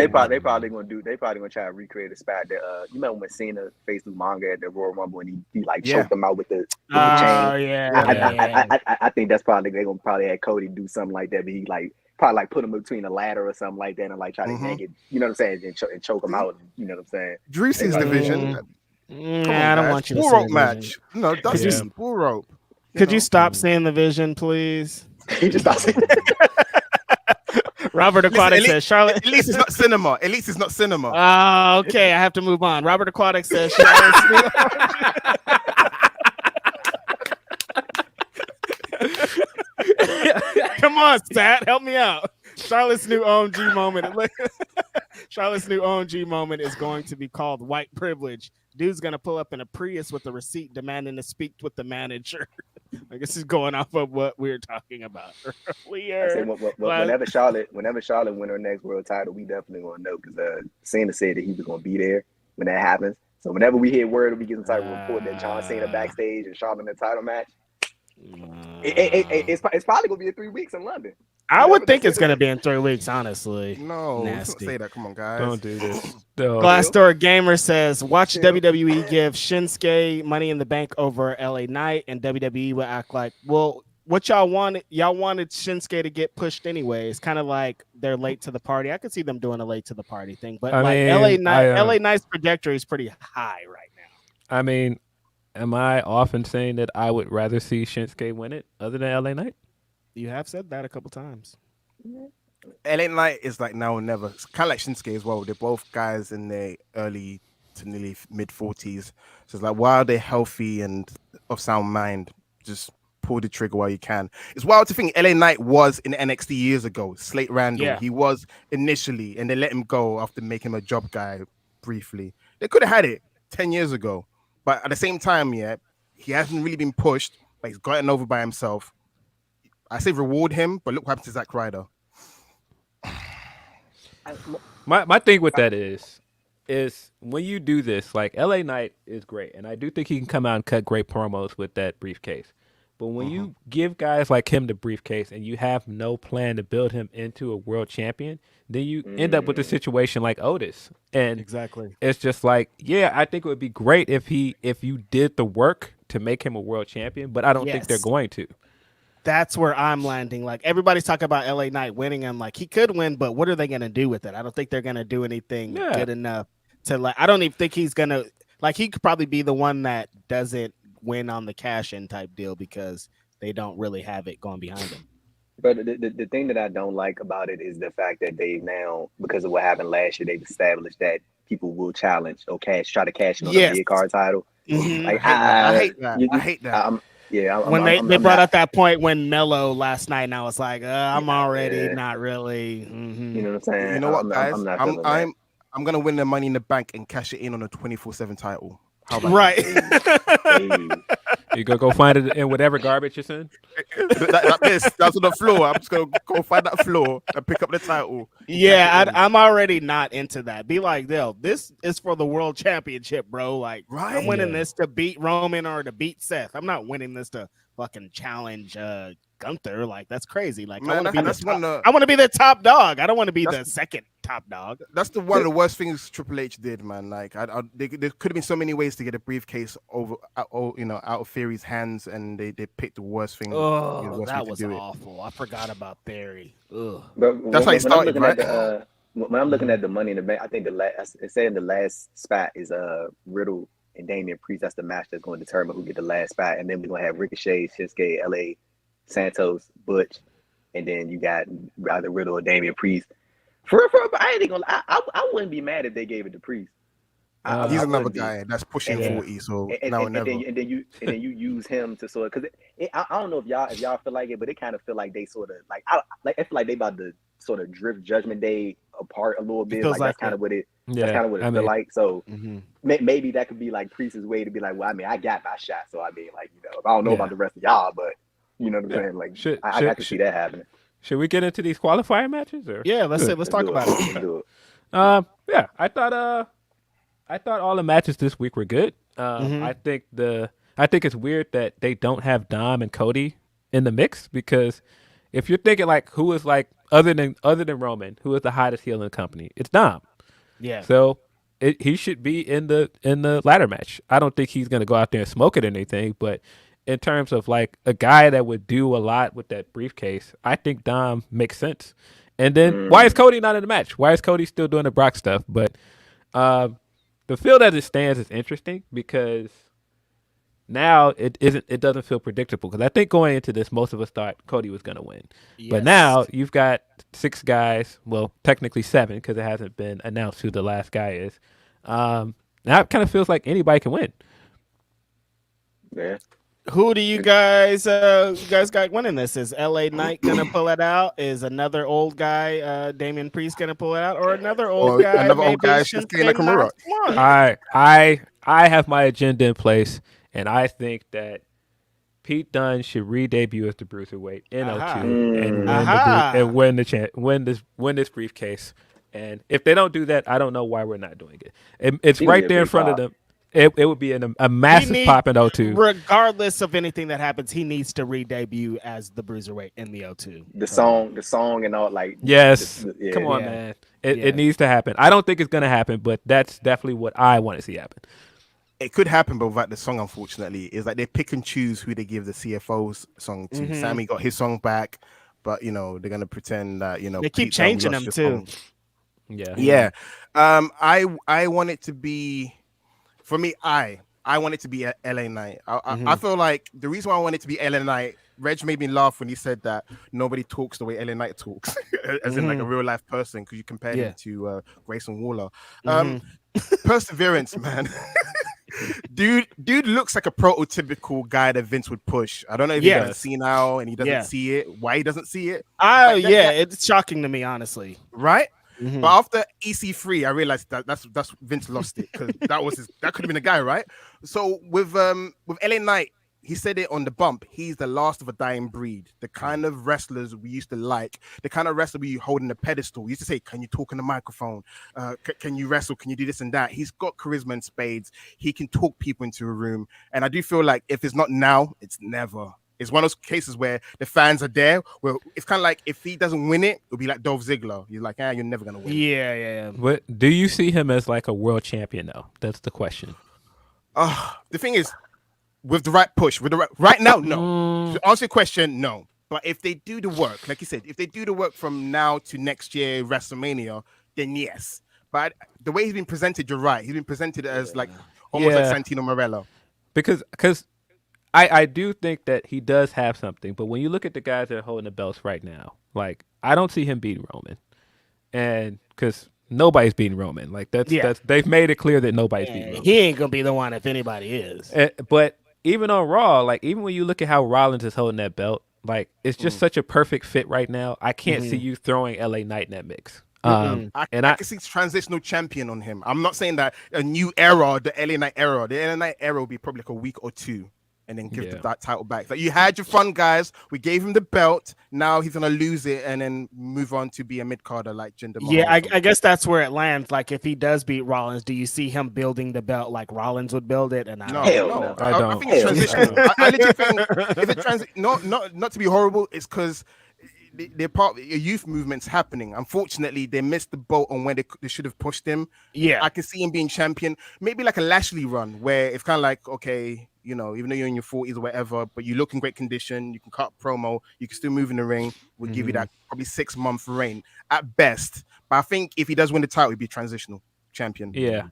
probably gonna try to recreate a spot that you remember when Cena faced Umaga at the Royal Rumble and he like choked him out with the chain. I think that's probably they're gonna have Cody do something like that, but he probably put him between a ladder or something like that and try to yank it, you know what I'm saying, and choke him out, you know what I'm saying. Drew's division. I don't want you to bull rope match. No, that's just bull rope. Could you stop saying the vision, please? Just stop saying Robert Aquatic says Charlotte. At least it's not cinema. Okay, I have to move on. Robert Aquatic says Charlotte. Come on, Stat, help me out. Charlotte's new OMG moment. Charlotte's new OMG moment is going to be called white privilege. Dude's gonna pull up in a Prius with a receipt demanding to speak with the manager. I guess he's going off of what we were talking about earlier. Whenever Charlotte win her next world title, we definitely gonna know because Cena said that he was gonna be there when that happens. So whenever we hear word, we get some type of report that John Cena backstage and Charlotte in the title match. It's probably gonna be in 3 weeks in London. I would think it's gonna be in 3 weeks, honestly. No, nasty. Don't say that. Come on, guys. Don't do this. Glassdoor Gamer says, watch WWE give Shinsuke Money in the Bank over LA Knight, and WWE will act like, well, what y'all wanted Shinsuke to get pushed anyway. It's kind of like they're late to the party. I could see them doing a late to the party thing, but LA Knight's trajectory is pretty high right now. I mean, am I often saying that I would rather see Shinsuke win it other than LA Knight? You have said that a couple times. LA Knight is like now or never. It's kind of like Shinsuke as well. They're both guys in their early to nearly mid-40s. So it's like, while they're healthy and of sound mind, just pull the trigger while you can. It's wild to think LA Knight was in NXT years ago. Slate Randall. Yeah. He was initially, and they let him go after making him a job guy briefly. They could have had it 10 years ago. But at the same time, he hasn't really been pushed, but he's gotten over by himself. I say reward him, but look what happened to Zack Ryder. My thing with that is when you do this, like LA Knight is great, and I do think he can come out and cut great promos with that briefcase. But when you give guys like him the briefcase and you have no plan to build him into a world champion, then you end up with a situation like Otis. And exactly, it's just like, I think it would be great if you did the work to make him a world champion, but I don't think they're going to. That's where I'm landing. Like, everybody's talking about LA Knight winning. I'm like, he could win, but what are they going to do with it? I don't think they're going to do anything good enough to I don't even think he's going to he could probably be the one that doesn't win on the cash in type deal because they don't really have it going behind them. But the thing that I don't like about it is the fact that they now, because of what happened last year, they've established that people will challenge or try to cash in on the mid-card title. Mm-hmm. Like, I hate that. When they brought up that point when Mello last night, and I was like, I'm already not really. Mm-hmm. You know what I'm saying? You know what, guys? I'm gonna win the Money in the Bank and cash it in on a 24/7 title. How about that? You gonna go find it in whatever garbage it's in? That's on the floor. I'm just gonna go find that floor and pick up the title. Yeah, I'm already not into that. Be like, this is for the world championship, bro. Like, I'm winning this to beat Roman or to beat Seth. I'm not winning this to fucking challenge Gunther. Like, that's crazy. Like, man, I want to be the top dog. I don't want to be the second top dog. That's one of the worst things Triple H did, man. Like, there could have been so many ways to get a briefcase out of Theory's hands, and they picked the worst thing. Oh, that was awful. I forgot about Theory. Ugh. That's how he started, right? When I'm looking at the Money in the Bank, I think it's saying the last spot is Riddle and Damian Priest. That's the match that's going to determine who get the last spot, and then we're gonna have Ricochet, Shinsuke, LA, Santos, Butch, and then you got either Riddle or Damian Priest. I ain't gonna. I wouldn't be mad if they gave it to Priest. He's I another would be. guy that's pushing And- 40, so and, now or and, never. and then you use him to sort of, because I don't know if y'all feel like it, but it kind of feel like they sort of I feel like they about to sort of drift Judgment Day apart a little bit. feels Like that's like kind of what it Yeah, that's kind of what it feel like. So Mhm. maybe that could be like Priest's way to be like, well, I mean, I got my shot, so I mean, like, you know, I don't know Yeah. about the rest of y'all, but you know what I'm saying? Like, I can see that happening. Should we get into these qualifier matches? Or? Yeah, let's talk about it. Let's do it. Yeah, I thought all the matches this week were good. I think it's weird that they don't have Dom and Cody in the mix, because if you're thinking like who is like other than Roman, who is the hottest heel in the company, it's Dom. Yeah. So he should be in the ladder match. I don't think he's gonna go out there and smoke it or anything, but in terms of like a guy that would do a lot with that briefcase, I think Dom makes sense. And then why is Cody not in the match? Why is Cody still doing the Brock stuff? But the field as it stands is interesting, because now it doesn't feel predictable, because I think going into this most of us thought Cody was going to win. Yes. But now you've got 6 guys, well technically 7, because it hasn't been announced who the last guy is. Now it kind of feels like anybody can win. Yeah. Who do you guys got winning this? Is LA Knight gonna pull it out? Is another old guy, Damian Priest, gonna pull it out, or another old guy? Another old maybe guy, Shinsuke Shinsuke Nakamura. Nakamura? I have my agenda in place, and I think that Pete Dunne should re-debut as the Bruiserweight in Aha. O2 and win this briefcase. And if they don't do that, I don't know why we're not doing it. It's He right would be there a in big front of pop. them. It would be a massive pop in O2. Regardless of anything that happens, he needs to re-debut as the Bruiserweight in the O2. The song and all, like, Yes. yeah. Come on, Yeah. man. Yeah. It needs to happen. I don't think it's going to happen, but that's definitely what I want to see happen. It could happen, but without the song, unfortunately, is like they pick and choose who they give the CFO's song to. Mhm. Sammy got his song back, but they're gonna pretend that They keep Pete Dunne changing lost them your too. song. Yeah. Yeah. I want it to be, for me, I want it to be a LA Knight. I feel like the reason why I want it to be LA Knight, Reg made me laugh when he said that nobody talks the way LA Knight talks, as in like a real life person, because you compared him to Grayson Waller. Perseverance, man. Dude looks like a prototypical guy that Vince would push. I don't know if he doesn't see now and he doesn't see it. Why he doesn't see it? It's shocking to me, honestly. Right? Mhm. But after EC3, I realized that's Vince lost it, because that could have been a guy, right? So with LA Knight, he said it on the bump. He's the last of a dying breed. The kind of wrestlers we used to like, the kind of wrestler we hold in the pedestal. We used to say, "Can you talk on the microphone? Can you wrestle? Can you do this and that?" He's got charisma in spades. He can talk people into a room, and I do feel like if it's not now, it's never. It's one of those cases where the fans are there. Well, it's kind of like if he doesn't win it, it'll be like Dolph Ziggler. You're like, you're never gonna win. Yeah. But do you see him as like a world champion though? That's the question. The thing is, with the right push, right now, no. To answer your question, no. But if they do the work, like you said, if they do the work from now to next year WrestleMania, then yes. But the way he's been presented, you're right. He's been presented as like almost like Santino Marella. Because I do think that he does have something, but when you look at the guys that are holding the belts right now, like I don't see him beating Roman, and because nobody's beating Roman, like that's they've made it clear that nobody's beating Roman. He ain't gonna be the one if anybody is. But even on Raw, like even when you look at how Rollins is holding that belt, like it's just such a perfect fit right now. I can't see you throwing LA Knight in that mix. I can see transitional champion on him. I'm not saying that a new era, the LA Knight era. The LA Knight era will be probably like a week or two, and then give that title back. Like you had your fun guys, we gave him the belt. Now he's gonna lose it and then move on to be a mid carder like Jinder Mahal. Yeah, I guess that's where it lands. Like if he does beat Rollins, do you see him building the belt like Rollins would build it? And No, no. I don't. I think it's transitional. I literally think if it not to be horrible, it's because they're part of your youth movement's happening. Unfortunately, they missed the boat on when they should have pushed him. Yeah, I can see him being champion, maybe like a Lashley run where it's kind of like, okay, even though you're in your 40s or whatever, but you look in great condition, you can cut promo, you can still move in the ring. We'll give you that probably 6-month reign at best. But I think if he does win the title, he'd be transitional champion. Yeah.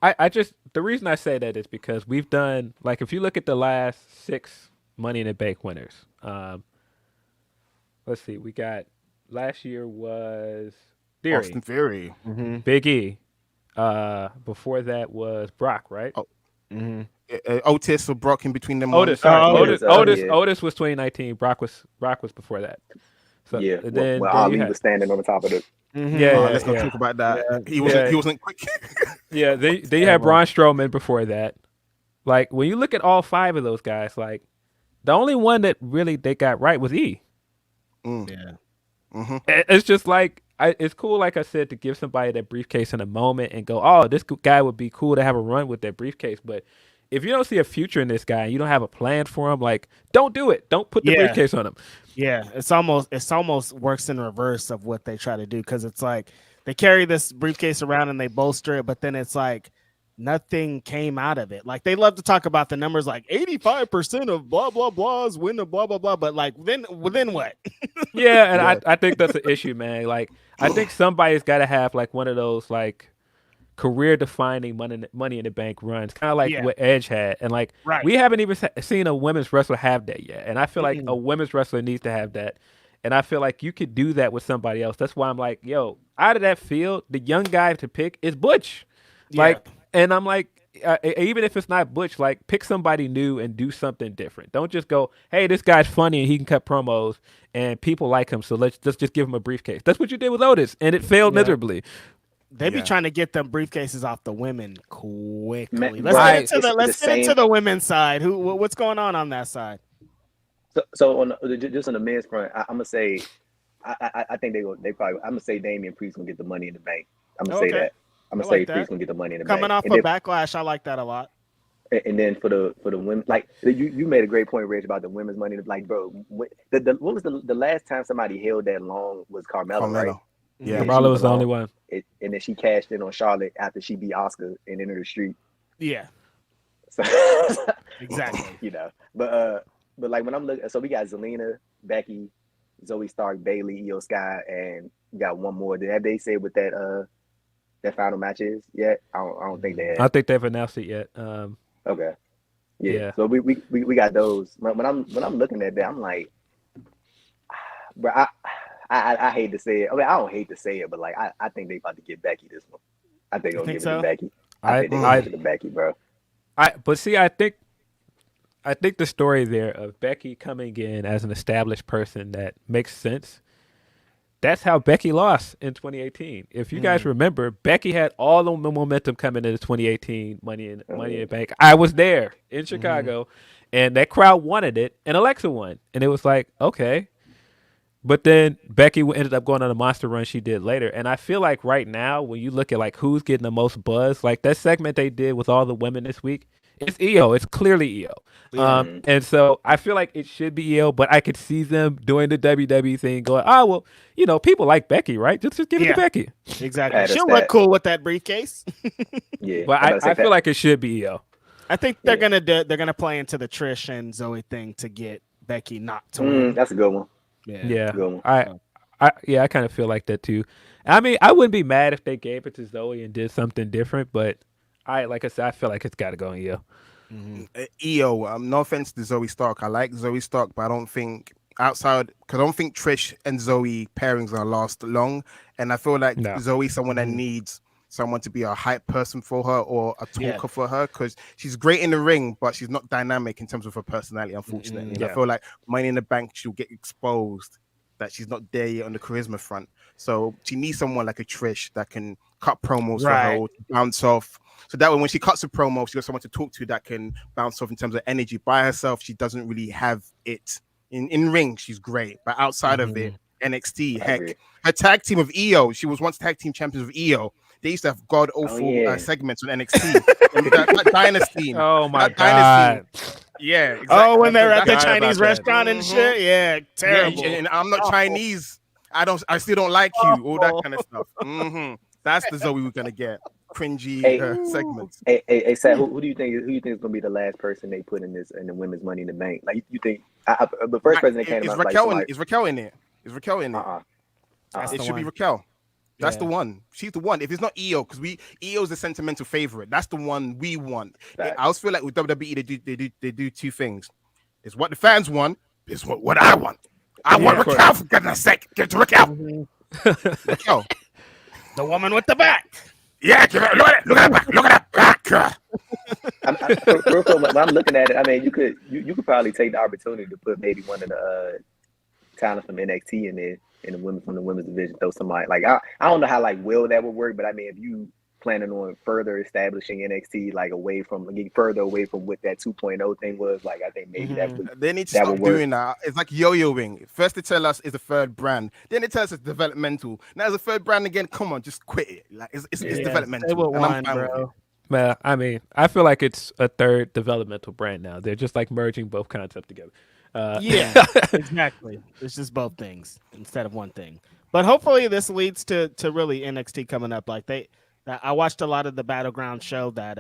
I just, the reason I say that is because we've done, like, if you look at the last 6 Money in the Bank winners, let's see, we got, last year was Theory, Austin Theory. Big E, Before that was Brock, right? Oh. Mm-hmm. Otis or Brock in between them. Otis, ones. sorry. Otis was 2019. Brock was before that. So yeah. then Ali was standing on the top of it. Let's not talk about that. Yeah. He wasn't quick. Yeah, they had Braun Strowman before that. Like when you look at all 5 of those guys, like the only one that really they got right was E. Yeah. Mm-hmm. It's just like it's cool, like I said, to give somebody that briefcase in a moment and go, oh, this guy would be cool to have a run with that briefcase. But if you don't see a future in this guy, and you don't have a plan for him, like don't do it. Don't put the briefcase on him. Yeah, it's almost works in reverse of what they try to do, because it's like they carry this briefcase around and they bolster it, but then it's like nothing came out of it. Like they love to talk about the numbers, like 85% of blah blah blahs win the blah blah blah, but like then what? Yeah, and I think that's an issue, man. Like I think somebody's got to have like one of those like career defining money in the bank runs, kind of like what Edge had, and like we haven't even seen a women's wrestler have that yet. And I feel like a women's wrestler needs to have that. And I feel like you could do that with somebody else. That's why I'm like, yo, out of that field, the young guy to pick is Butch. Like, and I'm like, even if it's not Butch, like pick somebody new and do something different. Don't just go, hey, this guy's funny and he can cut promos and people like him, so let's just give him a briefcase. That's what you did with Otis, and it failed miserably. They be trying to get them briefcases off the women quickly. Let's get into the women's side. What's going on that side? So on just on the men's front, I'm gonna say, I think they probably. I'm gonna say Damian Priest gonna get the Money in the Bank. I'm gonna say that. I'm gonna say Priest gonna get the Money in the Bank. Coming off of Backlash, I like that a lot. And then for the women, like you made a great point, Rich, about the women's money. Like, bro, what was the last time somebody held that long was Carmella. Right? Yeah, Carmella was the only one. And then she cashed in on Charlotte after she beat Asuka and entered the street. Yeah. So, exactly. You know, but like when I'm looking, so we got Zelina, Becky, Zoe Stark, Bayley, Io Sky, and we got one more. Have they said what that final match is yet? I don't think they have. I don't think they've announced it yet. Okay. Yeah. So we got those. When I'm looking at that, I'm like, bro, I hate to say it. I mean, I don't hate to say it, but like I think they about to get Becky this one. I think they'll give it to Becky. I think they're gonna give it to Becky, bro. But see, I think the story there of Becky coming in as an established person that makes sense. That's how Becky lost in 2018. If you guys remember, Becky had all the momentum coming into 2018 Money in the Bank. I was there in Chicago, and that crowd wanted it, and Alexa won. And it was like, okay. But then Becky ended up going on a monster run she did later. And I feel like right now, when you look at like who's getting the most buzz, like that segment they did with all the women this week, it's Io. It's clearly Io. And so I feel like it should be Io, but I could see them doing the WWE thing going, oh, well, you know, people like Becky, right? Just give it to Becky. Exactly. She'll look cool with that briefcase. Yeah. But I feel like it should be Io. I think they're gonna play into the Trish and Zoe thing to get Becky not to win. That's a good one. Yeah. Good one. I kind of feel like that too. I mean, I wouldn't be mad if they gave it to Zoe and did something different, but like I said, I feel like it's got to go on Io. Io, no offense to Zoe Stark. I like Zoe Stark, but I don't think Trish and Zoe pairings are last long. And I feel like Zoe's someone that needs someone to be a hype person for her or a talker for her, because she's great in the ring, but she's not dynamic in terms of her personality, unfortunately. And I feel like Money in the Bank, she'll get exposed that she's not there yet on the charisma front. So she needs someone like a Trish that can cut promos for her, or bounce off. So that way, when she cuts a promo, she got someone to talk to that can bounce off in terms of energy. By herself, she doesn't really have it. In ring, she's great, but outside of it, NXT, heck, her tag team of Io, she was once tag team champions of Io. They used to have god awful segments on NXT. that Dynasty. Oh my god. Yeah. Exactly. Oh, when they're at the Chinese restaurant and shit. Yeah, terrible. Yeah, and I'm not Chinese. I still don't like you. All that kind of stuff. That's the Zoe we're gonna get. Cringy segments. Hey, Seth, who do you think is gonna be the last person they put in the women's Money in the Bank? Like you think the first person that came is out Raquel is Raquel in there? Is Raquel in there? It should be Raquel. That's the one. She's the one. If it's not Io, because Io's the sentimental favorite. That's the one we want. I always feel like with WWE they do two things. It's what the fans want. It's what I want. I want Raquel, for goodness sake. Get to Raquel. Raquel. The woman with the back. Yeah, look at that back. When I'm looking at it, I mean, you could probably take the opportunity to put maybe one of the talents from NXT in there in the women's division. Throw somebody like I don't know how like well that would work, but I mean, if you planning on further establishing NXT like getting further away from what that 2.0 thing was, like I think maybe that would. They need to stop doing that. It's like yo-yoing. First they tell us it's a third brand, then they tell us it's developmental. Now it's a third brand again. Come on, just quit it. Like it's developmental. And I'm fine with it. Man, I mean, I feel like it's a third developmental brand now. They're just like merging both concepts together. Yeah, exactly. It's just both things instead of one thing. But hopefully this leads to really NXT coming up. Like I watched a lot of the Battleground show that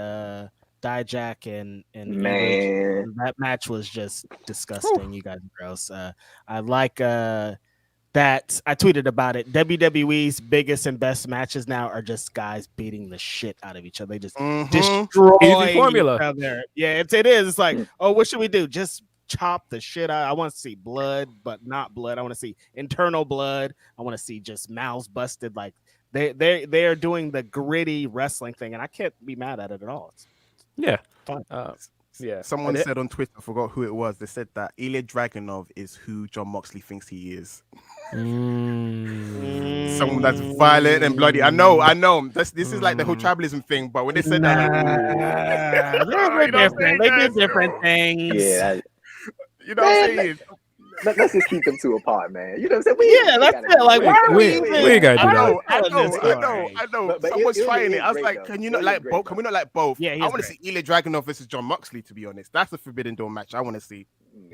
Dijak and man, that match was just disgusting. You guys are gross. I like that I tweeted about it. WWE's biggest and best matches now are just guys beating the shit out of each other. They just destroy easy formula. Each other. Yeah, it is. It's like, oh, what should we do? Just chop the shit out. I want to see blood, but not blood. I want to see internal blood. I want to see just mouths busted. Like they are doing the gritty wrestling thing, and I can't be mad at it at all. Yeah, fun. Yeah. Someone said on Twitter, I forgot who it was. They said that Ilya Dragunov is who John Moxley thinks he is. Someone that's violent and bloody. I know. This is like the whole tribalism thing. But when they said that, they're different. They do different things. Yeah, you know what I'm saying? Let's just keep them two apart, man. You know what I'm saying? That's it. Like, why are we gotta do that. I know. But someone's trying it. I was great, like, though. can you not like both? Can we not like both? Yeah, I want to see Ilya Dragunov versus John Moxley. To be honest, that's the Forbidden Door match I want to see.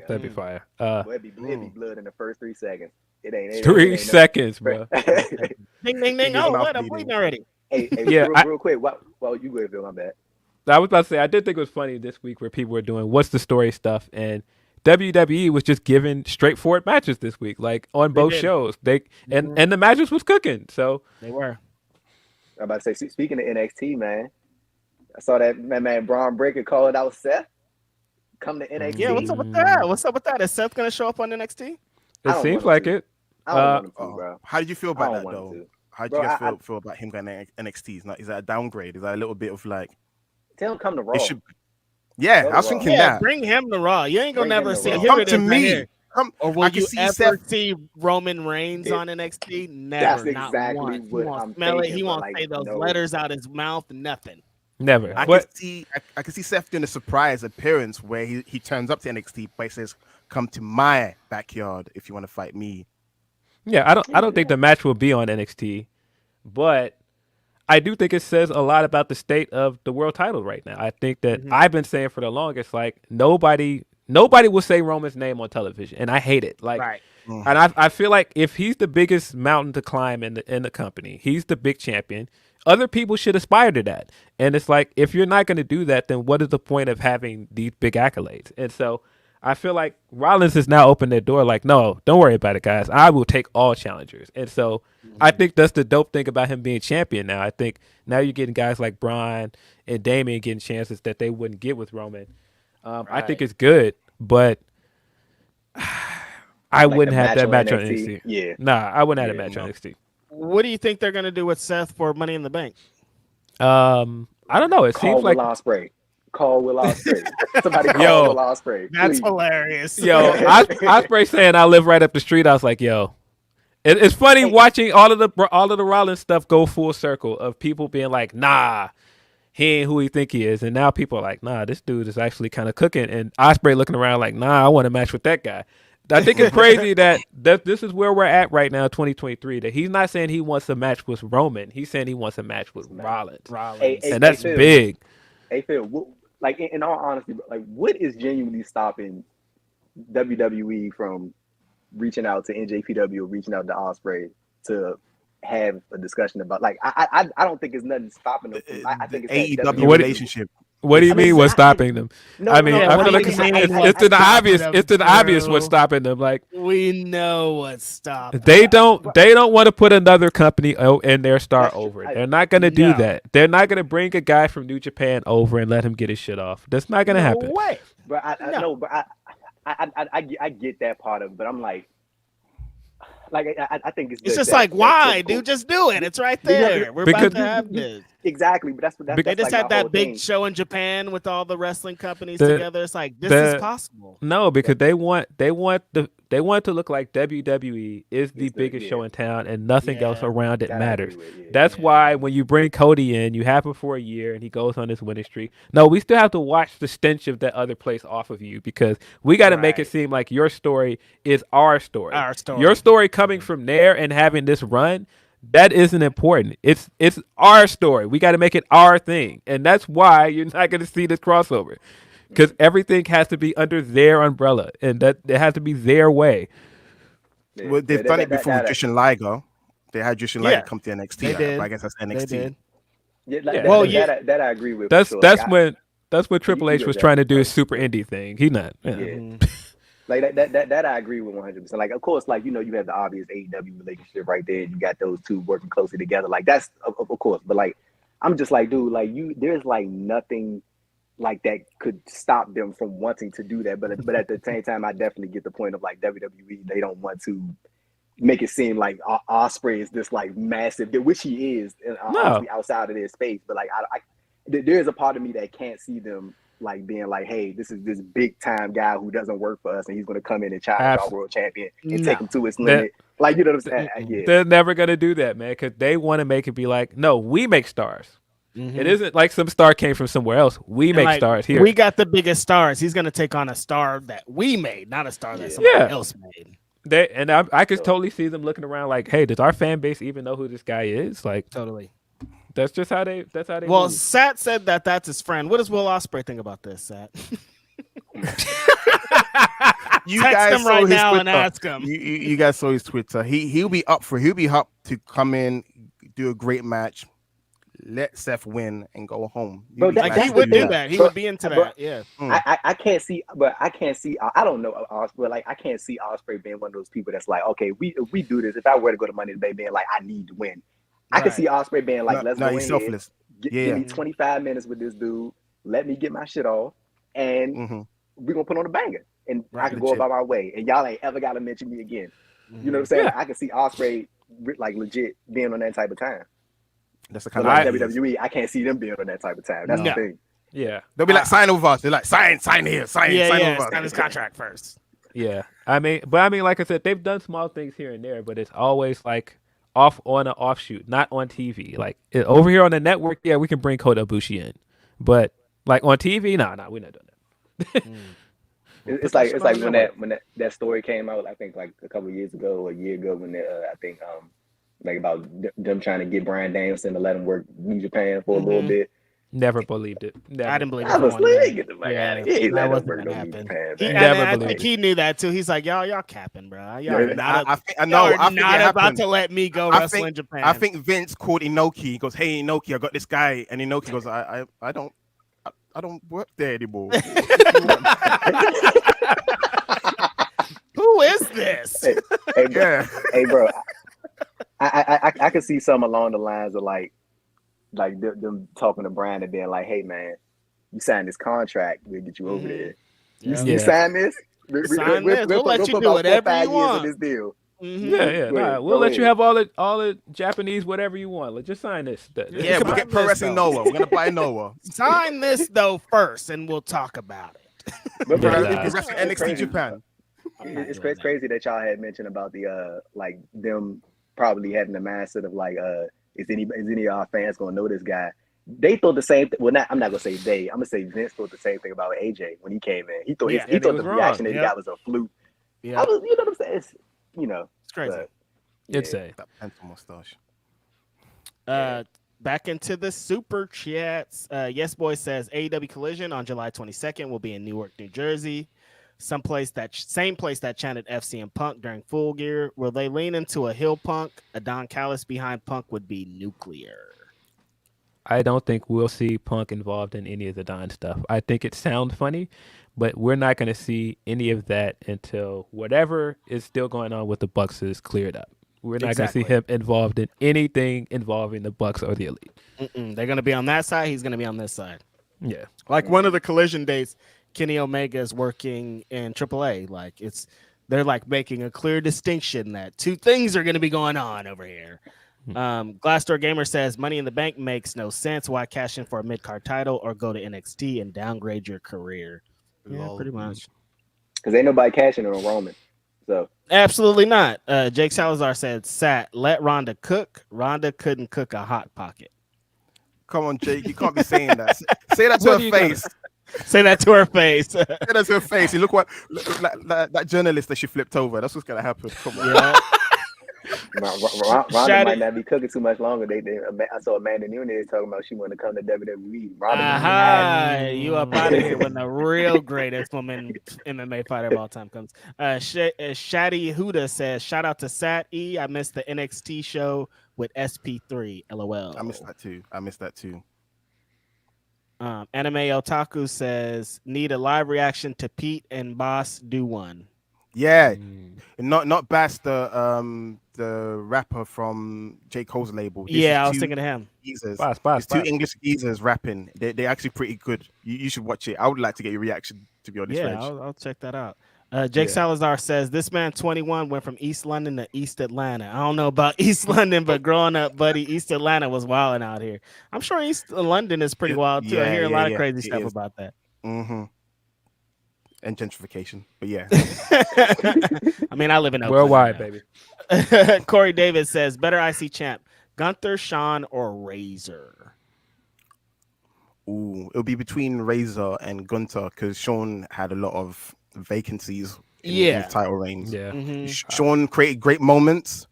That'd be fire. It'd be blood in the first 3 seconds. It ain't 3 seconds, bro. Ding, ding, ding. Oh, what? I'm bleeding already. Hey, yeah, real quick. Well, you go ahead, Phil. My bad. I was about to say, I did think it was funny this week where people were doing what's the story stuff, and WWE was just giving straightforward matches this week, like on both shows. And the matches was cooking, so they were. I'm about to say, speaking of NXT, man, I saw that man Braun Breaker called out Seth. Come to NXT. Yeah, what's up with that? What's up with that? Is Seth gonna show up on NXT? It seems like it. I don't want him to, bro. How did you feel about that though? How did you guys feel about him going to NXT? Is that a downgrade? Is that a little bit of like? Tell him come to Raw. Yeah, I was thinking that. Bring him to Raw. You ain't gonna never see him. Come to me. Or will you ever see Roman Reigns on NXT? Never. That's exactly what I'm smell thinking. He won't say those letters out his mouth. Nothing. Never. I can see Seth doing a surprise appearance where he turns up to NXT, but he says, "Come to my backyard if you want to fight me." Yeah, I don't think the match will be on NXT, but I do think it says a lot about the state of the world title right now. I think that I've been saying for the longest, like nobody will say Roman's name on television, and I hate it. Like, right. And I feel like if he's the biggest mountain to climb in the company, he's the big champion. Other people should aspire to that. And it's like, if you're not going to do that, then what is the point of having these big accolades? And so I feel like Rollins has now opened their door like, no, don't worry about it, guys. I will take all challengers. And so I think that's the dope thing about him being champion now. I think now you're getting guys like Bryan and Damian getting chances that they wouldn't get with Roman. I think it's good, but I wouldn't have that match on NXT. Yeah. Nah, I wouldn't have that match on NXT. What do you think they're going to do with Seth for Money in the Bank? I don't know. It seems like Call Will Ospreay. Somebody call Will Ospreay. That's hilarious. Yo, Ospreay saying I live right up the street. I was like, yo, it's funny watching all of the Rollins stuff go full circle of people being like, nah, he ain't who he think he is, and now people are like, nah, this dude is actually kind of cooking, and Ospreay looking around like, nah, I want to match with that guy. I think it's crazy that this is where we're at right now, 2023. That he's not saying he wants a match with Roman. He's saying he wants a match with Rollins. And that's big. Hey Phil, like in all honesty, like what is genuinely stopping WWE from reaching out to NJPW or reaching out to Ospreay to have a discussion about? Like I don't think there's nothing stopping them. I think it's AEW relationship. What do you mean what's stopping them? I feel like it's an obvious. It's an obvious what's stopping them. Like we know what's stopping. They don't want to put another company in their star over. They're not going to do that. They're not going to bring a guy from New Japan over and let him get his shit off. That's not going to happen. Way. But I get that part of it. But I'm like I think it's just like why, dude? Just do it. It's right there. We're about to have this. exactly. But that's They just like had my that whole big thing. show in Japan with all the wrestling companies The- together. It's like this is possible. No, because they want to look like WWE is the It's the- biggest yeah. show in town, and nothing else Yeah. around it That I matters. agree with, yeah. That's why when you bring Cody in, you have him for a year, and he goes on this winning streak. No, we still have to watch the stench of that other place off of you because we got to make it Right. seem like your story is our story. Our story. Your story coming from there and having this run. That isn't important. It's our story. We got to make it our thing, and that's why you're not going to see this crossover, because everything has to be under their umbrella, and that it has to be their way. Yeah. Well, they've Yeah, done it before with that- Jushin Liger. They had Jushin Yeah. Liger come to NXT. They did. But I guess that's NXT. They did. Yeah, like, Yeah. that, Well, that, yeah. that I agree with. That's for sure. that's Like, when Triple you H get was that. trying to do his super indie thing. He not. Yeah. Mhm. Like that I agree with 100%. Like, of course, like, you know, you have the obvious AEW relationship right there. You got those two working closely together. Like, that's of course. But like, I'm just like, dude, like there's like nothing like that could stop them from wanting to do that. But at the same time, I definitely get the point of like WWE. They don't want to make it seem like Ospreay is this like massive, which he is, honestly, outside of their space. But like, there is a part of me that can't see them like being like, hey, this is this big time guy who doesn't work for us, and he's going to come in and challenge our world champion and take him to his limit. Like, you know what I'm saying? Yeah. They're never gonna do that, man, because they want to make it be like, no, we make stars. Mhm. It isn't like some star came from somewhere else. We And, make like, stars here. We got the biggest stars. He's gonna take on a star that we made, not a star that somebody Yeah. else made. I could totally see them looking around like, hey, does our fan base even know who this guy is? Like, Totally. that's just how they. That's how they. Well, move. Sat said that that's his friend. What does Will Ospreay think about this, Sat? You Text guys him saw right his now and Twitter. ask him. You guys saw his Twitter. He'll be up to come in, do a great match, let Seth win, and go home. Bro, Like that's he the would do thing. that. He Bro, would be into bro, that. Yeah. I can't see, but I can't see. I don't know Ospreay. Like, I can't see Ospreay being one of those people that's like, okay, if we do this. If I were to go to Money in the Bank, being like, I need to win. I can Right. see Ospreay being like, let's no, go he's in selfless. here, Yeah. give me 25 minutes with this dude. Let me get my shit off, and Mm-hmm. we're gonna put on a banger, and I Right, can go legit. about my way. And y'all ain't ever gotta mention me again. You know what I'm saying? Yeah. Like, I can see Ospreay like legit being on that type of time. That's the But kind like of WWE, I can't see them being on that type of time. That's No. the thing. Yeah, They'll be like, sign with us. They're like, sign here, sign Yeah, with sign his us. contract first. yeah. I mean, like I said, they've done small things here and there, but it's always like off on an offshoot, not on TV. Like over here on the network, yeah, we can bring Kota Ibushi in, but like on TV, nah, we're not doing that. It's like when that story came out. I think like a couple of years ago or a year ago when I think like about them trying to get Bryan Danielson to let him work New Japan for a little bit. Never believed it. Never. I didn't believe it. I for was one like, minute. get the fuck Yeah, out of here. He that let him wasn't work gonna no New happen. Japan, He, man. and Never I believed think it. he knew that too. He's like, y'all capping, bro. Y'all Yeah. are not, I think y'all are I think not it about happened. to let me go I wrestle think- in Japan. I think Vince called Inoki. He goes, "Hey Inoki, I got this guy," and Inoki goes, "I don't work there anymore." Who is this? Hey, bro, Yeah. hey, bro. I could see some along the lines of like them talking to Brian and being like, "Hey, man, you signed this contract. We'll get you over there. Yeah. You sign this. Sign this. We'll let you put do about whatever 4 or 5 you years want. on this deal. Mhm. Yeah. Go ahead, Nah, we'll go let you ahead. have all the Japanese whatever you want. Let's just sign this. Yeah, Yeah, but we get Pro Wrestling Noah. We're gonna buy Noah. Sign this though first, and we'll talk about it. But Yeah, bro, nah. Pro Wrestling NXT Japan. It's crazy that y'all had mentioned about the like them probably having the mindset of like is any of our fans gonna know this guy? They thought the same thing. Well, I'm not gonna say they. I'm gonna say Vince thought the same thing about AJ when he came in. He thought Yeah, he and thought he the was reaction wrong. that he Yep. got was a fluke. Yeah, I was, you know what I'm saying? It's, you know, it's crazy. but, It's yeah. a That pencil mustache. Back into the super chats. Yes Boy says AEW Collision on July 22nd will be in Newark, New Jersey. Same place that chanted FCM Punk during Full Gear. Will they lean into a heel Punk? A Don Callis behind Punk would be nuclear. I don't think we'll see Punk involved in any of the Don stuff. I think it sounds funny, but we're not going to see any of that until whatever is still going on with the Bucks is cleared up. We're not Exactly. going to see him involved in anything involving the Bucks or the Elite. They're going to be on that side. He's going to be on this side. Yeah. Like one of the Collision days, Kenny Omega is working in AAA. Like they're like making a clear distinction that two things are going to be going on over here. Glassdoor Gamer says Money in the Bank makes no sense. Why cash in for a mid-card title or go to NXT and downgrade your career? Yeah, pretty much. Because ain't nobody cashing in on Roman. So absolutely not. Jake Salazar said, "Sat, let Rhonda cook. Rhonda couldn't cook a hot pocket." Come on, Jake. You can't be saying that. Say that to her face. Say that to her face. Say that to her face. You look what that journalist that she flipped over. That's what's gonna happen. Come on. Yeah. Rhonda might not be cooking too much longer. I saw Amanda Nunes talking about she wanted to come to WWE. You up out of here when the real greatest woman MMA fighter of all time comes. Shadi Huda says, "Shout out to Sat E. I missed the NXT show with SP3. LOL." I missed that too. Anime Otaku says, "Need a live reaction to Pete and Boss do one." Yeah, not Bass, the rapper from J. Cole's label. I was thinking of him. It's two English geezers rapping. They're actually pretty good. You should watch it. I would like to get your reaction, to be honest. Yeah, I'll check that out. Jake Salazar says, "This man 21 went from East London to East Atlanta." I don't know about East London, but growing up, buddy, East Atlanta was wilding out here. I'm sure East London is pretty wild too. I hear a lot of crazy stuff about that. Mm-hmm. And gentrification, but yeah. I mean, I live in Oakland worldwide, now. baby. Corey David says, "Better IC champ, Gunther, Sean, or Razor?" Ooh, it'll be between Razor and Gunther because Sean had a lot of vacancies in his title reigns. Yeah. Mm-hmm. Sean created great moments.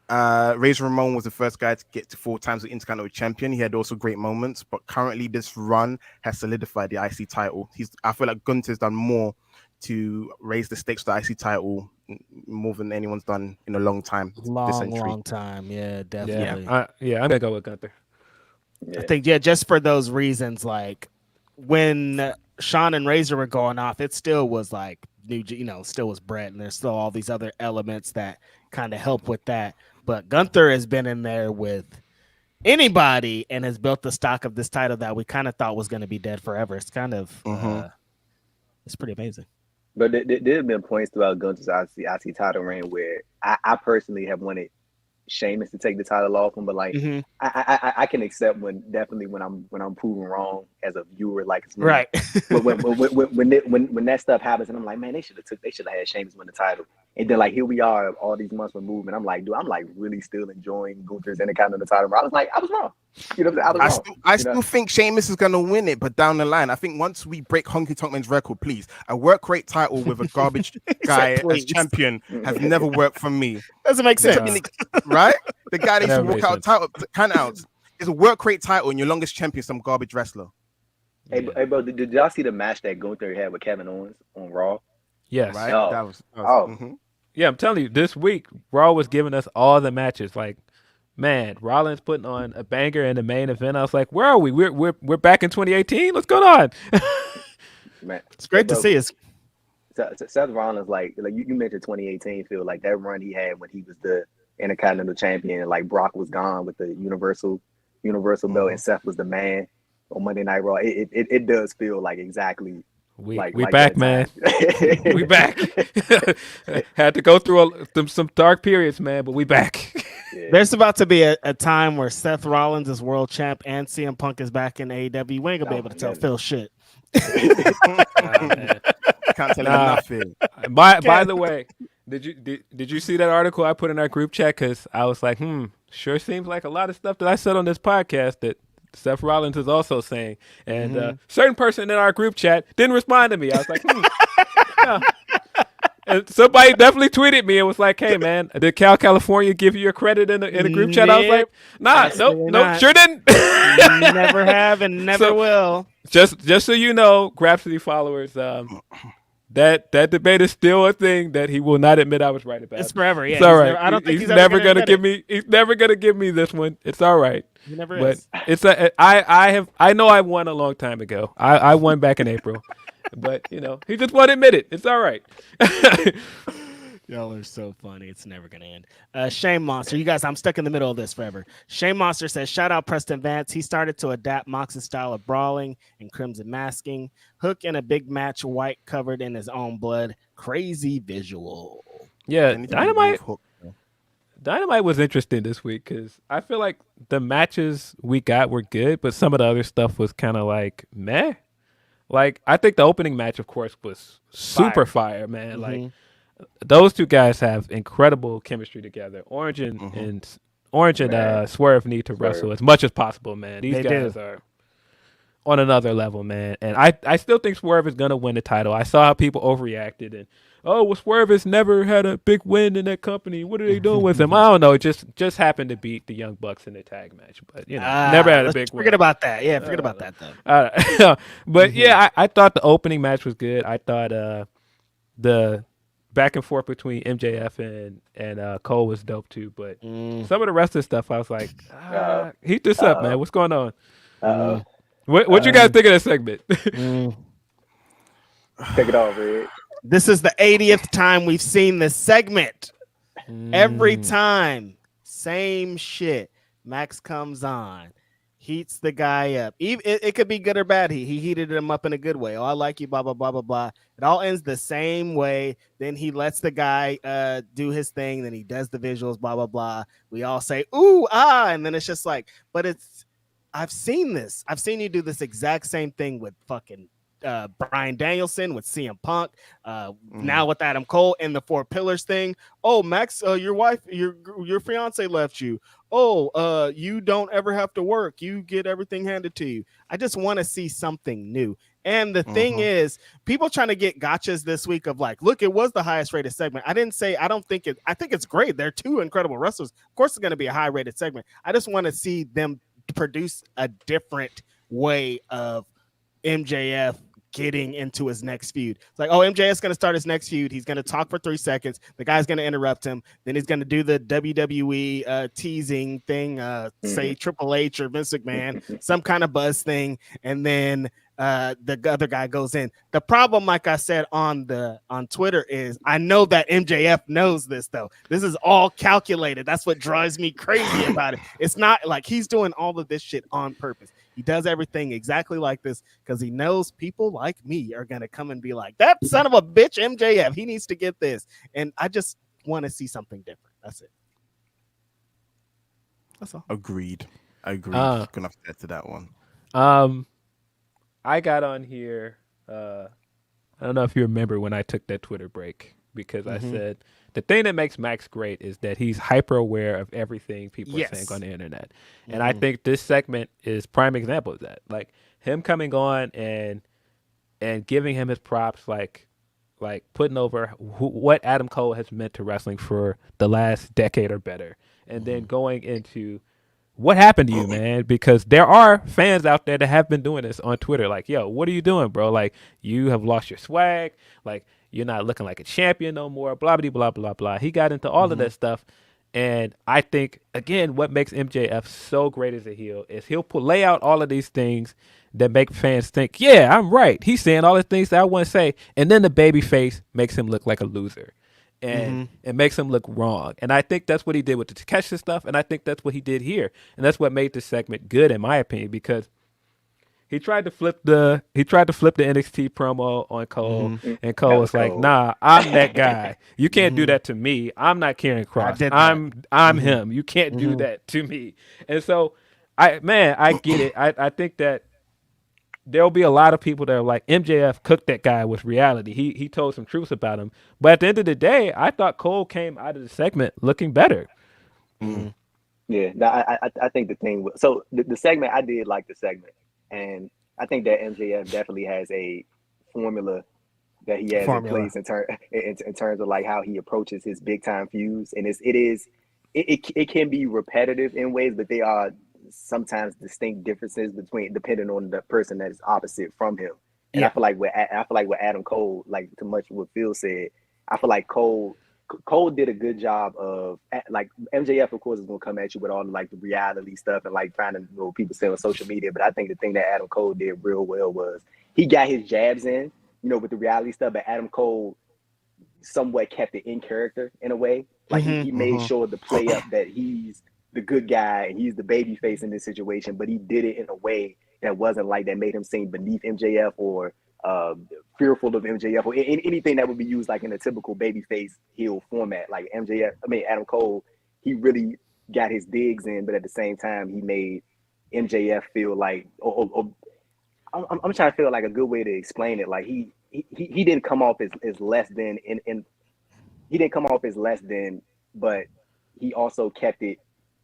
Razor Ramon was the first guy to get to 4 times the Intercontinental Champion. He had also great moments, but currently this run has solidified the IC title. I feel like Gunther's done more to raise the stakes of the IC title more than anyone's done in a long time. Long time. Yeah, definitely. I'm gonna go with Gunther. Yeah. I think, just for those reasons, like when Sean and Razor were going off, it still was like still was Brett, and there's still all these other elements that kind of help with that. But Gunther has been in there with anybody and has built the stock of this title that we kind of thought was going to be dead forever. It's kind of it's pretty amazing. But there have been points throughout Gunther's IC title reign where I personally have wanted Sheamus to take the title off him, but like I can accept when I'm proven wrong as a viewer, like it's right. when that stuff happens, and I'm like, man, they should have had Sheamus win the title, and then like here we are, all these months removed, and I'm like, dude, I'm like really still enjoying Gunther's Intercontinental title. I was like, I was wrong. You know, I still think Sheamus is gonna win it, but down the line, I think once we break Honky Tonk Man's record, please, a work rate title with a garbage guy as champion has never worked for me. Doesn't make sense, right? The guy that used to walk out title count outs is a work rate title, and your longest champion, some garbage wrestler. Hey, bro, did y'all see the match that Gunther had with Kevin Owens on Raw? Yes. Right. Oh. That was Yeah, I'm telling you, this week Raw was giving us all the matches. Like, man, Rollins putting on a banger in the main event. I was like, where are we? We're back in 2018. What's going on? Man, it's great to see us. Seth Rollins, like you mentioned 2018, Phil, like that run he had when he was the Intercontinental Champion, like Brock was gone with the Universal belt, and Seth was the man on Monday Night Raw. It does feel like exactly. We back, man. We back. Had to go through some dark periods, man, but we back. Yeah. There's about to be a time where Seth Rollins is world champ and CM Punk is back in AEW. We ain't gonna be able to tell Phil shit. Can't tell him nothing. By the way, did you see that article I put in our group chat? Because I was like, sure seems like a lot of stuff that I said on this podcast that Seth Rollins is also saying. And certain person in our group chat didn't respond to me. I was like, yeah. And somebody definitely tweeted me and was like, hey, man, did California give you your credit in the group chat? I was like, nope, sure didn't. Never have and never will. Just so you know, Grapsody followers, that debate is still a thing that he will not admit I was right about. It's forever, yeah. It's all right. I don't think he's never gonna give me. He's never gonna give me this one. It's all right. He never is. But it's I know I won a long time ago. I won back in April, but he just won't admit it. It's all right. Y'all are so funny. It's never going to end. Shame Monster. You guys, I'm stuck in the middle of this forever. Shame Monster says, shout out Preston Vance. He started to adapt Mox's style of brawling and crimson masking. Hook in a big match, white covered in his own blood. Crazy visual. Yeah, Dynamite was interesting this week because I feel like the matches we got were good, but some of the other stuff was kind of like meh. Like I think the opening match, of course, was super fire, man. Mm-hmm. Like those two guys have incredible chemistry together. Orange and Swerve need to wrestle as much as possible, man. These guys are on another level, man. And I still think Swerve is gonna win the title. I saw how people overreacted and Swerve has never had a big win in that company. What are they doing with him? I don't know. It just happened to beat the Young Bucks in the tag match, but never had a big win. Forget about that. Yeah, forget about that though. But yeah, I thought the opening match was good. I thought the back and forth between MJF and Cole was dope too. But some of the rest of the stuff, I was like, heat this up, man. What's going on? What you guys think of that segment? Take it off, Red. This is the 80th time we've seen this segment. Every time, same shit. Max comes on, heats the guy up. It could be good or bad. He heated him up in a good way. Oh, I like you, blah, blah, blah, blah, blah. It all ends the same way. Then he lets the guy do his thing. Then he does the visuals, blah, blah, blah. We all say, ooh, ah. And then it's just like, but I've seen this. I've seen you do this exact same thing with fucking Bryan Danielson, with CM Punk, now with Adam Cole and the Four Pillars thing. Oh, Max, your wife, your fiance left you. Oh, you don't ever have to work. You get everything handed to you. I just want to see something new. And the thing is, people trying to get gotchas this week of like, look, it was the highest rated segment. I think it's great. They're two incredible wrestlers. Of course, it's going to be a high rated segment. I just want to see them produce a different way of MJF getting into his next feud. It's like, MJF's going to start his next feud. He's going to talk for 3 seconds. The guy's going to interrupt him. Then he's going to do the WWE teasing thing, say Triple H or Vince McMahon, some kind of buzz thing. And then the other guy goes in. The problem, like I said on Twitter, is I know that MJF knows this, though. This is all calculated. That's what drives me crazy about it. It's not like he's doing all of this shit on purpose. He does everything exactly like this because he knows people like me are going to come and be like, that son of a bitch, MJF, he needs to get this. And I just want to see something different. That's it. That's all. Agreed. Gonna have to get to that one. I got on here. I don't know if you remember when I took that Twitter break because I said the thing that makes Max great is that he's hyper aware of everything people are saying on the internet. And I think this segment is prime example of that. Like him coming on and giving him his props, like putting over what Adam Cole has meant to wrestling for the last decade or better. And then going into what happened to you, man? Because there are fans out there that have been doing this on Twitter. Like, yo, what are you doing, bro? Like, you have lost your swag. Like, you're not looking like a champion no more. Blah, blah, blah, blah, blah. He got into all of that stuff. And I think, again, what makes MJF so great as a heel is he'll lay out all of these things that make fans think, yeah, I'm right. He's saying all the things that I want to say. And then the baby face makes him look like a loser. And it makes him look wrong. And I think that's what he did with the Takeshita stuff, and I think that's what he did here. And that's what made this segment good, in my opinion, because he tried to flip the NXT promo on Cole, and Cole was like, nah, I'm that guy. You can't do that to me. I'm not Karrion Kross. I'm him. You can't do that to me. And so I get it. I think that there'll be a lot of people that are like, MJF cooked that guy with reality. He told some truths about him. But at the end of the day, I thought Cole came out of the segment looking better. Yeah, I think the thing was, so the segment, I did like the segment. And I think that MJF definitely has a formula that he has in place in terms of like how he approaches his big time feuds. And it can be repetitive in ways, but they are sometimes distinct differences depending on the person that is opposite from him. And I feel like with Adam Cole, like to much what Phil said, I feel like Cole did a good job of, like, MJF of course is gonna come at you with all like the reality stuff and like trying to people say on social media. But I think the thing that Adam Cole did real well was he got his jabs in, with the reality stuff, but Adam Cole somewhat kept it in character in a way. Like he made sure to play up that he's the good guy and he's the baby face in this situation, but he did it in a way that wasn't like that made him seem beneath MJF or fearful of MJF or anything that would be used like in a typical babyface heel format. Like Adam Cole he really got his digs in, but at the same time, he made MJF feel like, I'm trying to feel like a good way to explain it. Like he didn't come off as less than he didn't come off as less than, but he also kept it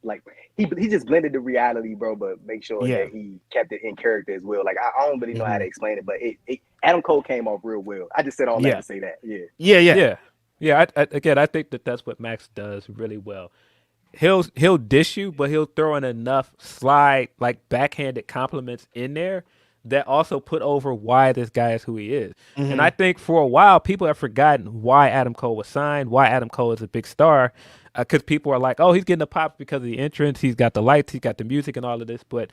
like he just blended the reality, bro, but make sure that he kept it in character as well. Like I don't really know how to explain it, but Adam Cole came off real well. I just said all that to say that. Yeah. I think that's what Max does really well. He'll dish you, but he'll throw in enough slide, like backhanded compliments in there that also put over why this guy is who he is. And I think for a while, people have forgotten why Adam Cole was signed, why Adam Cole is a big star, because people are like, oh, he's getting the pops because of the entrance, he's got the lights, he's got the music and all of this. But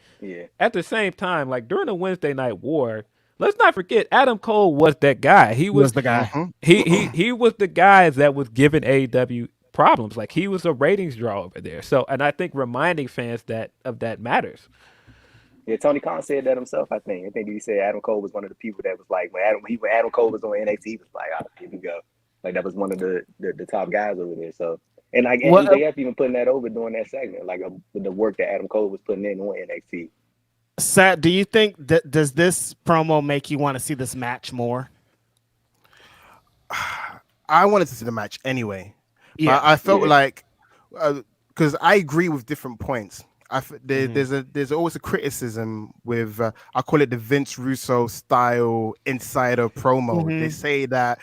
at the same time, like during the Wednesday Night War, let's not forget Adam Cole was that guy. He was the guy. He was the guy that was giving AEW problems. Like he was a ratings draw over there. So, and I think reminding fans of that matters. Yeah, Tony Khan said that himself. I think he said Adam Cole was one of the people that was like when Adam Cole was on NXT, he was like, "Oh, here we go." Like that was one of the top guys over there. So, and like MJF even putting that over during that segment, like the work that Adam Cole was putting in on NXT. Sat, do you think that does this promo make you want to see this match more? I wanted to see the match anyway. Yeah, I felt like because I agree with different points. There's always a criticism with I call it the Vince Russo style insider promo. They say that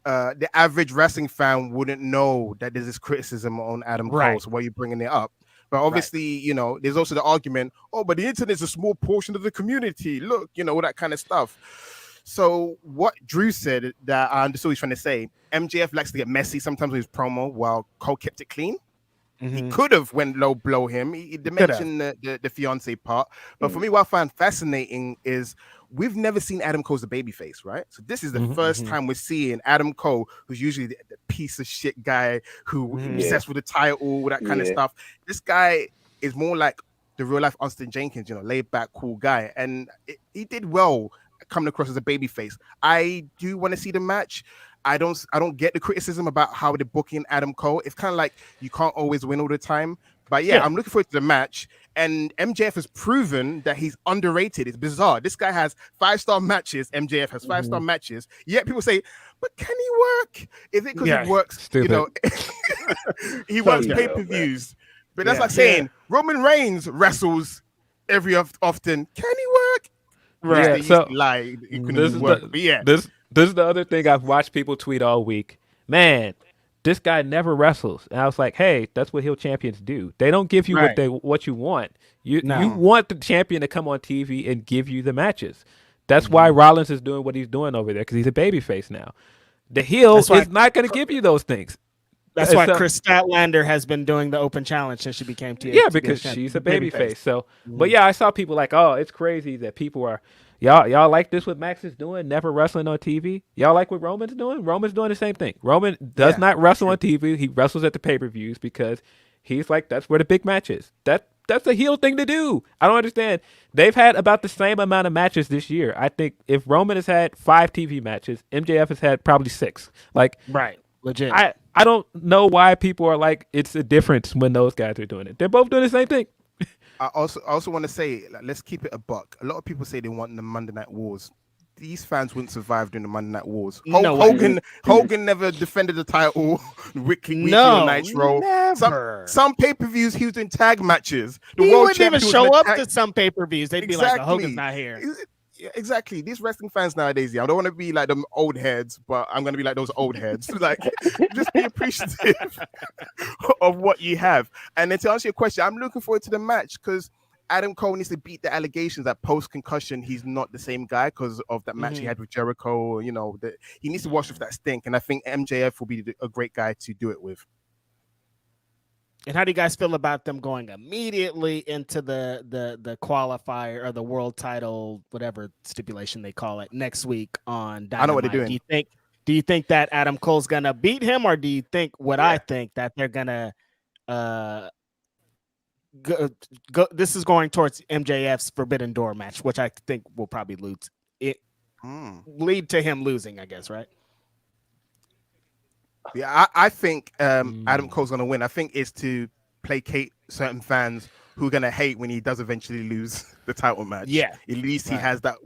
the average wrestling fan wouldn't know that there's this criticism on Adam Cole. So why are you bringing it up? But obviously, you know, there's also the argument, but the internet is a small portion of the community. Look, you know, all that kind of stuff. So what Drew said that I understood he's trying to say, MJF likes to get messy sometimes with his promo while Cole kept it clean. He could have went low blow him. He mentioned the fiance part. But for me, what I found fascinating is we've never seen Adam Cole as a babyface, right? So this is the first time we're seeing Adam Cole, who's usually the piece of shit guy who obsessed with the title, all that kind of stuff. This guy is more like the real life Austin Jenkins, you know, laid back, cool guy. And he did well coming across as a babyface. I do want to see the match. I don't get the criticism about how they're booking Adam Cole. It's kind of like you can't always win all the time. But I'm looking forward to the match. And MJF has proven that he's underrated. It's bizarre. This guy has 5-star matches. MJF has 5-star matches. Yet people say, but can he work? Is it because he works? Stupid. You know, he works pay-per-views. But that's like saying Roman Reigns wrestles every often. Can he work? Right. So lie. This is the other thing I've watched people tweet all week. Man, this guy never wrestles. And I was like, hey, that's what heel champions do. They don't give you what you want. You want the champion to come on TV and give you the matches. That's why Rollins is doing what he's doing over there, because he's a babyface now. The heel is not going to give you those things. That's why Chris Statlander has been doing the open challenge since she became TNT. Yeah, because she's a babyface. So, but I saw people like, oh, it's crazy that people are. Y'all like this what Max is doing, never wrestling on TV? Y'all like what Roman's doing? Roman's doing the same thing. Roman does not wrestle on TV. He wrestles at the pay-per-views because he's like, that's where the big match is. That's a heel thing to do. I don't understand. They've had about the same amount of matches this year. I think if Roman has had 5 TV matches, MJF has had probably 6. Like, legit. I don't know why people are like, it's a difference when those guys are doing it. They're both doing the same thing. I also want to say, like, let's keep it a buck. A lot of people say they want the Monday Night Wars. These fans wouldn't survive during the Monday Night Wars. Hogan never defended the title weekly on Nitro. Never. Some pay-per-views he was doing tag matches. He wouldn't even show up to some pay-per-views. They'd be like, Hogan's not here. Exactly. These wrestling fans nowadays, I don't want to be like them old heads, but I'm going to be like those old heads. Like, just be appreciative of what you have. And then to answer your question, I'm looking forward to the match because Adam Cole needs to beat the allegations that post-concussion, he's not the same guy because of that match he had with Jericho. You know, he needs to wash off that stink. And I think MJF will be a great guy to do it with. And how do you guys feel about them going immediately into the qualifier or the world title, whatever stipulation they call it, next week on Dynamite? I know what they're doing. Do you think that Adam Cole's gonna beat him, or do you think I think that they're gonna go? This is going towards MJF's Forbidden Door match, which I think will probably lead to him losing, I guess, right? Yeah, I think Adam Cole's going to win. I think it's to placate certain fans who are gonna hate when he does eventually lose the title match. Yeah. At least he has that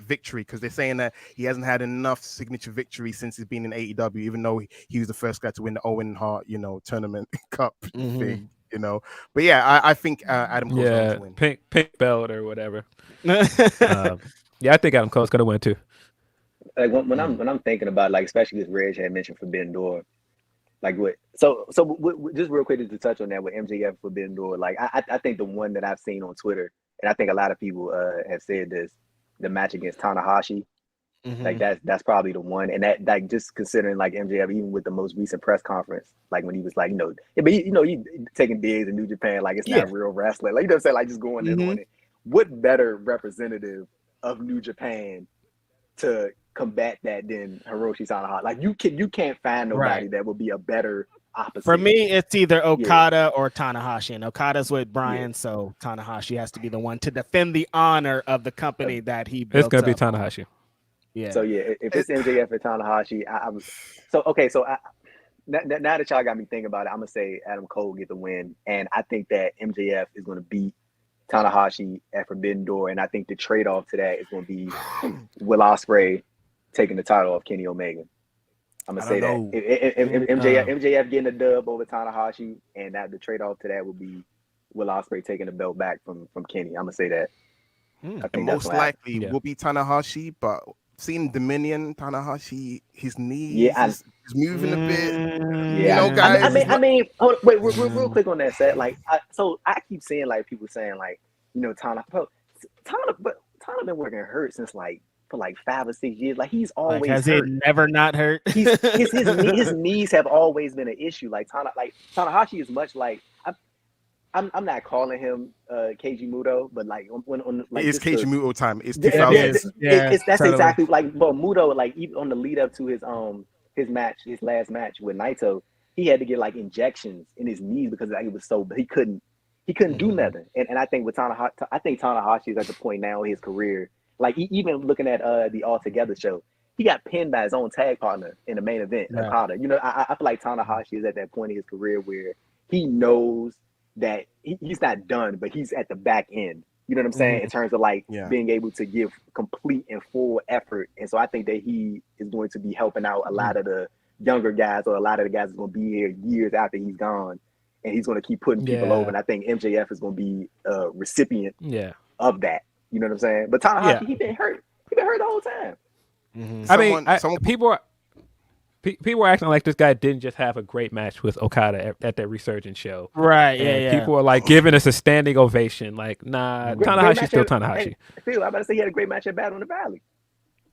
victory, because they're saying that he hasn't had enough signature victories since he's been in AEW, even though he was the first guy to win the Owen Hart, tournament cup thing, But yeah, I think Adam Cole's going to win. Pink belt or whatever. Yeah, I think Adam Cole's gonna win too. Like when I'm thinking about, like, especially because Reg had mentioned Forbidden Door, like what? So just real quick to touch on that with MJF Forbidden Door. Like I think the one that I've seen on Twitter, and I think a lot of people have said this, the match against Tanahashi. Like that's probably the one, and that, like, just considering, like, MJF, even with the most recent press conference, like when he was like, but he taking digs in New Japan, like it's not real wrestling, like, what I'm saying, like, just going in on it. What better representative of New Japan to combat that than Hiroshi Tanahashi? Like, you can't find nobody that would be a better opposite. For me, it's either Okada or Tanahashi, and Okada's with Brian, so Tanahashi has to be the one to defend the honor of the company that he built. It's gonna be Tanahashi. Yeah. So if it's MJF and Tanahashi, now that y'all got me thinking about it, I'm gonna say Adam Cole get the win, and I think that MJF is gonna beat Tanahashi at Forbidden Door, and I think the trade-off to that is gonna be Will Ospreay taking the title off Kenny Omega. I'm gonna say that if MJF getting a dub over Tanahashi, and that the trade-off to that will be Will Ospreay taking the belt back from Kenny. I'm gonna say that. I think most likely will be Tanahashi, but seeing Dominion, Tanahashi, his knee is moving a bit. Guys. I mean, wait, real quick on that set. Like, I keep seeing, like, people saying, like, Tana been working hurt since, like, for like 5 or 6 years. Like, he's always has hurt. it never not hurt? His knees have always been an issue. Like, Tanahashi is much like, I'm not calling him Keiji Muto, but like on like it's Keiji Muto time. It's 2000. That's totally. Exactly like, but Muto, like, even on the lead up to his last match with Naito, he had to get like injections in his knees because, like, it was so he couldn't do nothing. And I think with Tanahashi is at the point now in his career, like, even looking at the All Together show, he got pinned by his own tag partner in the main event, Okada. I feel like Tanahashi is at that point in his career where he knows that he's not done, but he's at the back end. You know what I'm saying? In terms of, like, being able to give complete and full effort. And so I think that he is going to be helping out a lot of the younger guys, or a lot of the guys that's going to be here years after he's gone. And he's going to keep putting people over. And I think MJF is going to be a recipient of that. You know what I'm saying? But Tanahashi, he been hurt. He been hurt the whole time. I mean, people are acting like this guy didn't just have a great match with Okada at that Resurgence show. Right, and people are, like, giving us a standing ovation. Like, nah, Tanahashi's still Tanahashi. I'm about to say he had a great match at Battle in the Valley.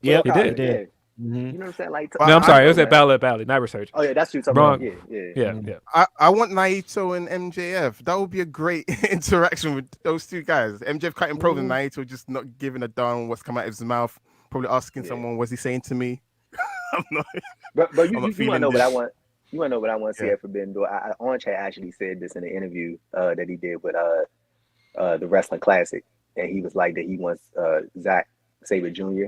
Yeah, he did. Yeah. You know what I'm saying? Like, no, I'm sorry. It was at Battle at Valley, not Resurgence. Oh, yeah, that's true. Wrong. Yeah. I want Naito and MJF. That would be a great interaction with those two guys. MJF cutting promos and Naito just not giving a darn what's come out of his mouth. Probably asking someone, "What's he saying to me?" I'm not. But you want to know what I want? You want to know what I want to see at Forbidden Door? Orange had actually said this in an interview that he did with the Wrestling Classic, and he was like that he wants Zack Sabre Jr.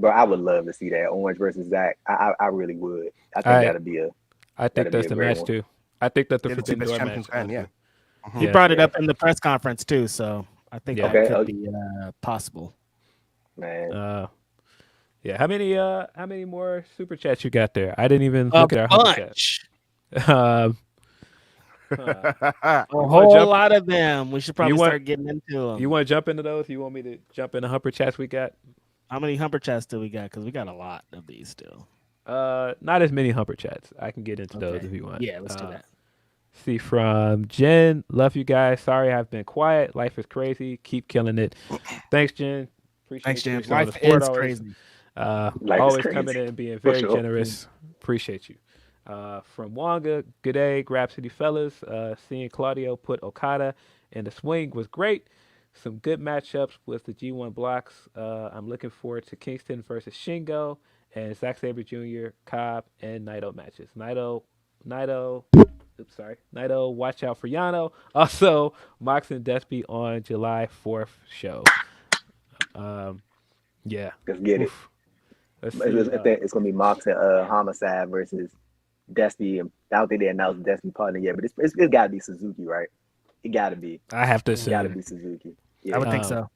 Bro, I would love to see that Orange versus Zack. I really would. I think that'd be a. I think that's the match too. I think that the Forbidden Door match. He brought it up in the press conference too, so I think that could be possible. Man. Yeah, how many more super chats you got there? I didn't even look at our bunch. A whole lot of them. We should probably start getting into them. You want to jump into those? You want me to jump into Humper chats we got? How many Humper chats do we got? Because we got a lot of these still. Not as many Humper chats. I can get into those if you want. Yeah, let's do that. See, from Jen, love you guys. Sorry I've been quiet. Life is crazy. Keep killing it. Thanks, Jen. Thanks, Jen. Life is crazy. Always coming in and being very generous. Appreciate you. From Wanga, good day, Grapsody fellas. Seeing Claudio put Okada in the swing was great. Some good matchups with the G1 blocks. I'm looking forward to Kingston versus Shingo and Zack Sabre Jr., Cobb, and Naito matches. Naito, watch out for Yano. Also, Mox and Despy on July 4th show. Yeah. Let's get it. It's going to be Mox and Homicide versus Destiny. I don't think they announced Destiny partner yet, but it's got to be Suzuki, right? It got to be. I have to It's got to assume. be Suzuki. I would think so.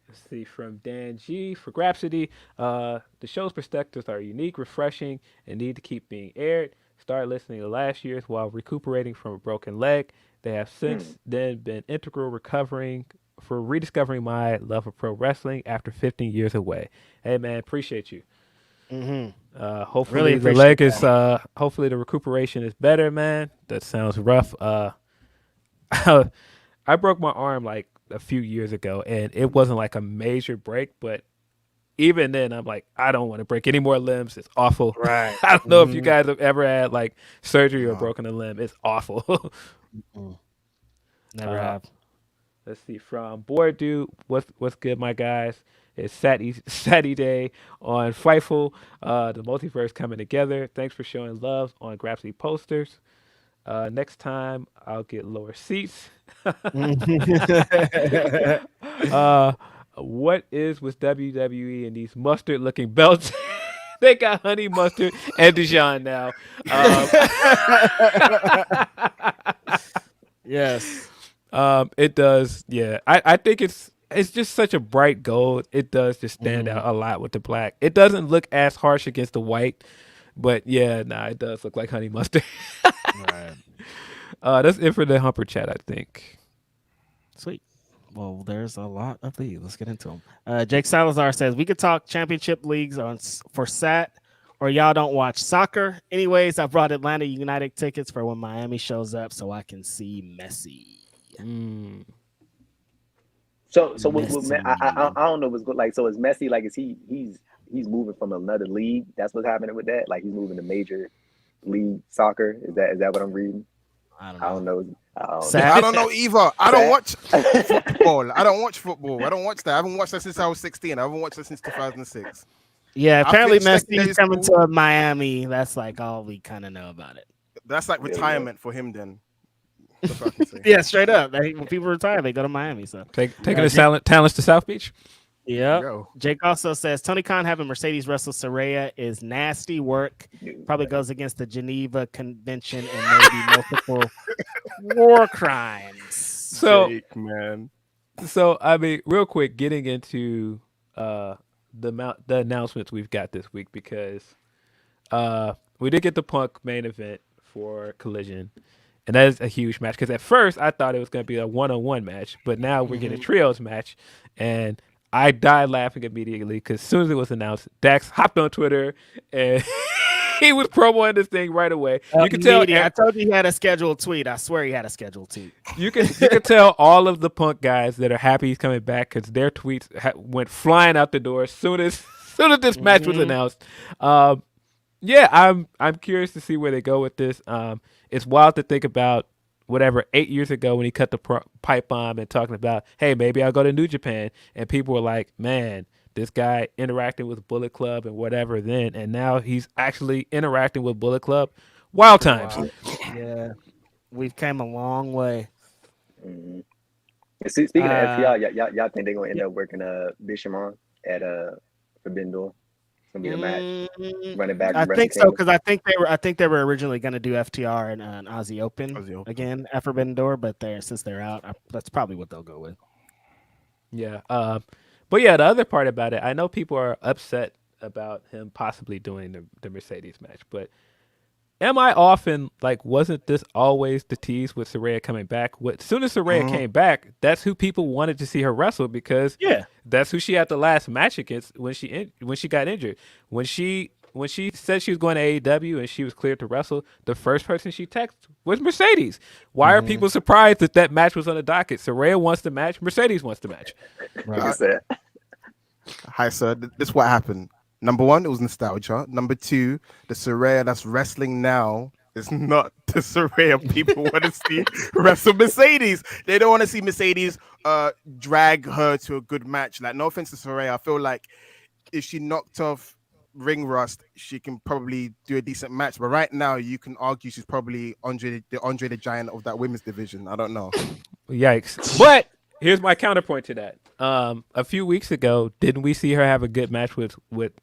Let's see, from Dan G for Grapsody. The show's perspectives are unique, refreshing, and need to keep being aired. Start listening to last year's while recuperating from a broken leg. They have since then been integral rediscovering my love of pro wrestling after 15 years away. Hey man, appreciate you. Hopefully Really the leg is hopefully the recuperation is better, man. That sounds rough. I broke my arm like a few years ago, and it wasn't like a major break, but even then I'm like, I don't want to break any more limbs. It's awful. Right. I don't know if you guys have ever had like surgery or broken a limb. It's awful. Never have. Let's see, from Board Dude, what's good, my guys? It's Saturday on Fightful, the multiverse coming together. Thanks for showing love on Grapsody posters. Next time, I'll get lower seats. What is with WWE and these mustard-looking belts? They got honey mustard and Dijon now. Yes. It does. Yeah, I think it's just such a bright gold. It does just stand out a lot with the black. It doesn't look as harsh against the white, but yeah, it does look like honey mustard. Right. That's it for the Humper chat, I think. Sweet. Well, there's a lot of these. Let's get into them. Jake Salazar says we could talk championship leagues for SAT, or y'all don't watch soccer. Anyways, I brought Atlanta United tickets for when Miami shows up, so I can see Messi. So I don't know what's good. Like, so is Messi like he's moving from another league? That's what's happening with that. Like he's moving to major league soccer. Is that what I'm reading? I don't know. I don't know either. I don't watch football. I don't watch that. I haven't watched that since I was 16. I haven't watched that since 2006. Yeah, apparently Messi's coming to Miami. That's like all we kind of know about it. That's like retirement for him then. That's what I can say. Yeah, straight up. When people retire, they go to Miami. So taking the talents to South Beach. Yeah. Jake also says Tony Khan having Mercedes wrestle Saraya is nasty work. Probably goes against the Geneva Convention and maybe multiple war crimes. So, Jake, man. So I mean, real quick, getting into the announcements we've got this week, because we did get the Punk main event for Collision. And that is a huge match, because at first I thought it was going to be a one-on-one match, but now we're getting a trios match, and I died laughing immediately because as soon as it was announced, Dax hopped on Twitter and he was promoting this thing right away. You can tell. I told you he had a scheduled tweet. I swear he had a scheduled tweet. You can tell all of the Punk guys that are happy he's coming back, because their tweets went flying out the door as soon as this match was announced. Yeah, I'm curious to see where they go with this. It's wild to think about 8 years ago when he cut the pipe bomb and talking about, hey, maybe I'll go to New Japan. And people were like, man, this guy interacting with Bullet Club and whatever then. And now he's actually interacting with Bullet Club. Wild times. Wow. Yeah, we've came a long way. Mm-hmm. Speaking of FTR, y'all think they're going to end up working Bishamon at Forbidden Door? Gonna be a match. Running back. I think so, because I think they were originally going to do FTR and an Aussie Open again at Forbidden Door, but since they're out, that's probably what they'll go with. Yeah, but yeah, the other part about it, I know people are upset about him possibly doing the Mercedes match, but am I off in, like, wasn't this always the tease with Saraya coming back? As soon as Saraya came back, that's who people wanted to see her wrestle, because that's who she had the last match against when she got injured. When she said she was going to AEW and she was cleared to wrestle, the first person she texted was Mercedes. Why are people surprised that match was on the docket? Saraya wants the match, Mercedes wants the match. Hi, sir. This is what happened. Number one, it was nostalgia. Number two, the Saraya that's wrestling now is not the Saraya people want to see wrestle Mercedes. They don't want to see Mercedes drag her to a good match. Like, no offense to Saraya, I feel like if she knocked off ring rust, she can probably do a decent match. But right now, you can argue she's probably Andre the Giant of that women's division. I don't know. Yikes. But here's my counterpoint to that. A few weeks ago, didn't we see her have a good match with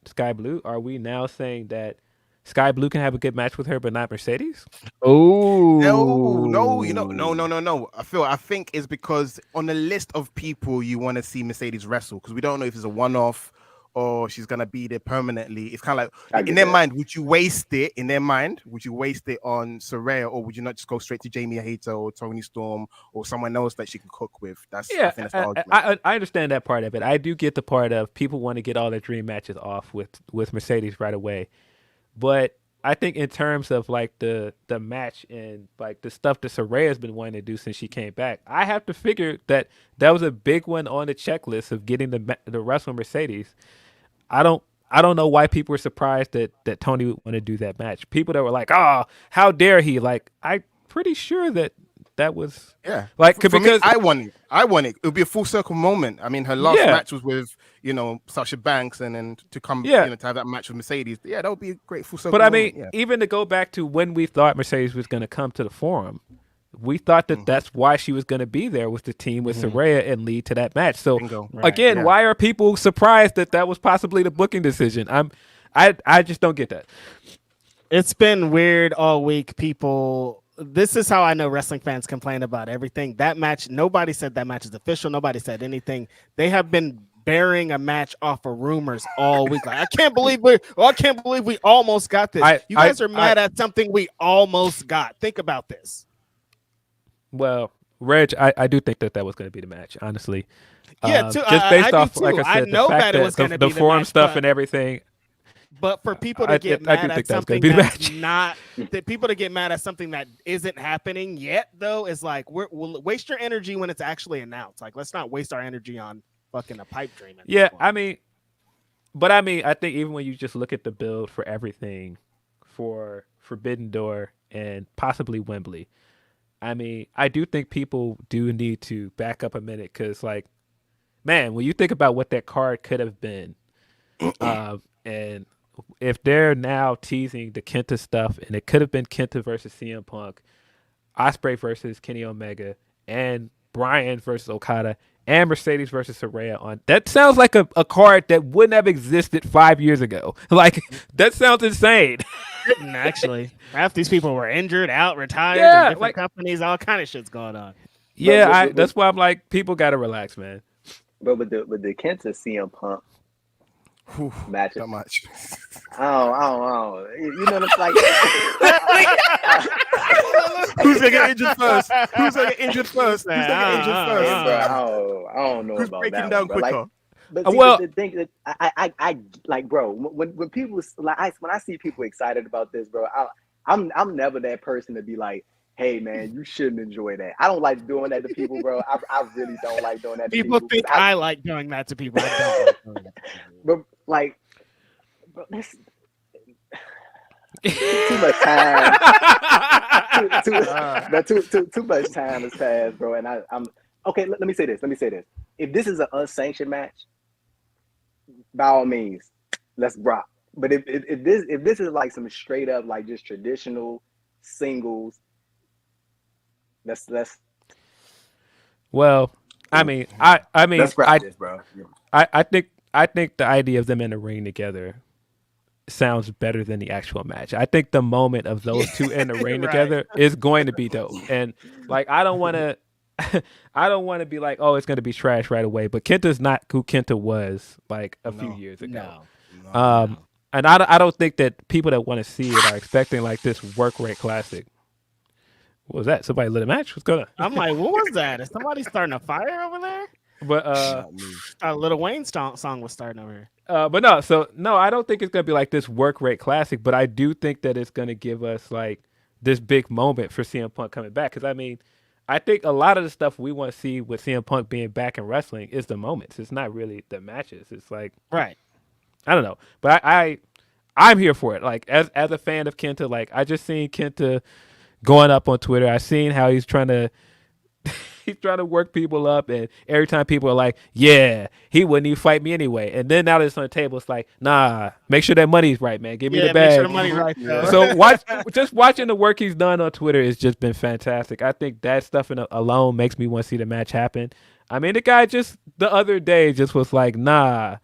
Sky Blue? Are we now saying that Sky Blue can have a good match with her, but not Mercedes? Oh No, no. I think it's because on the list of people you want to see Mercedes wrestle, because we don't know if it's a one-off or she's gonna be there permanently. It's kind of like in their mind, would you waste it? In their mind, would you waste it on Saraya, or would you not just go straight to Jamie Hayter or Toni Storm or someone else that she can cook with? I think that's the argument. I understand that part of it. I do get the part of people want to get all their dream matches off with Mercedes right away, but I think in terms of like the match and like the stuff that Saraya's been wanting to do since she came back, I have to figure that was a big one on the checklist of getting the wrestle Mercedes. I don't know why people were surprised that Tony would want to do that match. People that were like, "Oh, how dare he?" Like, I'm pretty sure that was like because me, I want it. It would be a full circle moment. I mean, her last match was with Sasha Banks, and then to come to have that match with Mercedes. Yeah, that would be a great full circle. But I moment. mean, even to go back to when we thought Mercedes was going to come to the Forum, we thought that that's why she was going to be there, was the team with Saraya and lead to that match. So why are people surprised that was possibly the booking decision? I just don't get that. It's been weird all week. This is how I know wrestling fans complain about everything. That match, nobody said that match is official. Nobody said anything. They have been bearing a match off of rumors all week. Like, I can't believe we almost got this. You guys are mad at something we almost got. Think about this. Well, Reg, I do think that was going to be the match, honestly. Yeah, just based off, like I said, know that it was going to be the forum match, stuff and everything. But for people to get mad at something that's not, people to get mad at something that isn't happening yet, though, is like, we'll waste your energy when it's actually announced. Like, let's not waste our energy on fucking a pipe dream. Yeah, I think even when you just look at the build for everything, for Forbidden Door and possibly Wembley, I mean, I do think people do need to back up a minute, because, like, man, when you think about what that card could have been, and if they're now teasing the Kenta stuff, and it could have been Kenta versus CM Punk, Ospreay versus Kenny Omega, and Bryan versus Okada, and Mercedes versus Saraya that sounds like a card that wouldn't have existed 5 years ago. Like, that sounds insane. Actually, half these people were injured, out, retired, in different companies, all kind of shit's going on. Yeah, that's why I'm like, people gotta relax, man. But with the Kenta CM Punk match, not much. I don't. You know what I'm like? Who's gonna get injured first? Who's gonna get injured first? Bro, I don't know. Who's about breaking that down one, quicker? Like, but see, the thing that I like, bro. When people when I see people excited about this, bro, I'm never that person to be like, hey man, you shouldn't enjoy that. I don't like doing that to people, bro. I really don't like doing that to people. People think I like doing that to people. I don't like doing that to people. But like, bro, that's too much time. Too much time has passed, bro. And I'm okay. Let me say this. If this is an unsanctioned match, by all means, let's rock. But if this is like some straight up like just traditional singles, let's. Well, I mean, let's wrap this, bro. I think the idea of them in the ring together sounds better than the actual match. I think the moment of those two in the ring together is going to be dope. And like, I don't want to be like, oh, it's going to be trash right away. But Kenta's not who Kenta was like a few years ago. No. And I don't think that people that want to see it are expecting like this work rate classic. What was that? Somebody lit a match? What's going on? I'm like, what was that? Is somebody starting a fire over there? But a Lil Wayne song was starting over here. But no, I don't think it's gonna be like this work rate classic. But I do think that it's gonna give us like this big moment for CM Punk coming back. Because I mean, I think a lot of the stuff we want to see with CM Punk being back in wrestling is the moments. It's not really the matches. It's like, right. I don't know, but I'm here for it. Like as a fan of Kenta, like I just seen Kenta going up on Twitter. I seen how he's trying to work people up, and every time people are like, yeah, he wouldn't even fight me anyway. And then now that it's on the table, it's like, nah, make sure that money's right, man. Give me the bag. Make sure the money's right. So watching the work he's done on Twitter has just been fantastic. I think that stuff alone makes me want to see the match happen. I mean, the guy just the other day just was like, nah,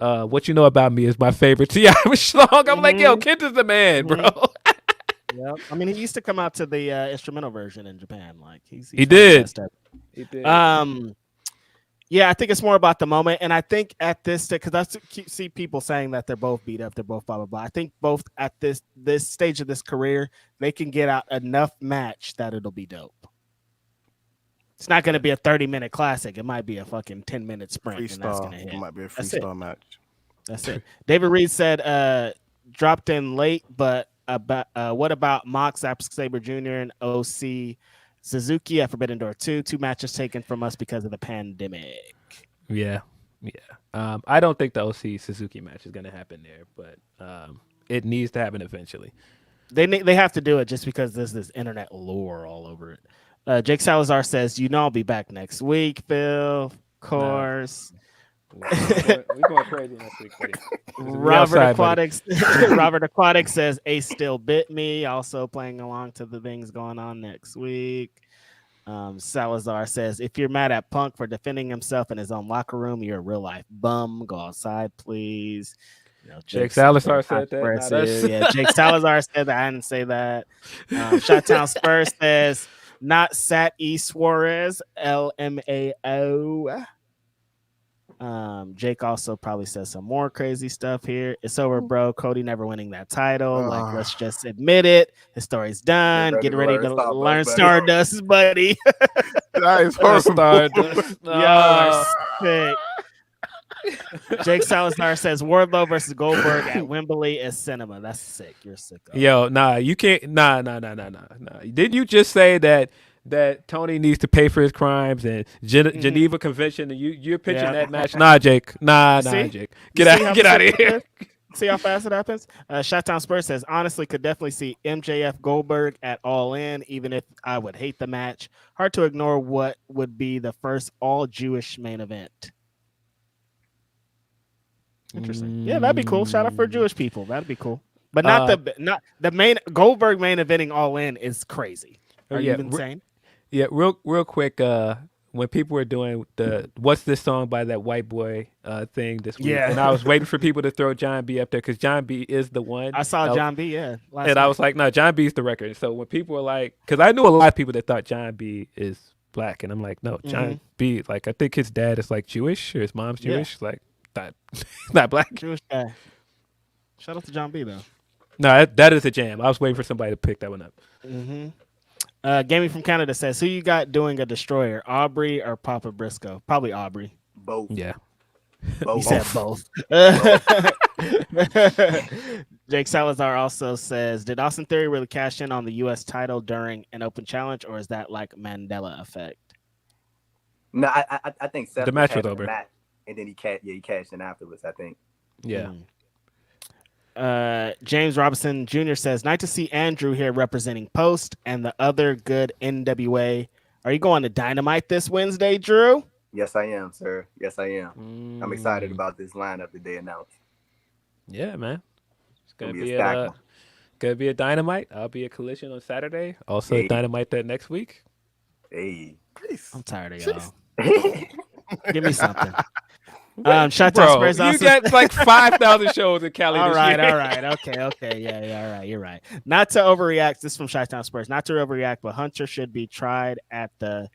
What You Know About Me is my favorite T.I. song. I'm like, yo, Kenta's the man, bro. Yeah, I mean, he used to come out to the instrumental version in Japan. Like he did. He did. Yeah, I think it's more about the moment, and I think at this because I see people saying that they're both beat up, they're both blah blah blah. I think both at this stage of this career, they can get out enough match that it'll be dope. It's not going to be a 30-minute classic. It might be a fucking 10-minute sprint, and that's going to hit. It might be a freestyle match. That's it. David Reed said, dropped in late, but what about Mox, Zack Sabre Jr. and OC Suzuki at Forbidden Door 2? 2 matches taken from us because of the pandemic. Yeah. I don't think the OC Suzuki match is going to happen there, but it needs to happen eventually. They have to do it just because there's this internet lore all over it. Jake Salazar says, I'll be back next week, Phil. Of course. We're going crazy next week, buddy. Robert Aquatic says Ace still bit me. Also playing along to the things going on next week. Salazar says, if you're mad at Punk for defending himself in his own locker room, you're a real life bum. Go outside, please. Jake Salazar said that. Yeah, Jake Salazar said that. I didn't say that. Shottown Spurs says, not Sat E Suarez, LMAO. Jake also probably says some more crazy stuff here. It's over, bro. Cody never winning that title. Like, let's just admit it. His story's done. Get ready to learn Stardust, buddy. That is horrible. Stardust. Yo, sick. Jake Salazar says Wardlow versus Goldberg at Wembley is cinema. That's sick. You're sick. Yo, nah, you can't. Nah. Didn't you just say that Tony needs to pay for his crimes and Geneva Convention, and you're pitching that match? Nah, Jake. Nah, Jake. Get out of here. See how fast it happens? Shottown Spurs says, honestly, could definitely see MJF Goldberg at All In, even if I would hate the match. Hard to ignore what would be the first all-Jewish main event. Interesting. Yeah, that'd be cool. Shout out for Jewish people. That'd be cool. But not the main Goldberg main eventing All In is crazy. Are you insane? Yeah, real quick. When people were doing the "What's This Song" by that white boy thing this week, and I was waiting for people to throw John B up there because John B is the one. I saw John B. And I was like, no, John B is the record. So when people were like, because I knew a lot of people that thought John B is black, and I'm like, no, John B. Like, I think his dad is like Jewish or his mom's Jewish. Like, not black. Jewish guy. Shout out to John B. though. No, that is a jam. I was waiting for somebody to pick that one up. Gaming from Canada says, who you got doing a destroyer, Aubrey or Papa Briscoe? Probably Aubrey. Both. Yeah. He said both. Jake Salazar also says, did Austin Theory really cash in on the U.S. title during an open challenge, or is that like Mandela effect? No, I think Seth the match was over. And then he cashed in afterwards, I think. Yeah. James Robinson Jr. says, nice to see Andrew here representing Post and the other good NWA. Are you going to Dynamite this Wednesday, Drew? Yes, I am, sir. Yes, I am. I'm excited about this lineup that they announced. Yeah, man. It's gonna be a Dynamite. I'll be at Collision on Saturday. Also a Dynamite that next week. Hey. I'm tired of y'all. Give me something. Shottown Spurs you also... got like 5,000 shows in Cali this year. All right. Okay. Yeah, all right. You're right. Not to overreact. This is from Shottown Spurs. Not to overreact, but Hunter should be tried at the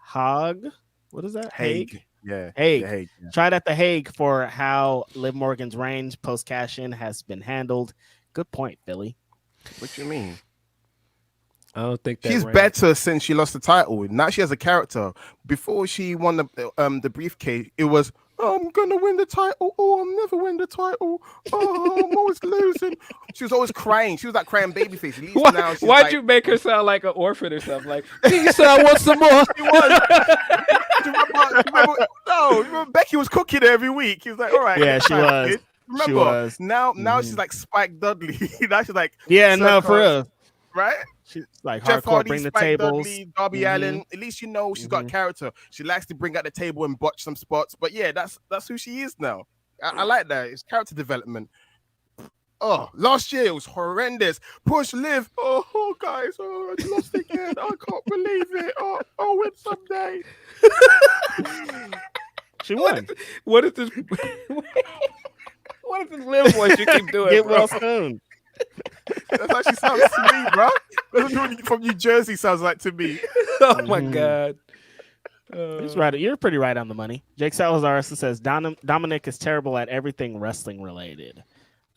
Hague. What is that? Hague. Yeah. Hague. Yeah. Tried at the Hague for how Liv Morgan's reign post cash in has been handled. Good point, Billy. What you mean? I don't think that she's better since she lost the title. Now she has a character. Before she won the briefcase, it was, I'm gonna win the title. Oh, I'll never win the title. Oh, I'm always losing. She was always crying. She was like crying babyface. Why'd you make her sound like an orphan or something? Like, please, I want some more. Remember Becky was cooking her every week. He was like, all right. Yeah, she was. Kid. Remember, she was. Now she's like Spike Dudley. Now she's like, no, for real. Right? She's like Jeff hardcore, Hardy, bring the Spike tables. Dudley, Darby Allin. At least you know she's got character. She likes to bring out the table and botch some spots. But yeah, that's who she is now. I like that. It's character development. Oh, last year it was horrendous. Push Liv. Oh guys, I lost again. I can't believe it. I'll win someday. She won. What is this? Live voice you keep doing, Get bro. well soon. That actually sounds to me, bro. That's what from New Jersey sounds like to me. Oh my Mhm. god. He's right. You're pretty right on the money. Jake Salazar says Dominic is terrible at everything wrestling related.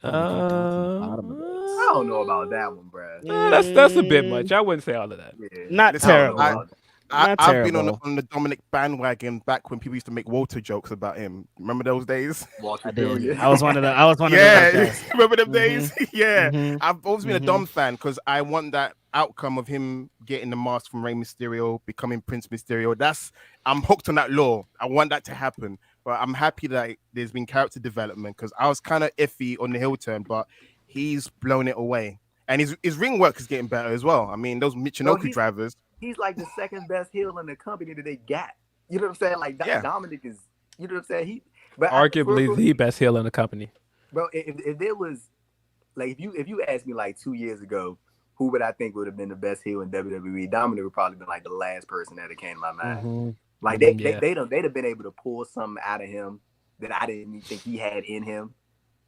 Oh, we got down to the bottom of this. I don't know about that one, bro. That's a bit much. I wouldn't say all of that. Yeah. Not Listen, terrible. I've Not been terrible. on the Dominic bandwagon back when people used to make Walter jokes about him. Remember those days? Walter I did. Jr. I was one of the. Yeah, guys. remember them days? Yeah, Mhm. I've always been a Mhm. Dom fan because I want that outcome of him getting the mask from Rey Mysterio, becoming Prince Mysterio. I'm hooked on that lore. I want that to happen. But I'm happy that there's been character development because I was kind of iffy on the heel turn, but he's blown it away. And his ring work is getting better as well. I mean, those Michinoku drivers. He's like the second best heel in the company that they got. You know what I'm saying? Like Dominic is, you know what I'm saying? Arguably the best heel in the company. Bro, if there was, like, if you asked me like 2 years ago, who would I think would have been the best heel in WWE? Dominic would probably been like the last person that came to my mind. Mm-hmm. Like they'd have been able to pull something out of him that I didn't even think he had in him.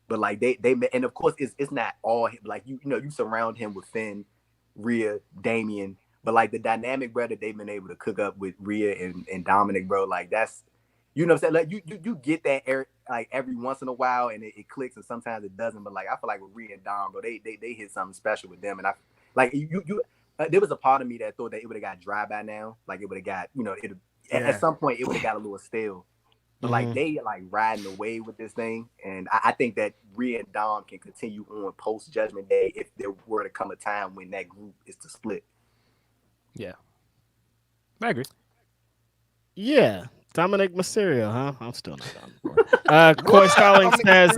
But like they and of course it's not all like you surround him with Finn, Rhea, Damian, but like the dynamic, bro, that they've been able to cook up with Rhea and Dominic, bro, like that's, you know what I'm saying? Like you get that like every once in a while and it clicks and sometimes it doesn't. But like I feel like with Rhea and Dom, bro, they hit something special with them. And I like there was a part of me that thought that it would have got dry by now. Like it would have got, at some point it would have got a little stale. But like they like riding away with this thing, and I think that Rhea and Dom can continue on post Judgment Day if there were to come a time when that group is to split. Yeah, I agree. Yeah, Dominic Mysterio, huh? I'm still not on board. Corey Starling says,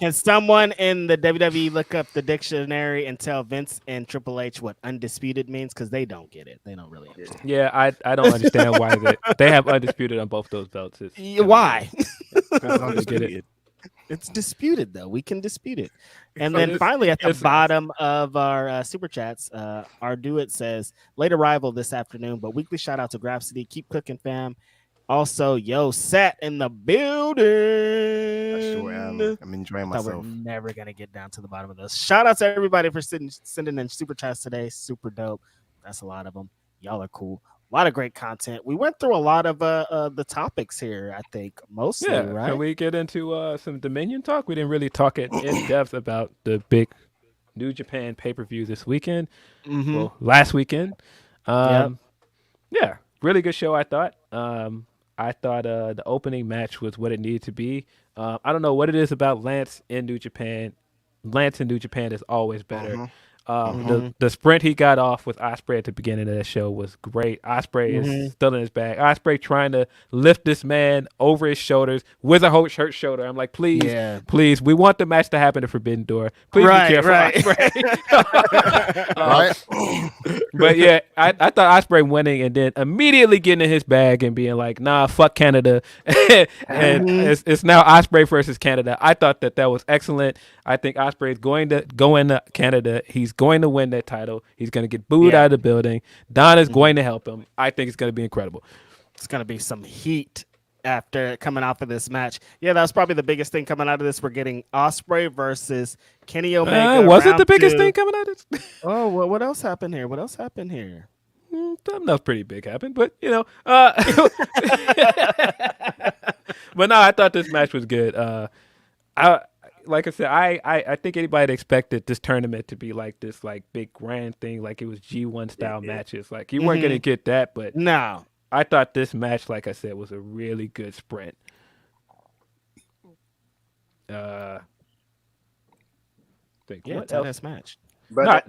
can someone in the WWE look up the dictionary and tell Vince and Triple H what undisputed means? Because they don't get it. They don't really understand. Yeah, I don't understand why they have undisputed on both those belts. Why? Undisputed. It's disputed, though. We can dispute it. And then finally, at the bottom of our super chats, our duet says, late arrival this afternoon, but weekly shout out to Grapsody. Keep cooking, fam. Also, yo, Sat in the building. I sure am. I'm enjoying myself. We're never going to get down to the bottom of this. Shout out to everybody for sending in super chats today. Super dope. That's a lot of them. Y'all are cool. A lot of great content. We went through a lot of the topics here, I think, mostly, right? Can we get into some Dominion talk? We didn't really talk in depth about the big New Japan pay-per-view this weekend. Well, last weekend. Yeah, really good show, I thought. I thought the opening match was what it needed to be. I don't know what it is about Lance in New Japan. Lance in New Japan is always better. The sprint he got off with Ospreay at the beginning of that show was great. Ospreay is still in his bag. Ospreay trying to lift this man over his shoulders with a hurt shoulder. I'm like, please, we want the match to happen at Forbidden Door. Please be careful, Ospreay. But yeah, I thought Ospreay winning and then immediately getting in his bag and being like, nah, fuck Canada. And it's now Ospreay versus Canada. I thought that was excellent. I think Ospreay is going to go into Canada. He's going to win that title. He's going to get booed out of the building. Don is going to help him. I think it's going to be incredible. It's going to be some heat after coming off of this match. Yeah, that was probably the biggest thing coming out of this. We're getting Ospreay versus Kenny Omega. Was it the biggest thing coming out of this? Oh, well, what else happened here? Something else pretty big happened, but but no, I thought this match was good. Like I said, I think anybody expected this tournament to be like this, like big grand thing, like it was G1 style matches. Like you weren't gonna get that, but no, I thought this match, like I said, was a really good sprint. What else match? But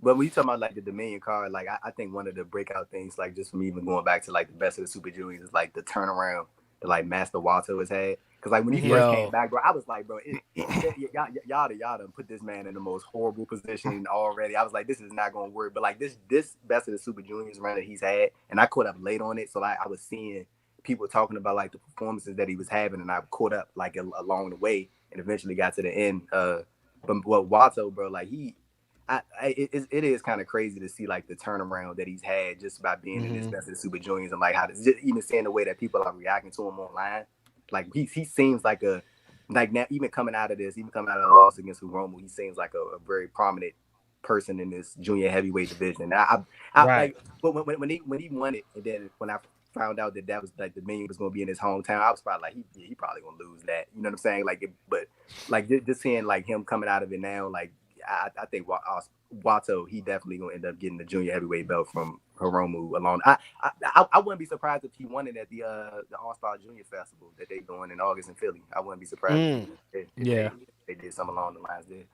but when you talking about like the Dominion card, like I think one of the breakout things, like just from even going back to like the best of the Super Juniors, is like the turnaround that like Master Walter has had. Because like when he first came back, bro, I was like, bro, y'all done put this man in the most horrible position already. I was like, this is not going to work. But like this best of the Super Juniors run that he's had, and I caught up late on it, so like I was seeing people talking about like the performances that he was having, and I caught up like along the way, and eventually got to the end. But what Wato, bro, like it is kind of crazy to see like the turnaround that he's had just by being in this best of the Super Juniors, and like how just even seeing the way that people are reacting to him online. Like he seems like like now, even coming out of the loss against Hiromu, he seems like a very prominent person in this junior heavyweight division. I Right. like, but when he won it, and then when I found out that was like the Dominion was going to be in his hometown, I was probably like, he probably going to lose that. You know what I'm saying? Like, but like just seeing like him coming out of it now, like I think Wato, he definitely going to end up getting the junior heavyweight belt from Hiromu alone. I wouldn't be surprised if he won it at the All-Star Junior Festival that they doing in August in Philly. I wouldn't be surprised if they did something along the lines there.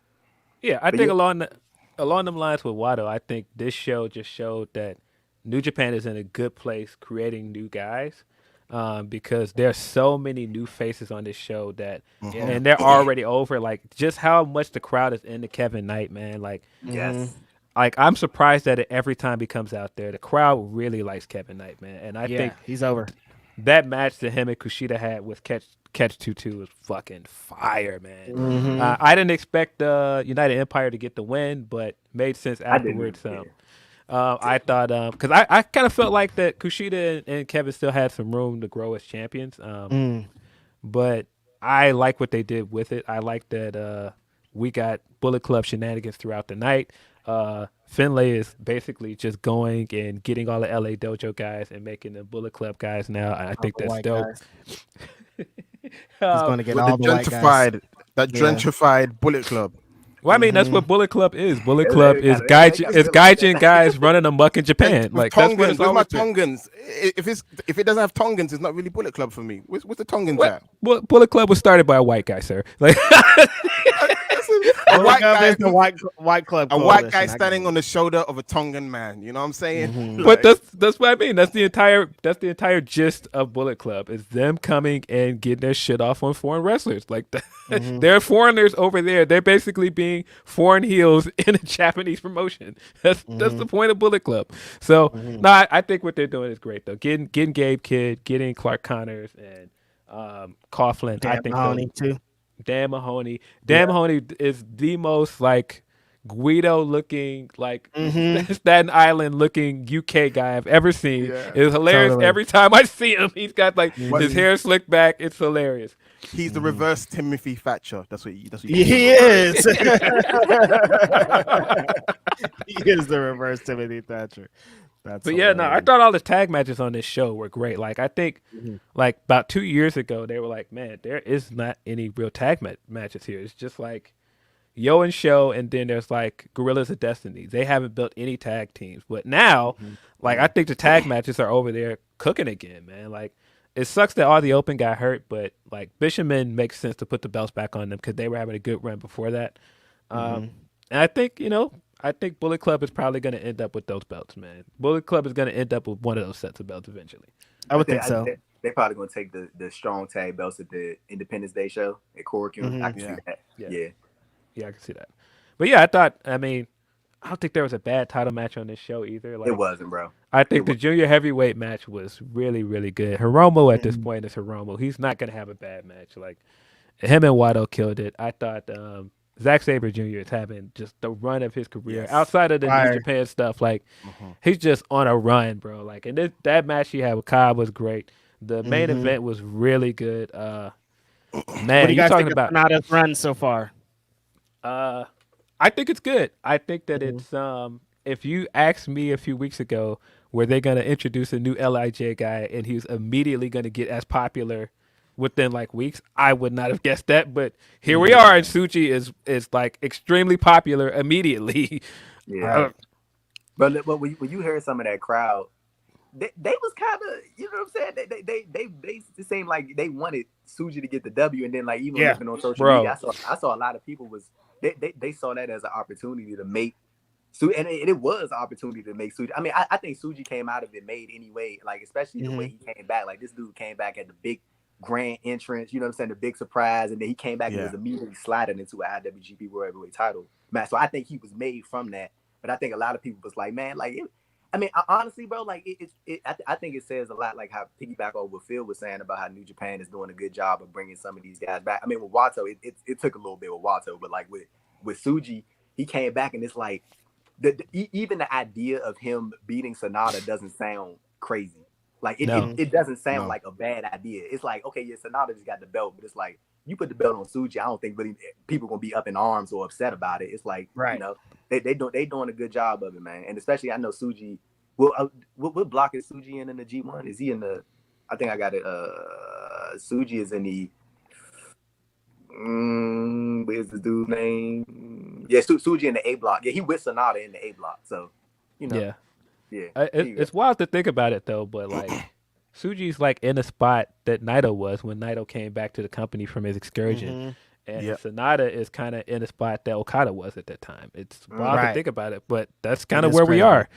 Yeah, I think along them lines with Wato, I think this show just showed that New Japan is in a good place creating new guys, because there's so many new faces on this show that, and they're already over. Like just how much the crowd is into Kevin Knight, man. Like, Yes. Like I'm surprised that every time he comes out there, the crowd really likes Kevin Knight, man. And I think he's over. That match that him and Kushida had with Catch 2-2 was fucking fire, man. I didn't expect United Empire to get the win, but made sense afterwards. I thought because I kind of felt like that Kushida and Kevin still had some room to grow as champions. But I like what they did with it. I like that we got Bullet Club shenanigans throughout the night. Finlay is basically just going and getting all the LA Dojo guys and making the Bullet Club guys now. I think that's dope. He's going to get all the white guys. That gentrified Bullet Club. Well, I mean, that's what Bullet Club is. Bullet Club is gaijin guys running amok in Japan. Like that's what it's my Tongans. If it doesn't have Tongans, it's not really Bullet Club for me. What's the Tongans at? Well, Bullet Club was started by a white guy, sir. Like a white guy, the white club, a white guy standing on the shoulder of a Tongan man. You know what I'm saying? But that's what I mean. That's the entire gist of Bullet Club is them coming and getting their shit off on foreign wrestlers. Like they're foreigners over there. They're basically being foreign heels in a Japanese promotion. That's the point of Bullet Club. So no, I think what they're doing is great though. Getting Gabe Kidd, getting Clark Connors and Coughlin. I think Mahoney too. Dan Mahoney. Dan Mahoney is the most like Guido looking, like Staten Island looking UK guy I've ever seen. Yeah. It's hilarious. Totally. Every time I see him, he's got like his hair slicked back. It's hilarious. He's the reverse Timothy Thatcher. That's what he is. He is the reverse Timothy Thatcher. But hilarious. Yeah, no, I thought all the tag matches on this show were great. Like I think, like about 2 years ago, they were like, man, there is not any real tag matches here. It's just like Yo and Show, and then there's like Gorillas of Destiny. They haven't built any tag teams, but now, like I think the tag matches are over there cooking again, man. Like it sucks that all the Open got hurt, but like Bishamon makes sense to put the belts back on them because they were having a good run before that. And I think I think Bullet Club is probably going to end up with those belts, man. Bullet Club is going to end up with one of those sets of belts eventually. I would think so. They're probably going to take the strong tag belts at the Independence Day show at Korakuen. I can see that. Yeah, I can see that. But yeah, I don't think there was a bad title match on this show either. Like, it wasn't, bro. I think the junior heavyweight match was really, really good. Hiromu at this point is Hiromu. He's not going to have a bad match. Like him and Wato killed it. I thought Zack Sabre Jr. is having just the run of his career outside of the New Japan stuff. Like he's just on a run, bro. Like, and that match he had with Cobb was great. The main event was really good. Man, what do you guys think about Sonata's run so far? I think it's good. I think that it's if you asked me a few weeks ago, were they going to introduce a new LIJ guy and he's immediately going to get as popular within like weeks, I would not have guessed that, but here we are, and Tsuji is like extremely popular immediately. Yeah, but when you heard some of that crowd, they was kind of, you know what I'm saying? They seemed like they wanted Tsuji to get the W, and then like even looking on social media, I saw a lot of people they saw that as an opportunity to make. And it was an opportunity to make Tsuji. I mean, I think Tsuji came out of it made anyway, like especially the way he came back. Like this dude came back at the big grand entrance, you know what I'm saying, the big surprise, and then he came back and was immediately sliding into an IWGP World Heavyweight title match. So I think he was made from that, but I think a lot of people was like, man, like, honestly, bro, like I think it says a lot, like how piggyback over what Phil was saying about how New Japan is doing a good job of bringing some of these guys back. I mean, with Wato, it took a little bit with Wato, but like with Tsuji, he came back and it's like even the idea of him beating Sonata doesn't sound crazy. Like it doesn't sound like a bad idea. It's like, okay, yeah, Sonata just got the belt, but it's like you put the belt on Suji, I don't think really people gonna be up in arms or upset about it. It's like, you know, they doing a good job of it, man. And especially I know Suji. Well, what block is Suji in the G1? Is he in the? I think I got it. Suji is in the. Where's the dude's name? Yeah, Suji in the A block. Yeah, he with Sonata in the A block. So, you know. Yeah. It's wild to think about it though, but like Suji's like in a spot that Naito was when Naito came back to the company from his excursion. And Sonata is kind of in a spot that Okada was at that time. It's wild to think about it, but that's kind of where we are.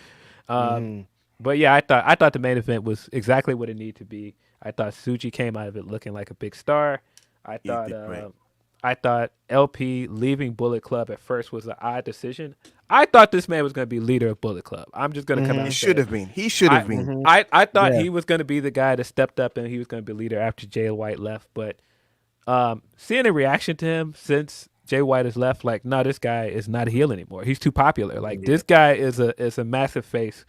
But yeah, I thought the main event was exactly what it needed to be. I thought Suji came out of it looking like a big star. I thought LP leaving Bullet Club at first was an odd decision. I thought this man was going to be leader of Bullet Club. I'm just going to come out. He should have been. He should have been. I thought he was going to be the guy that stepped up and he was going to be leader after Jay White left. But seeing a reaction to him since Jay White has left, like, no, this guy is not a heel anymore. He's too popular. Like, this guy is a massive face.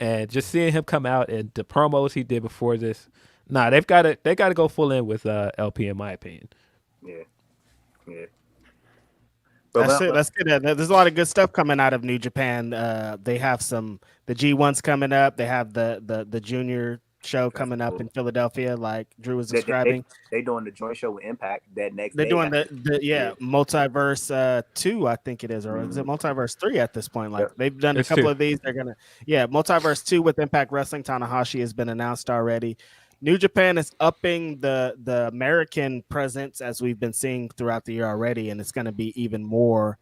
And just seeing him come out and the promos he did before this, they got to go full in with LP in my opinion. Yeah. That's good. There's a lot of good stuff coming out of New Japan. They have the G1s coming up. They have the junior show coming up in Philadelphia, like Drew was describing. They doing the joint show with Impact that next They're day. doing the Multiverse 2, I think it is, or is it Multiverse 3 at this point? Like they've done a couple of these. They're gonna Multiverse 2 with Impact Wrestling. Tanahashi has been announced already. New Japan is upping the American presence as we've been seeing throughout the year already, and it's going to be even more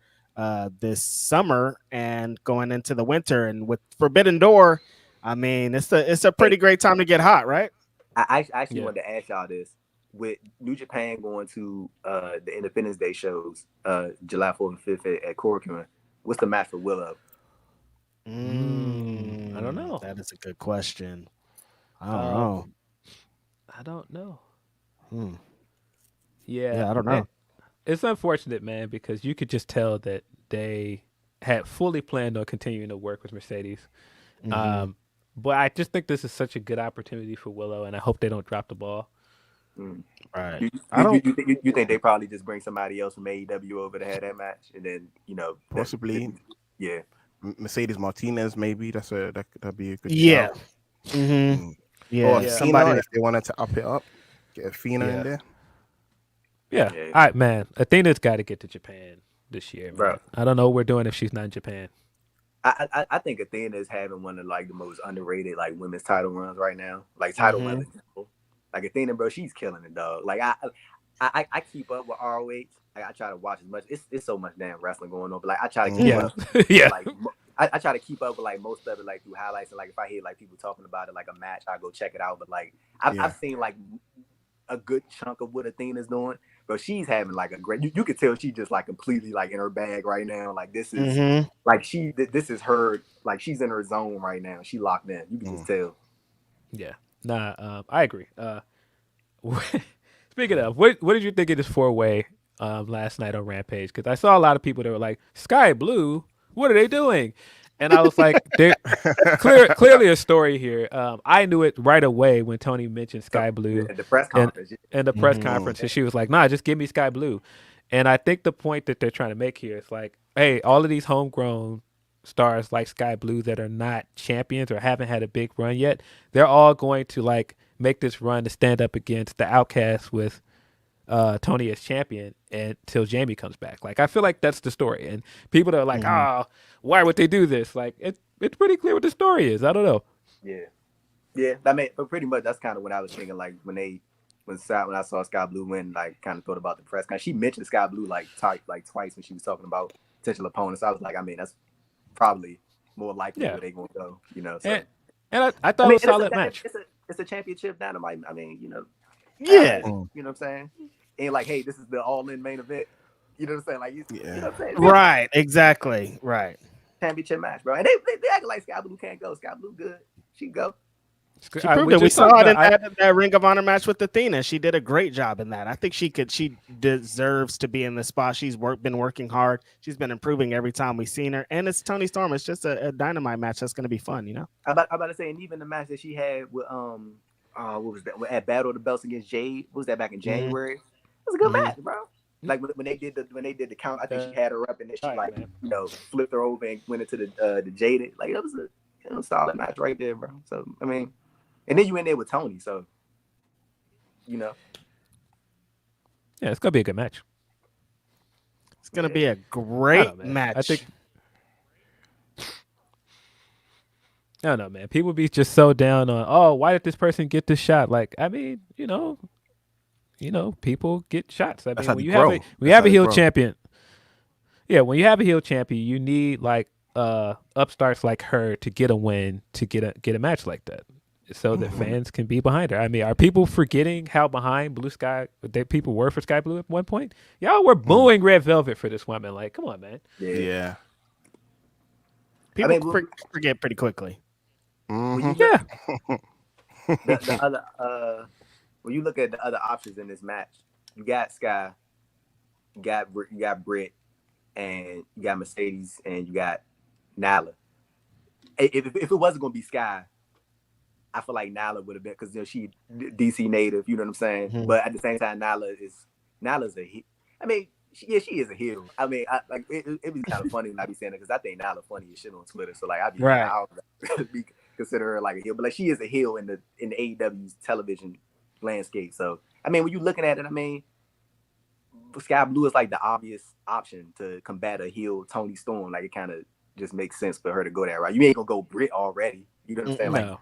this summer and going into the winter. And with Forbidden Door, I mean, it's a pretty great time to get hot, right? I actually wanted to ask y'all this: with New Japan going to the Independence Day shows, July 4th and 5th at Korakuen, what's the match for Willow? I don't know. That is a good question. I don't know. Yeah, I don't know. It's unfortunate, man, because you could just tell that they had fully planned on continuing to work with Mercedes. But I just think this is such a good opportunity for Willow, and I hope they don't drop the ball. Right. You think they probably just bring somebody else from AEW over to have that match, and then possibly Mercedes Martinez, maybe that'd be a good shout. Or somebody if they wanted to up it up, get Athena in there. Yeah. All right, man. Athena's got to get to Japan this year, man. Bro. I don't know what we're doing if she's not in Japan. I think Athena is having one of like the most underrated like women's title runs right now. Like title runs. Like Athena, bro, she's killing it, dog. Like I keep up with ROH. Like, I try to watch as much. It's so much damn wrestling going on, but like I try to keep up. Like, I try to keep up with like most of it like through highlights, and like if I hear like people talking about it like a match, I go check it out. But like I've seen like a good chunk of what Athena's doing, but she's having like a great. You can tell she just like completely like in her bag right now. Like this is like this is her, like she's in her zone right now. She locked in. You can just tell. Yeah, I agree. Speaking of, what did you think of this 4-way last night on Rampage? Because I saw a lot of people that were like, Sky Blue, what are they doing? And I was like, clearly a story here. I knew it right away when Tony mentioned Sky Blue at the press conference. And the press conference, and she was like, nah, just give me Sky Blue. And I think the point that they're trying to make here is like, hey, all of these homegrown stars like Sky Blue that are not champions or haven't had a big run yet, they're all going to like make this run to stand up against the Outcasts with Tony as champion until Jamie comes back. Like I feel like that's the story, and people are like, why would they do this? Like it's pretty clear what the story is. I don't know. Yeah. I mean, but pretty much that's kind of what I was thinking. Like when I saw Sky Blue win, like kind of thought about the press. She mentioned Sky Blue like twice when she was talking about potential opponents. I was like, I mean, that's probably more likely where they gonna go. You know. So. And I thought it was a solid match. It's a championship dynamite. I mean, you know. Yeah. You know what I'm saying? And like, hey, this is the all-in main event. You know what I'm saying? Like, you know what I'm saying? Right. Exactly. Right. Championship match, bro. And they act like Sky Blue can't go. Sky Blue good. She can go. She proved it. We saw it in that Ring of Honor match with Athena. She did a great job in that. I think she deserves to be in the spot. She's been working hard. She's been improving every time we've seen her. And it's Toni Storm. It's just a dynamite match that's going to be fun, you know? I'm about to say, and even the match that she had with what was that? At Battle of the Belts against Jade. What was that back in January? It was a good match, bro. Like when they did the count, I think she had her up and then she flipped her over and went into the Jaded. Like it was a solid match right there, bro. So I mean, and then you in there with Tony, so yeah, it's gonna be a good match. It's gonna be a great match. I think. I don't know, man. People be just so down on, oh, why did this person get this shot? Like, I mean, you know, people get shots. I mean, when you have a heel champion, when you have a heel champion, you need like upstarts like her to get a win, to get a match like that, so that fans can be behind her. I mean, are people forgetting how behind Blue Sky people were for Sky Blue at one point? Y'all were booing Red Velvet for this woman. Like, come on, man. Yeah. People forget pretty quickly. Yeah. The other, when you look at the other options in this match, you got Sky, you got Britt, and you got Mercedes, and you got Nyla. If it wasn't gonna be Sky, I feel like Nyla would have been, because she DC native, you know what I'm saying. Mm-hmm. But at the same time, Nyla's a heel. I mean, she is a heel. I mean, it'd be kind of funny when I be saying it, because I think Nyla funny as shit on Twitter. So like, I'll be consider her like a heel, but like she is a heel in the AEW's television landscape. So I mean, when you're looking at it, I mean, Sky Blue is like the obvious option to combat a heel Tony Storm. Like it kind of just makes sense for her to go there, right? You ain't gonna go Britt already. You know what I'm saying? Like,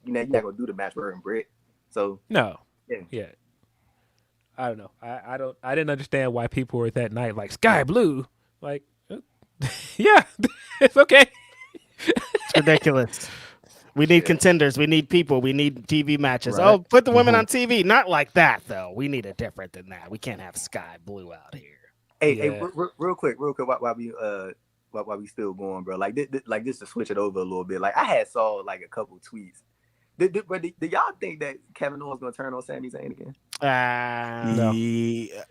you're not gonna do the match for her and Britt. So yeah. I don't know. I didn't understand why people were that night like Sky Blue. Like, yeah, it's okay. It's ridiculous. We need contenders. We need people. We need TV matches. Right. Oh, put the women on TV. Not like that, though. We need it different than that. We can't have Sky Blue out here. Hey, real quick, while we still going, bro. Like just to switch it over a little bit. Like I had saw like a couple tweets. Did y'all think that Kevin Owens gonna turn on Sami Zayn again? No.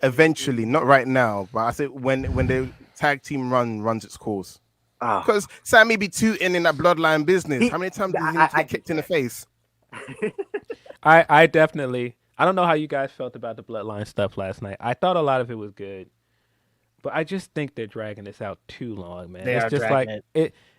Eventually, not right now, but I think when the tag team runs its course. Because Sammy be tooting in that bloodline business. How many times did he get kicked in the face? I definitely. I don't know how you guys felt about the bloodline stuff last night. I thought a lot of it was good, but I just think they're dragging this out too long, man. It's just like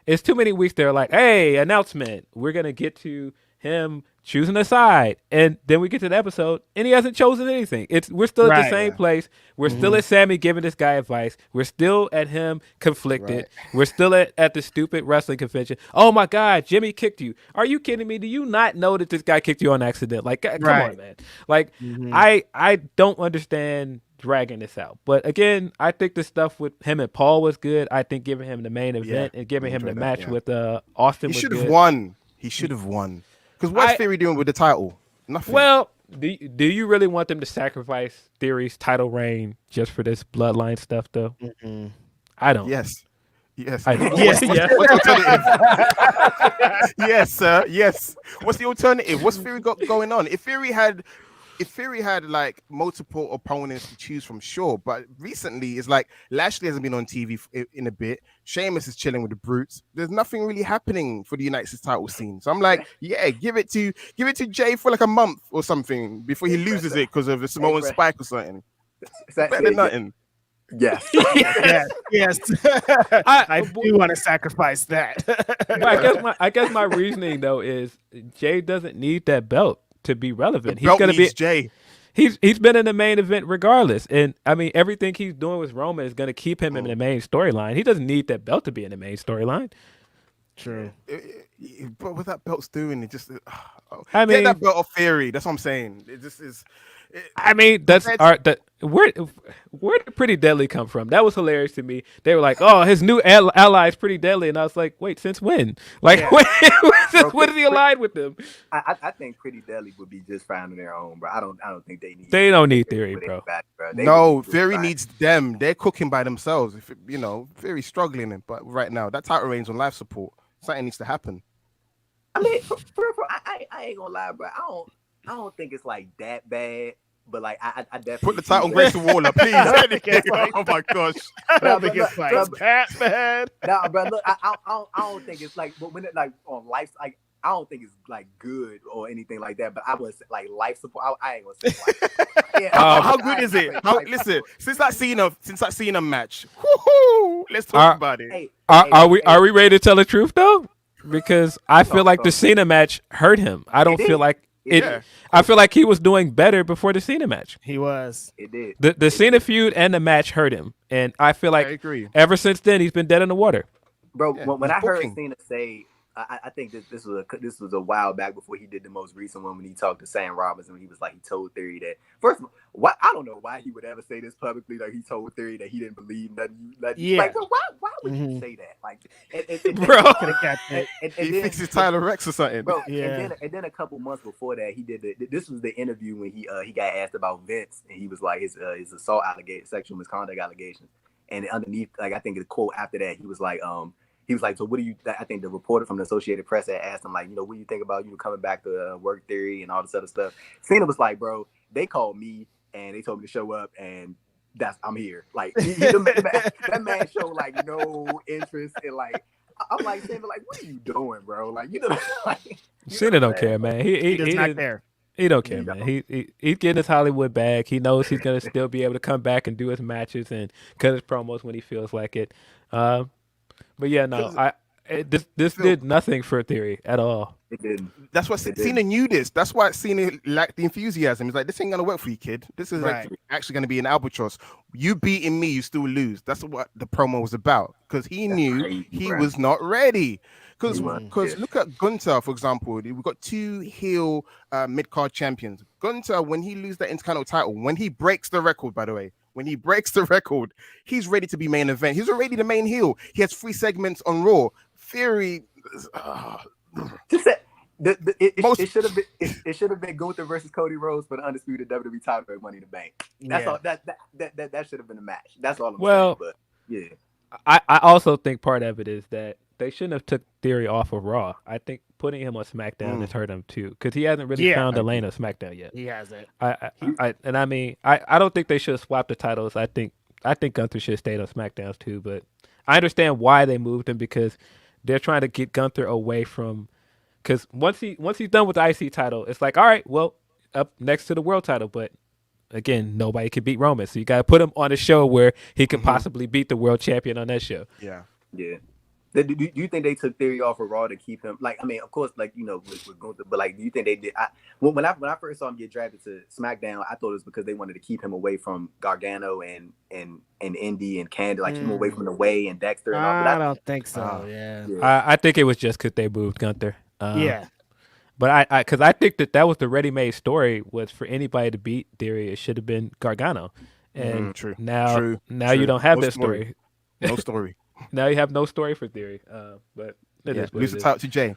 it's too many weeks. They're like, hey, announcement. We're gonna get to him choosing a side, and then we get to the episode and he hasn't chosen anything. We're still at the same place. We're still at Sammy giving this guy advice. We're still at him conflicted. We're still at the stupid wrestling convention. Oh my God, Jimmy kicked you. Are you kidding me? Do you not know that this guy kicked you on accident? Like, come on, man. Like, I don't understand dragging this out. But again, I think the stuff with him and Paul was good. I think giving him the main event and giving him the match with Austin was good. He should have won. He should have won. Because what's Theory doing with the title? Nothing. Well, do you really want them to sacrifice Theory's title reign just for this bloodline stuff, though? I don't. Yes. I don't. Yes. What's the alternative? Yes, sir. Yes. What's the alternative? What's Theory got going on? If Theory had like multiple opponents to choose from, sure. But recently, it's like Lashley hasn't been on TV in a bit. Sheamus is chilling with the Brutes. There's nothing really happening for the United States title scene. So I'm like, give it to Jay for like a month or something before he loses it because of the Samoan spike or something. Better than nothing. Yes. yes. I do want to sacrifice that. I guess my reasoning though is Jay doesn't need that belt to be relevant. He's gonna be Jay. He's been in the main event regardless, and I mean everything he's doing with Roman is going to keep him in the main storyline. He doesn't need that belt to be in the main storyline. True, but what that belt's doing, it just. I mean, get that belt of Theory. That's what I'm saying. It just is. I mean, that's where did Pretty Deadly come from? That was hilarious to me. They were like, "Oh, his new ally is Pretty Deadly," and I was like, "Wait, since when? Like, when is he allied with them?" I think Pretty Deadly would be just fine on their own, bro. I don't think they need. They don't need Theory, bro. No, Theory needs them. They're cooking by themselves. If Theory's struggling, but right now that title reigns on life support. Something needs to happen. I mean, I ain't gonna lie, bro. I don't think it's like that bad, but like I definitely put the title on Grayson Waller, please. Oh my gosh, I don't think it's like that bad. Nah, bro. Look, I don't think it's like, but when it like on life, like I don't think it's like good or anything like that, but I was like life support. I ain't gonna say life. Yeah, How good is it? Listen, since that Cena match, woohoo, let's talk about it. Hey, Are we ready to tell the truth though? Because I feel like the Cena match hurt him. I don't feel like it. Yeah. I feel like he was doing better before the Cena match. He was. It did. The Cena feud and the match hurt him, and I feel like I agree. ever since then he's been dead in the water. Bro, Yeah, when I heard booking. Cena say, I think this was a while back before he did the most recent one when he talked to Sam Robinson. When he was like, he told Theory that first of all, I don't know why he would ever say this publicly. Like he told Theory that he didn't believe nothing. Yeah. Like, bro, why would you say that? Like, Bro. He fixes Tyler Rex or something. Bro, Yeah. and then a couple months before that, he did this was the interview when he got asked about Vince, and he was like his assault allegations, sexual misconduct allegations, and underneath, like I think the quote after that, he was like, so what do you? I think the reporter from the Associated Press had asked him like, what do you think about coming back to work Theory and all this other stuff? Cena was like, bro, they called me and they told me to show up, and I'm here. Like that man showed like no interest in like. I'm like Cena, like, what are you doing, bro? Like, Cena don't care, man. He does not care. He don't care, man. He's getting his Hollywood bag. He knows he's gonna still be able to come back and do his matches and cut his promos when he feels like it. But yeah, no, this did nothing for Theory at all. It didn't. That's what Cena knew this. That's why Cena lacked the enthusiasm. He's like, this ain't gonna work for you, kid. This is actually gonna be an albatross. You beating me, you still lose. That's what the promo was about. Because he knew he was not ready. Because look at Gunther, for example. We've got two heel mid-card champions. Gunther, when he loses that Intercontinental title, when he breaks the record, by the way, when he breaks the record, he's ready to be main event. He's already the main heel. He has 3 segments on Raw. Theory. Just that, it should have been Gunther versus Cody Rhodes for the undisputed WWE title at Money in the Bank. That's all. That should have been the match. That's all I'm saying. But yeah, I also think part of it is that they shouldn't have took Theory off of Raw. I think putting him on SmackDown has hurt him too, because he hasn't really found the lane of SmackDown yet. He hasn't. I don't think they should have swapped the titles. I think Gunther should have stayed on SmackDown too. But I understand why they moved him, because they're trying to get Gunther away from. Because once he's done with the IC title, it's like, all right, well, up next to the world title. But again, nobody can beat Roman, so you got to put him on a show where he could possibly beat the world champion on that show. Yeah. Do you think they took Theory off of Raw to keep him? Like, I mean, of course, like with Gunther, but like, do you think they did? When I first saw him get drafted to SmackDown, I thought it was because they wanted to keep him away from Gargano and Indy and Candy, like keep him away from the Way and Dexter. And all. I don't think so. Yeah. I think it was just because they moved Gunther. But I think that was the ready-made story, was for anybody to beat Theory, it should have been Gargano. And now you don't have that story. No story. Now you have no story for Theory. But it is what lose it the is. title to Jay.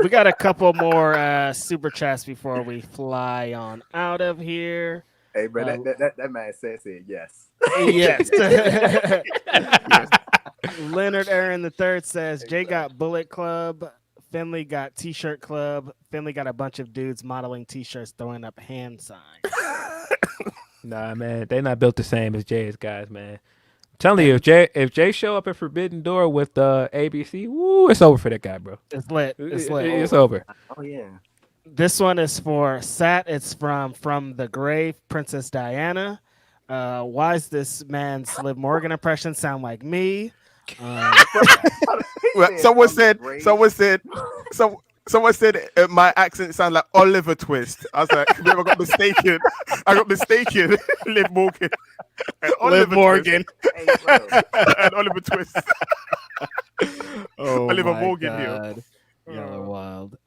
We got a couple more super chats before we fly on out of here. Hey, bro, that man said yes. Yes. Leonard Aaron III says, Jay got Bullet Club, Finley got T-shirt Club, Finley got a bunch of dudes modeling T-shirts throwing up hand signs. Nah, man, they not built the same as Jay's guys, man. I'm telling you, if Jay show up at Forbidden Door with ABC, woo, it's over for that guy, bro. It's lit. It's lit. It's over. Oh yeah. This one is for Sat. It's from the grave, Princess Diana. Why is this man's Liv Morgan impression sound like me? Someone said my accent sounded like Oliver Twist. I was like, I got mistaken. Liv Morgan. Liv Morgan. And Oliver Twist. Oh, Oliver my Morgan God. here. Y'all are wild.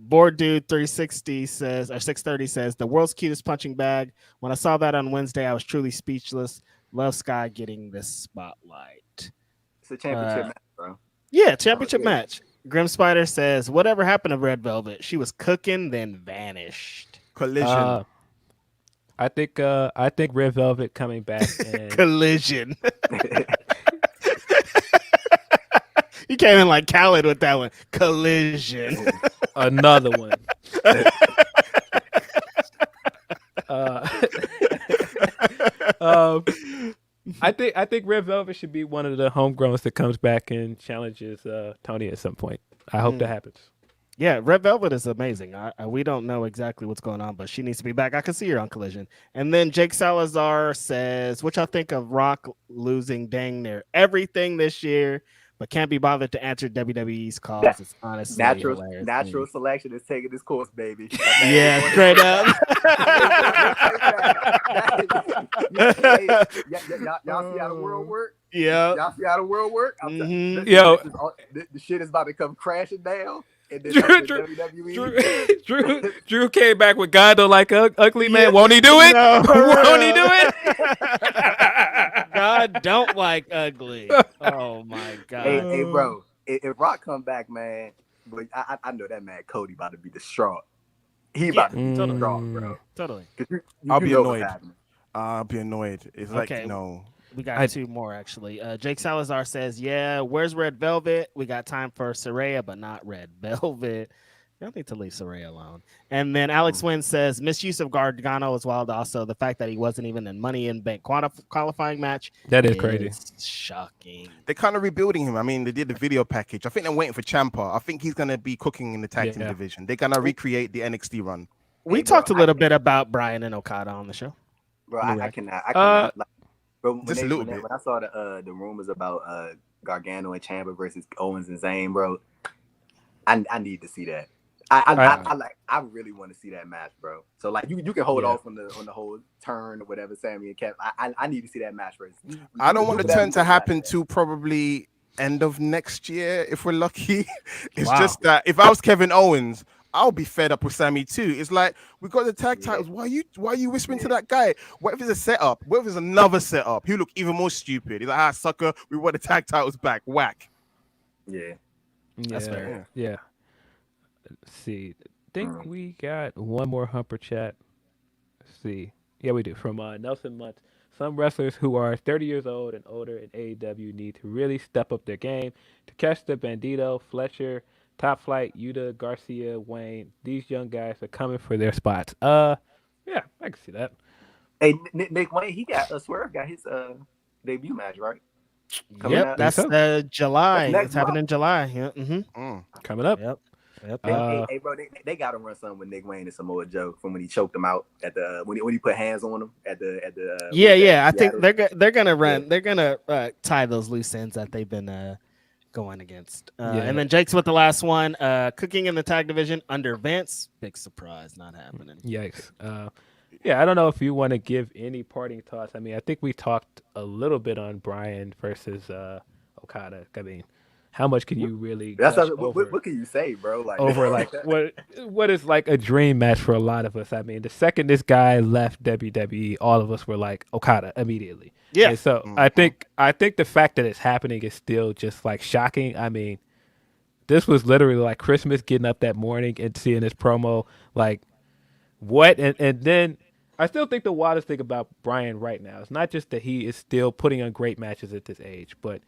Board Dude 360 says, or 630 says, the world's cutest punching bag. When I saw that on Wednesday, I was truly speechless. Love Sky getting this spotlight. It's a championship match, bro. Yeah, championship match. Grim Spider says, whatever happened to Red Velvet? She was cooking, then vanished. Collision. I think Red Velvet coming back. And... Collision. You came in like Khaled with that one. Collision. Another one. I think Red Velvet should be one of the homegrowns that comes back and challenges Tony at some point. I hope that happens. Yeah, Red Velvet is amazing. We don't know exactly what's going on, but she needs to be back. I can see her on Collision. And then Jake Salazar says, what y'all think of Rock losing dang near everything this year, but can't be bothered to answer WWE's calls? It's honestly hilarious. Natural selection is taking this course, baby. Yeah, straight up. Y'all see how the world work? Yeah. Y'all see how the world work? Yo, the shit is about to come crashing down. And then Drew came back with God don't like ugly man. Won't he do it? No, Won't he do it? God don't like ugly. Oh my God. Hey, bro. If Rock come back, man, but I know that man Cody about to be distraught. He about to be distraught, bro. Totally. I'll be annoyed. I'll be annoyed. It's like, Okay. no. We got two more, actually. Jake Salazar says, yeah, where's Red Velvet? We got time for Saraya, but not Red Velvet. You don't need to leave Saraya alone. And then Alex Wynn says, misuse of Gargano as well. Also, the fact that he wasn't even in Money in Bank qualifying match. That is crazy. Shocking. They're kind of rebuilding him. I mean, they did the video package. I think they're waiting for Ciampa. I think he's going to be cooking in the tag team division. They're going to recreate the NXT run. We talked a little bit about Bryan and Okada on the show. Bro, I cannot. Bro, when just a little bit. When I saw the rumors about Gargano and Ciampa versus Owens and Zayn, bro, I need to see that. I really want to see that match, bro. So like you can hold off on the whole turn or whatever, Sammy and Kev. I need to see that match first. I don't want the turn to happen till probably end of next year if we're lucky. It's just that if I was Kevin Owens, I'll be fed up with Sammy too. It's like we got the tag titles. Why are you whispering to that guy? What if it's a setup? What if it's another setup? He'll look even more stupid. He's like, sucker, we want the tag titles back. Whack. Yeah. That's fair. Yeah. Let's see. I think we got one more Humper chat. Let's see. Yeah, we do. From Nelson Muntz. Some wrestlers who are 30 years old and older in AEW need to really step up their game. To catch the Bandito, Fletcher, Top Flight, Yuta, Garcia, Wayne. These young guys are coming for their spots. Yeah, I can see that. Hey, Nick Wayne, he got Swerve got his debut match, right? That's July. It's happening in July. Yeah. Coming up. Yep. Hey, bro, they got to run something with Nick Wayne and Samoa Joe from when he choked him out at the when he put hands on him at the. Yeah. I think they're gonna run. They're gonna tie those loose ends that they've been going against. And then Jake's with the last one. Cooking in the tag division under Vince. Big surprise, not happening. Yikes. Yeah, I don't know if you want to give any parting thoughts. I mean, I think we talked a little bit on Bryan versus Okada. I mean, how much can you really? What can you say, bro? Like over like what is like a dream match for a lot of us. I mean, the second this guy left WWE, all of us were like Okada immediately. Yeah. And so I think the fact that it's happening is still just like shocking. I mean, this was literally like Christmas getting up that morning and seeing this promo. Like what? And then I still think the wildest thing about Bryan right now is not just that he is still putting on great matches at this age, but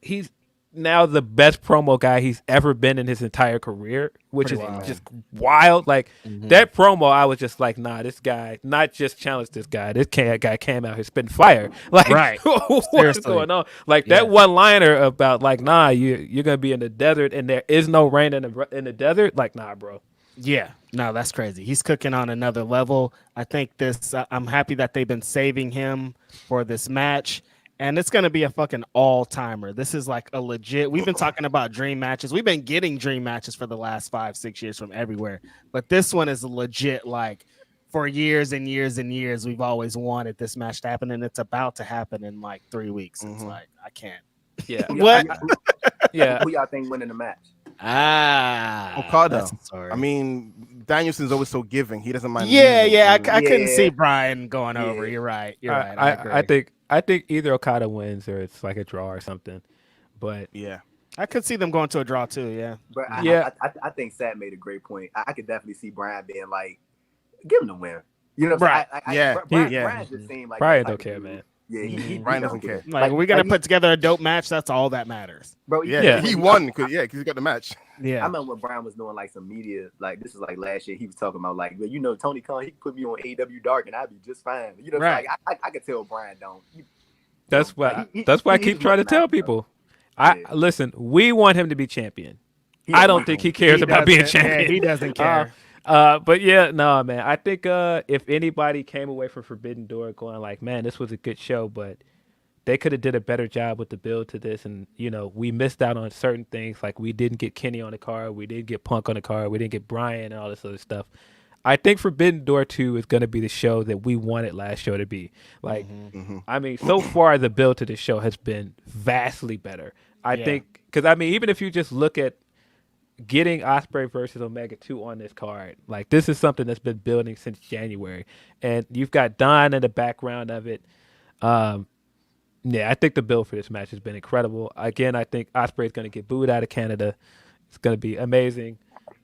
he's now the best promo guy he's ever been in his entire career, which is just wild. Like that promo, I was just like, nah, this guy not just challenged this guy. This guy came out here spitting fire. Like, what's going on? Like that one liner about like, nah, you're gonna be in the desert and there is no rain in the desert. Like, nah, bro. Yeah, no, that's crazy. He's cooking on another level. I think this. I'm happy that they've been saving him for this match. And it's going to be a fucking all-timer. This is like a legit... We've been talking about dream matches. We've been getting dream matches for the last 5-6 years from everywhere. But this one is legit, like, for years and years and years, we've always wanted this match to happen, and it's about to happen in, like, 3 weeks. It's like, I can't. Yeah. What? Who y'all think winning the match? Okada. I mean, Danielson's always so giving. He doesn't mind. I couldn't see Bryan going over. You're right. I think either Okada wins or it's like a draw or something. But yeah, I could see them going to a draw too. Yeah. But I think Sat made a great point. I could definitely see Bryan being like, give him the win. You know, right? Bryan just seemed like Bryan don't care, man. Yeah, Bryan doesn't care. Like we're gonna put together a dope match. That's all that matters, bro. Yeah, he won because he got the match. Yeah, I remember when Bryan was doing like some media, like this was like last year. He was talking about like, well, you know, Tony Khan, he could put me on AEW Dark and I'd be just fine. You know, right? Like I could tell Bryan don't. That's why I keep trying to tell people. Listen, we want him to be champion. I don't think he cares about being champion. Yeah, he doesn't care. But yeah, no, man. I think if anybody came away from Forbidden Door going like, man, this was a good show, but they could have did a better job with the build to this, and we missed out on certain things. Like we didn't get Kenny on the card, we didn't get Punk on the card, we didn't get Bryan and all this other stuff. I think Forbidden Door 2 is going to be the show that we wanted last show to be. Like, I mean, so far the build to this show has been vastly better. I think, because I mean, even if you just look at getting Ospreay versus Omega 2 on this card, like this is something that's been building since January, and you've got Don in the background of it. Yeah, I think the build for this match has been incredible. Again, I think Ospreay is going to get booed out of Canada. It's going to be amazing.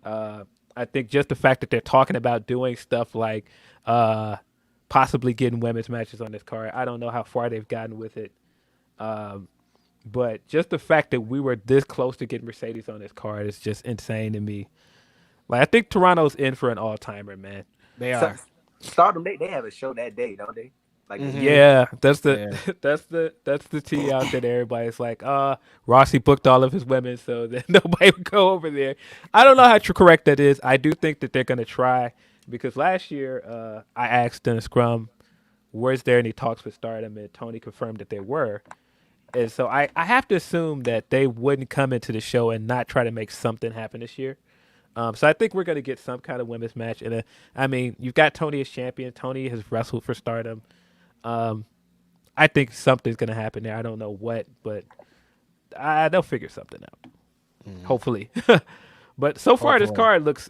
I think just the fact that they're talking about doing stuff like possibly getting women's matches on this card. I don't know how far they've gotten with it. But just the fact that we were this close to getting Mercedes on this card is just insane to me. Like I think Toronto's in for an all-timer, man. They are. Stardom, they have a show that day, don't they? Like yeah, that's the tea out there. Everybody's like, Rossi booked all of his women, so that nobody would go over there. I don't know how correct that is. I do think that they're gonna try, because last year I asked in a scrum, "Was there any talks with Stardom?" and Tony confirmed that there were. And so I have to assume that they wouldn't come into the show and not try to make something happen this year. So I think we're going to get some kind of women's match. And I mean, you've got Tony as champion. Tony has wrestled for Stardom. I think something's going to happen there. I don't know what, but they'll figure something out. Hopefully. But so far, this card looks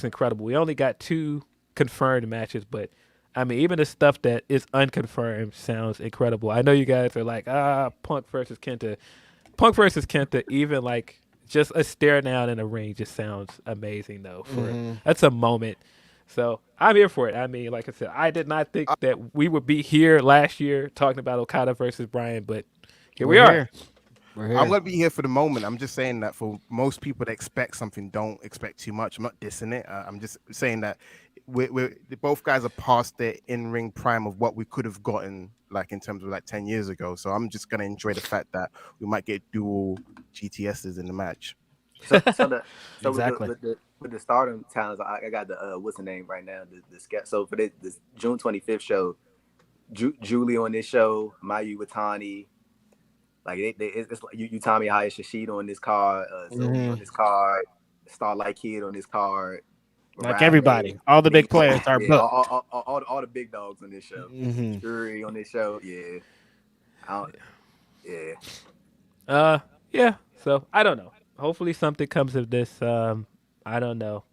incredible. We only got 2 confirmed matches, but I mean, even the stuff that is unconfirmed sounds incredible. I know you guys are like, Punk versus Kenta. Punk versus Kenta, even like just a stare down in a ring just sounds amazing, though. That's a moment. So I'm here for it. I mean, like I said, I did not think that we would be here last year talking about Okada versus Bryan, but here we are. I'm going to be here for the moment. I'm just saying that for most people that expect something, don't expect too much. I'm not dissing it. I'm just saying that we're both guys are past the in-ring prime of what we could have gotten, like in terms of like 10 years ago. So I'm just going to enjoy the fact that we might get dual GTSs in the match. So Exactly. with the Stardom talents, I got the what's the name right now? The sketch. So for this June 25th show, Julie on this show, Mayu Watani. Like it's like Utami Hayashishita on this card, Zoe on this card, Starlight Kid on this card. Like everybody, all the big players are booked. All the big dogs on this show. Shuri on this show, Yeah. So I don't know. Hopefully something comes of this. I don't know.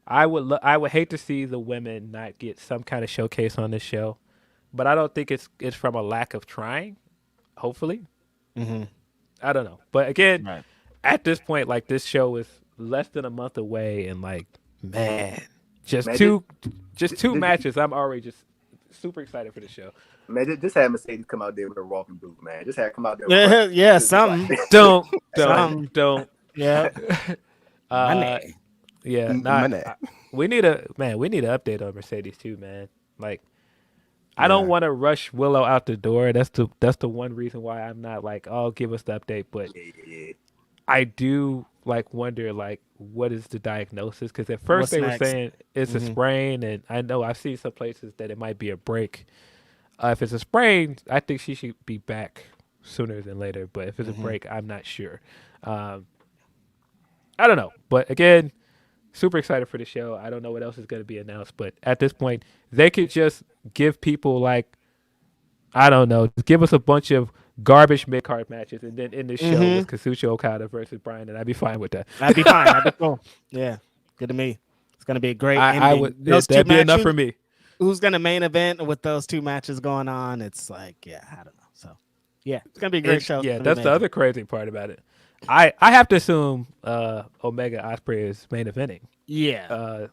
I would hate to see the women not get some kind of showcase on this show, but I don't think it's from a lack of trying. Hopefully, I don't know. But again, at this point, like this show is less than a month away, and like, just two matches. I'm already just super excited for the show. Man, just have Mercedes come out there with a walking boot, man. Just have come out there. Yeah, something. Don't. Yeah. Money. We need an update on Mercedes too, man. Like, I don't want to rush Willow out the door. That's the one reason why I'm not like, oh, give us the update. But I do like wonder like what is the diagnosis? Because at first they were saying it's a sprain, and I know I've seen some places that it might be a break. If it's a sprain, I think she should be back sooner than later. But if it's a break, I'm not sure. I don't know. But again, super excited for the show. I don't know what else is going to be announced. But at this point, they could just give people like, I don't know, give us a bunch of garbage mid-card matches and then end the show with Kazuchika Okada versus Bryan, and I'd be fine with that. That'd be fine. That'd be cool. Yeah, good to me. It's going to be a great ending. I would. That'd be enough for me. Who's going to main event with those 2 matches going on? It's like, I don't know. So, yeah, it's going to be a great show. Yeah, that's the other crazy part about it. I have to assume Omega Ospreay is main eventing. Yeah.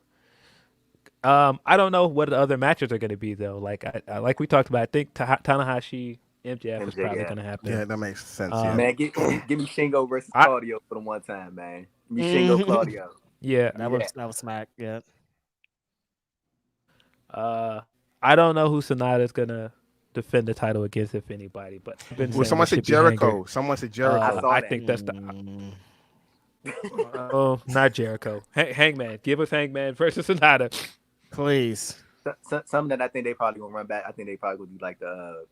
I don't know what the other matches are going to be though. Like like we talked about, I think Tanahashi MJF is probably going to happen. Yeah, that makes sense. Man, give me Shingo versus Claudio for the one time, man. Give me Shingo Claudio. Yeah, that was smack. Yeah. I don't know who Sonata's gonna defend the title against, if anybody. But Well, someone said Jericho. Someone said Jericho. I think that's the. Oh, not Jericho. Hangman. Give us Hangman versus Sonata. Please. Something that I think they probably gonna run back. I think they probably gonna do like the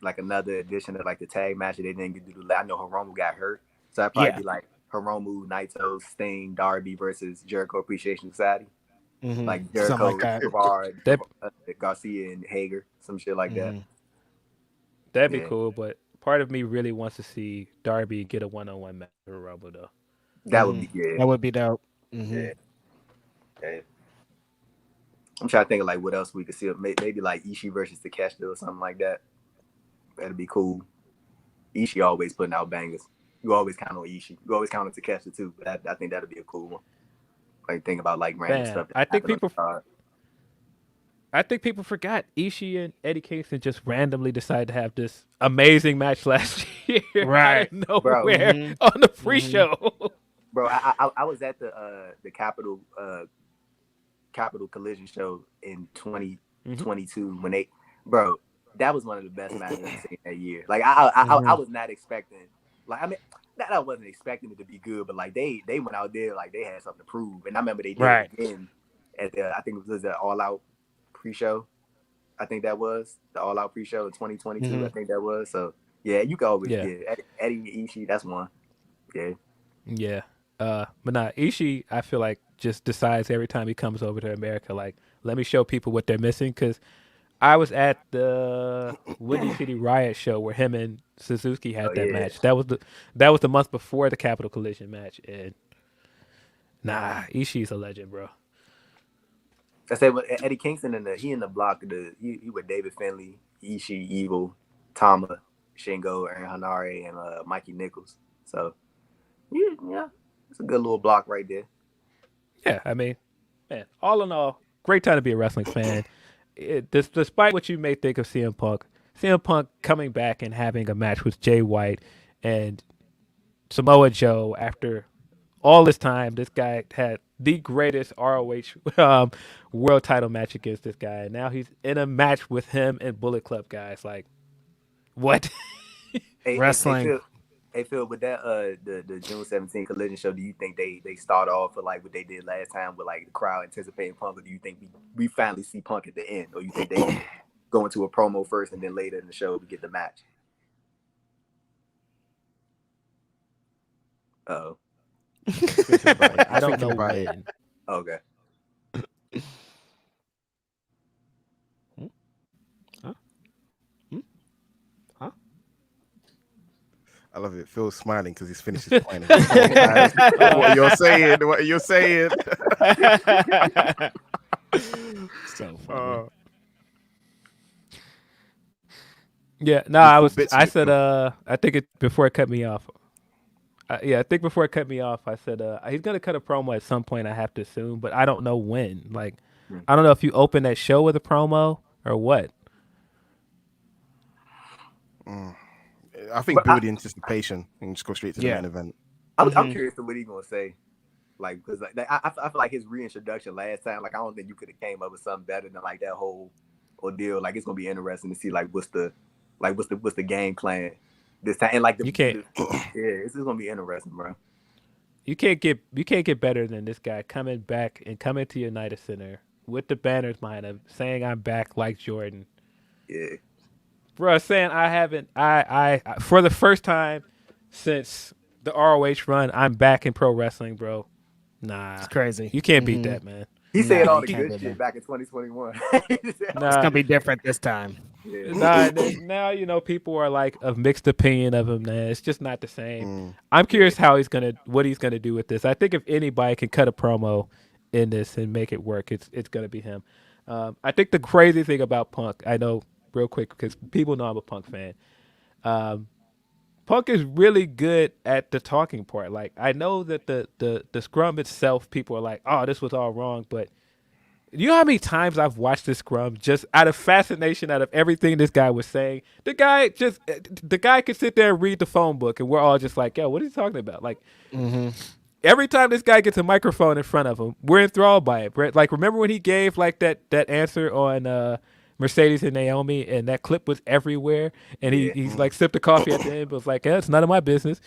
like another edition of like the tag match that they didn't get to do. I know Hiromu got hurt, so I'd probably be like Hiromu, Naito, Sting, Darby versus Jericho Appreciation Society. Mm-hmm. Like Jericho, like Garcia, and Hager, some shit like that. That'd be cool, but part of me really wants to see Darby get a one-on-one match with Hiromu, though. That would be That would be dope. Yeah. I'm trying to think of like what else we could see. Maybe like Ishii versus Takeshita or something like that. That'd be cool. Ishii always putting out bangers. You always count on Ishii. You always count on Takeshita too. But I think that'd be a cool one. Like think about like random stuff. I think people forgot Ishii and Eddie Kingston just randomly decided to have this amazing match last year. Right. Out of nowhere on the pre-show. Bro, I was at the Capital Collision show in 2022 when they, bro, that was one of the best matches I've seen that year. Like I was not expecting, like I mean, I wasn't expecting it to be good, but like they went out there like they had something to prove, and I remember they did it again at the, I think it was the All Out pre-show. I think that was the All Out pre-show in 2022. I think that was. So yeah, you can always Eddie and Ishii. That's one. Yeah. But nah, Ishii, I feel like just decides every time he comes over to America, like, let me show people what they're missing. Because I was at the Windy City Riot show where him and Suzuki had that match. That was the month before the Capital Collision match, and Ishii's a legend, bro. I said, well, Eddie Kingston in the block. He with David Finlay, Ishii, Evil, Tama, Shingo, Aaron Hanare, and Mikey Nichols. So yeah. It's a good little block right there. Yeah, I mean, man, all in all, great time to be a wrestling fan. Despite what you may think of CM Punk coming back and having a match with Jay White and Samoa Joe after all this time, this guy had the greatest ROH world title match against this guy. And now he's in a match with him and Bullet Club guys. Like, what? Wrestling. Hey Phil, with that the June 17th Collision show, do you think they start off with like what they did last time with like the crowd anticipating Punk, or do you think we finally see Punk at the end, or you think they go into a promo first and then later in the show we get the match? Uh-oh. I don't know when. Okay. I love it. Phil's smiling because he's finished his point. What you're saying? So funny. Yeah, no, I said, I think before it cut me off. I think before it cut me off, I said, he's going to cut a promo at some point, I have to assume, but I don't know when. Like, I don't know if you open that show with a promo or what. I think build the anticipation and just go straight to the main event. I'm curious to what he's gonna say, like because like, I feel like his reintroduction last time, like I don't think you could have came up with something better than like that whole ordeal. Like it's gonna be interesting to see like what's the game plan this time, and like you can't. This is gonna be interesting, bro. You can't get better than this guy coming back and coming to United Center with the banners behind him, saying I'm back like Jordan. Yeah. Bro, saying I for the first time since the ROH run, I'm back in pro wrestling, bro. Nah, it's crazy. You can't beat that, man. He said all the good shit back in 2021. It's gonna be different this time. Yeah. Now people are like of mixed opinion of him. Man, it's just not the same. I'm curious what he's gonna do with this. I think if anybody can cut a promo in this and make it work, it's gonna be him. I think the crazy thing about Punk, I know. Real quick, because people know I'm a Punk fan. Punk is really good at the talking part. Like I know that the scrum itself, people are like, "Oh, this was all wrong." But you know how many times I've watched this scrum just out of fascination, out of everything this guy was saying. The guy could sit there and read the phone book, and we're all just like, "Yo, what are you talking about?" Like every time this guy gets a microphone in front of him, we're enthralled by it. Right? Like remember when he gave like that answer on. Mercedes and Naomi, and that clip was everywhere. And he's like sipped the coffee at the end, but was like, it's none of my business.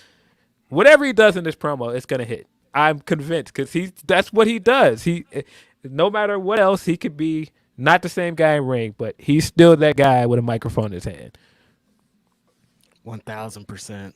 Whatever he does in this promo, it's gonna hit. I'm convinced because that's what he does. No matter what else, he could be not the same guy in ring, but he's still that guy with a microphone in his hand. 1000%.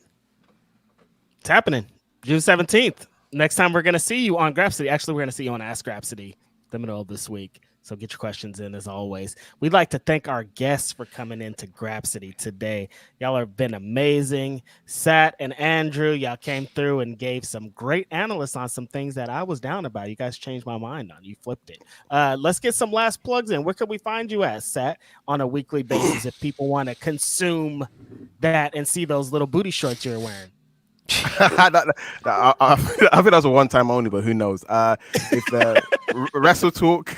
It's happening June 17th. Next time we're gonna see you on Grapsody. Actually, we're gonna see you on Ask Grapsody the middle of this week. So get your questions in as always. We'd like to thank our guests for coming into Grapsody today. Y'all have been amazing. Sat and Andrew, y'all came through and gave some great analysts on some things that I was down about. You guys changed my mind on. You flipped it. Let's get some last plugs in. Where can we find you at, Sat, on a weekly basis if people want to consume that and see those little booty shorts you're wearing? I think that's a one-time only, but who knows? If Wrestle Talk,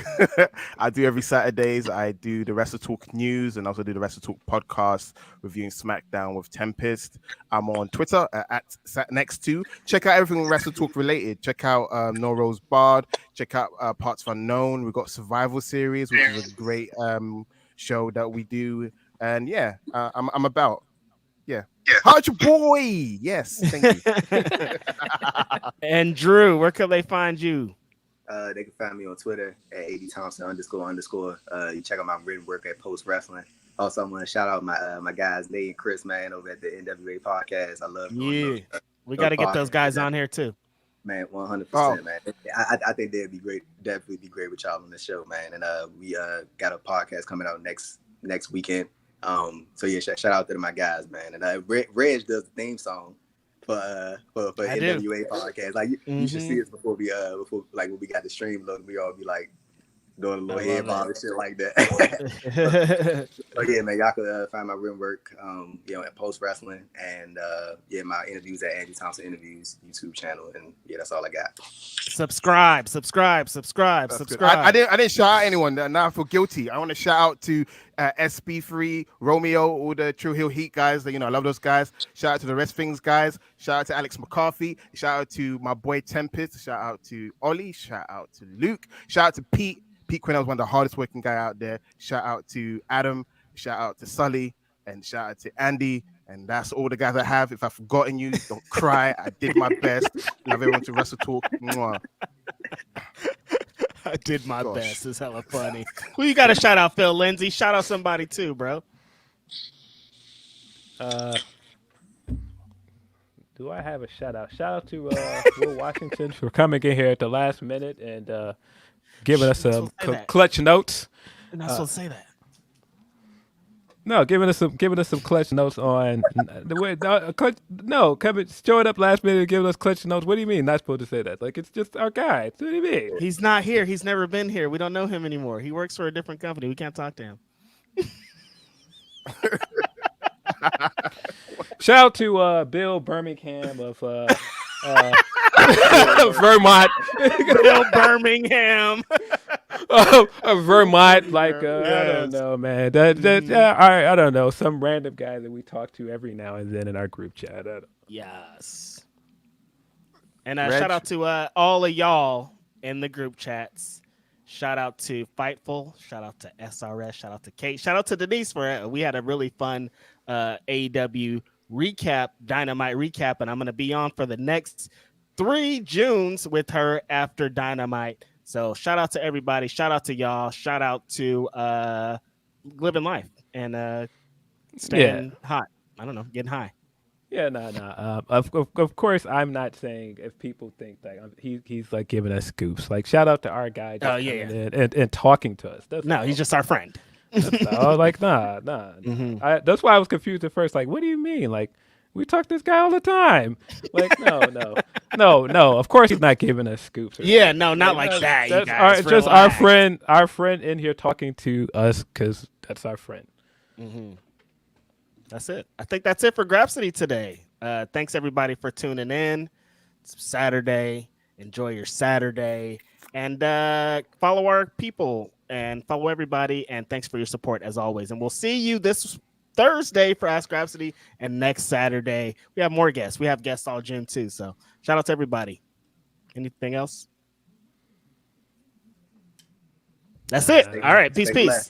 I do every Saturdays. I do the Wrestle Talk news and also do the Wrestle Talk podcast reviewing SmackDown with Tempest. I'm on Twitter at SatNext2. Check out everything Wrestle Talk related. Check out No Rose Barred. Check out Parts of Unknown. We've got Survival Series, which is a great show that we do. And yeah, I'm about. Yeah. How's your boy? Yes, thank you. And Drew, where can they find you? They can find me on Twitter at AD Thompson __. You check out my written work at Post Wrestling. Also, I'm gonna shout out my guys Nate and Chris, man, over at the NWA podcast. I love we got to get those guys on here too. Man, 100%, man. I think they'd be great. Definitely be great with y'all on the show, man. And we got a podcast coming out next weekend. So yeah, shout out to my guys, man. And Reg does the theme song for NWA podcast. Like you should see us before when we got the stream look, we all be like doing a little head bob and shit like that. So yeah, man, y'all can find my written work at Post Wrestling and my interviews at Andrew Thompson Interviews YouTube channel, and yeah, that's all I got. Subscribe. I didn't shout out anyone. Now I feel guilty. I want to shout out to SB3, Romeo, all the True Hill Heat guys. I love those guys. Shout out to the Rest Things guys. Shout out to Alex McCarthy. Shout out to my boy Tempest. Shout out to Ollie. Shout out to Luke. Shout out to Pete. Pete Quinnell is one of the hardest working guy out there. Shout out to Adam. Shout out to Sully. And shout out to Andy. And that's all the guys I have. If I've forgotten you, don't cry. I did my best. Love everyone to Wrestle Talk. Mwah. I did my best. It's hella funny. Well, you got to shout out Phil Lindsay. Shout out somebody too, bro. Do I have a shout out? Shout out to Will Washington for coming in here at the last minute and giving us some clutch notes. You're not supposed to say that. No, giving us some clutch notes on coming showing up last minute and giving us clutch notes. What do you mean? Not supposed to say that? Like, it's just our guy. What do you mean? He's not here. He's never been here. We don't know him anymore. He works for a different company. We can't talk to him. Shout out to Bill Birmingham of Vermont. Bill Birmingham. Vermont, like I don't know, man. I don't know. Some random guy that we talk to every now and then in our group chat. Yes. And shout out to all of y'all in the group chats. Shout out to Fightful. Shout out to SRS. Shout out to Kate. Shout out to Denise for we had a really fun AEW Dynamite recap, and I'm going to be on for the next 3 Junes with her after Dynamite. So shout out to everybody. Shout out to y'all. Shout out to living life and staying hot. I don't know, getting high. Yeah, no. Of course, I'm not saying if people think that he's like giving us scoops. Like, shout out to our guy and talking to us. He's just our friend. I was like, nah. Mm-hmm. That's why I was confused at first. Like, what do you mean? Like, we talk to this guy all the time. Like, no. Of course, he's not giving us scoops. Not like that. That's you guys, just our friend in here talking to us because that's our friend. Mm-hmm. That's it. I think that's it for Grapsody today. Thanks everybody for tuning in. It's Saturday. Enjoy your Saturday, and follow our people and follow everybody. And thanks for your support as always. And we'll see you this Thursday for Ask Grapsody, and next Saturday we have more guests. We have guests all June too. So shout out to everybody. Anything else? That's it. All right. Peace.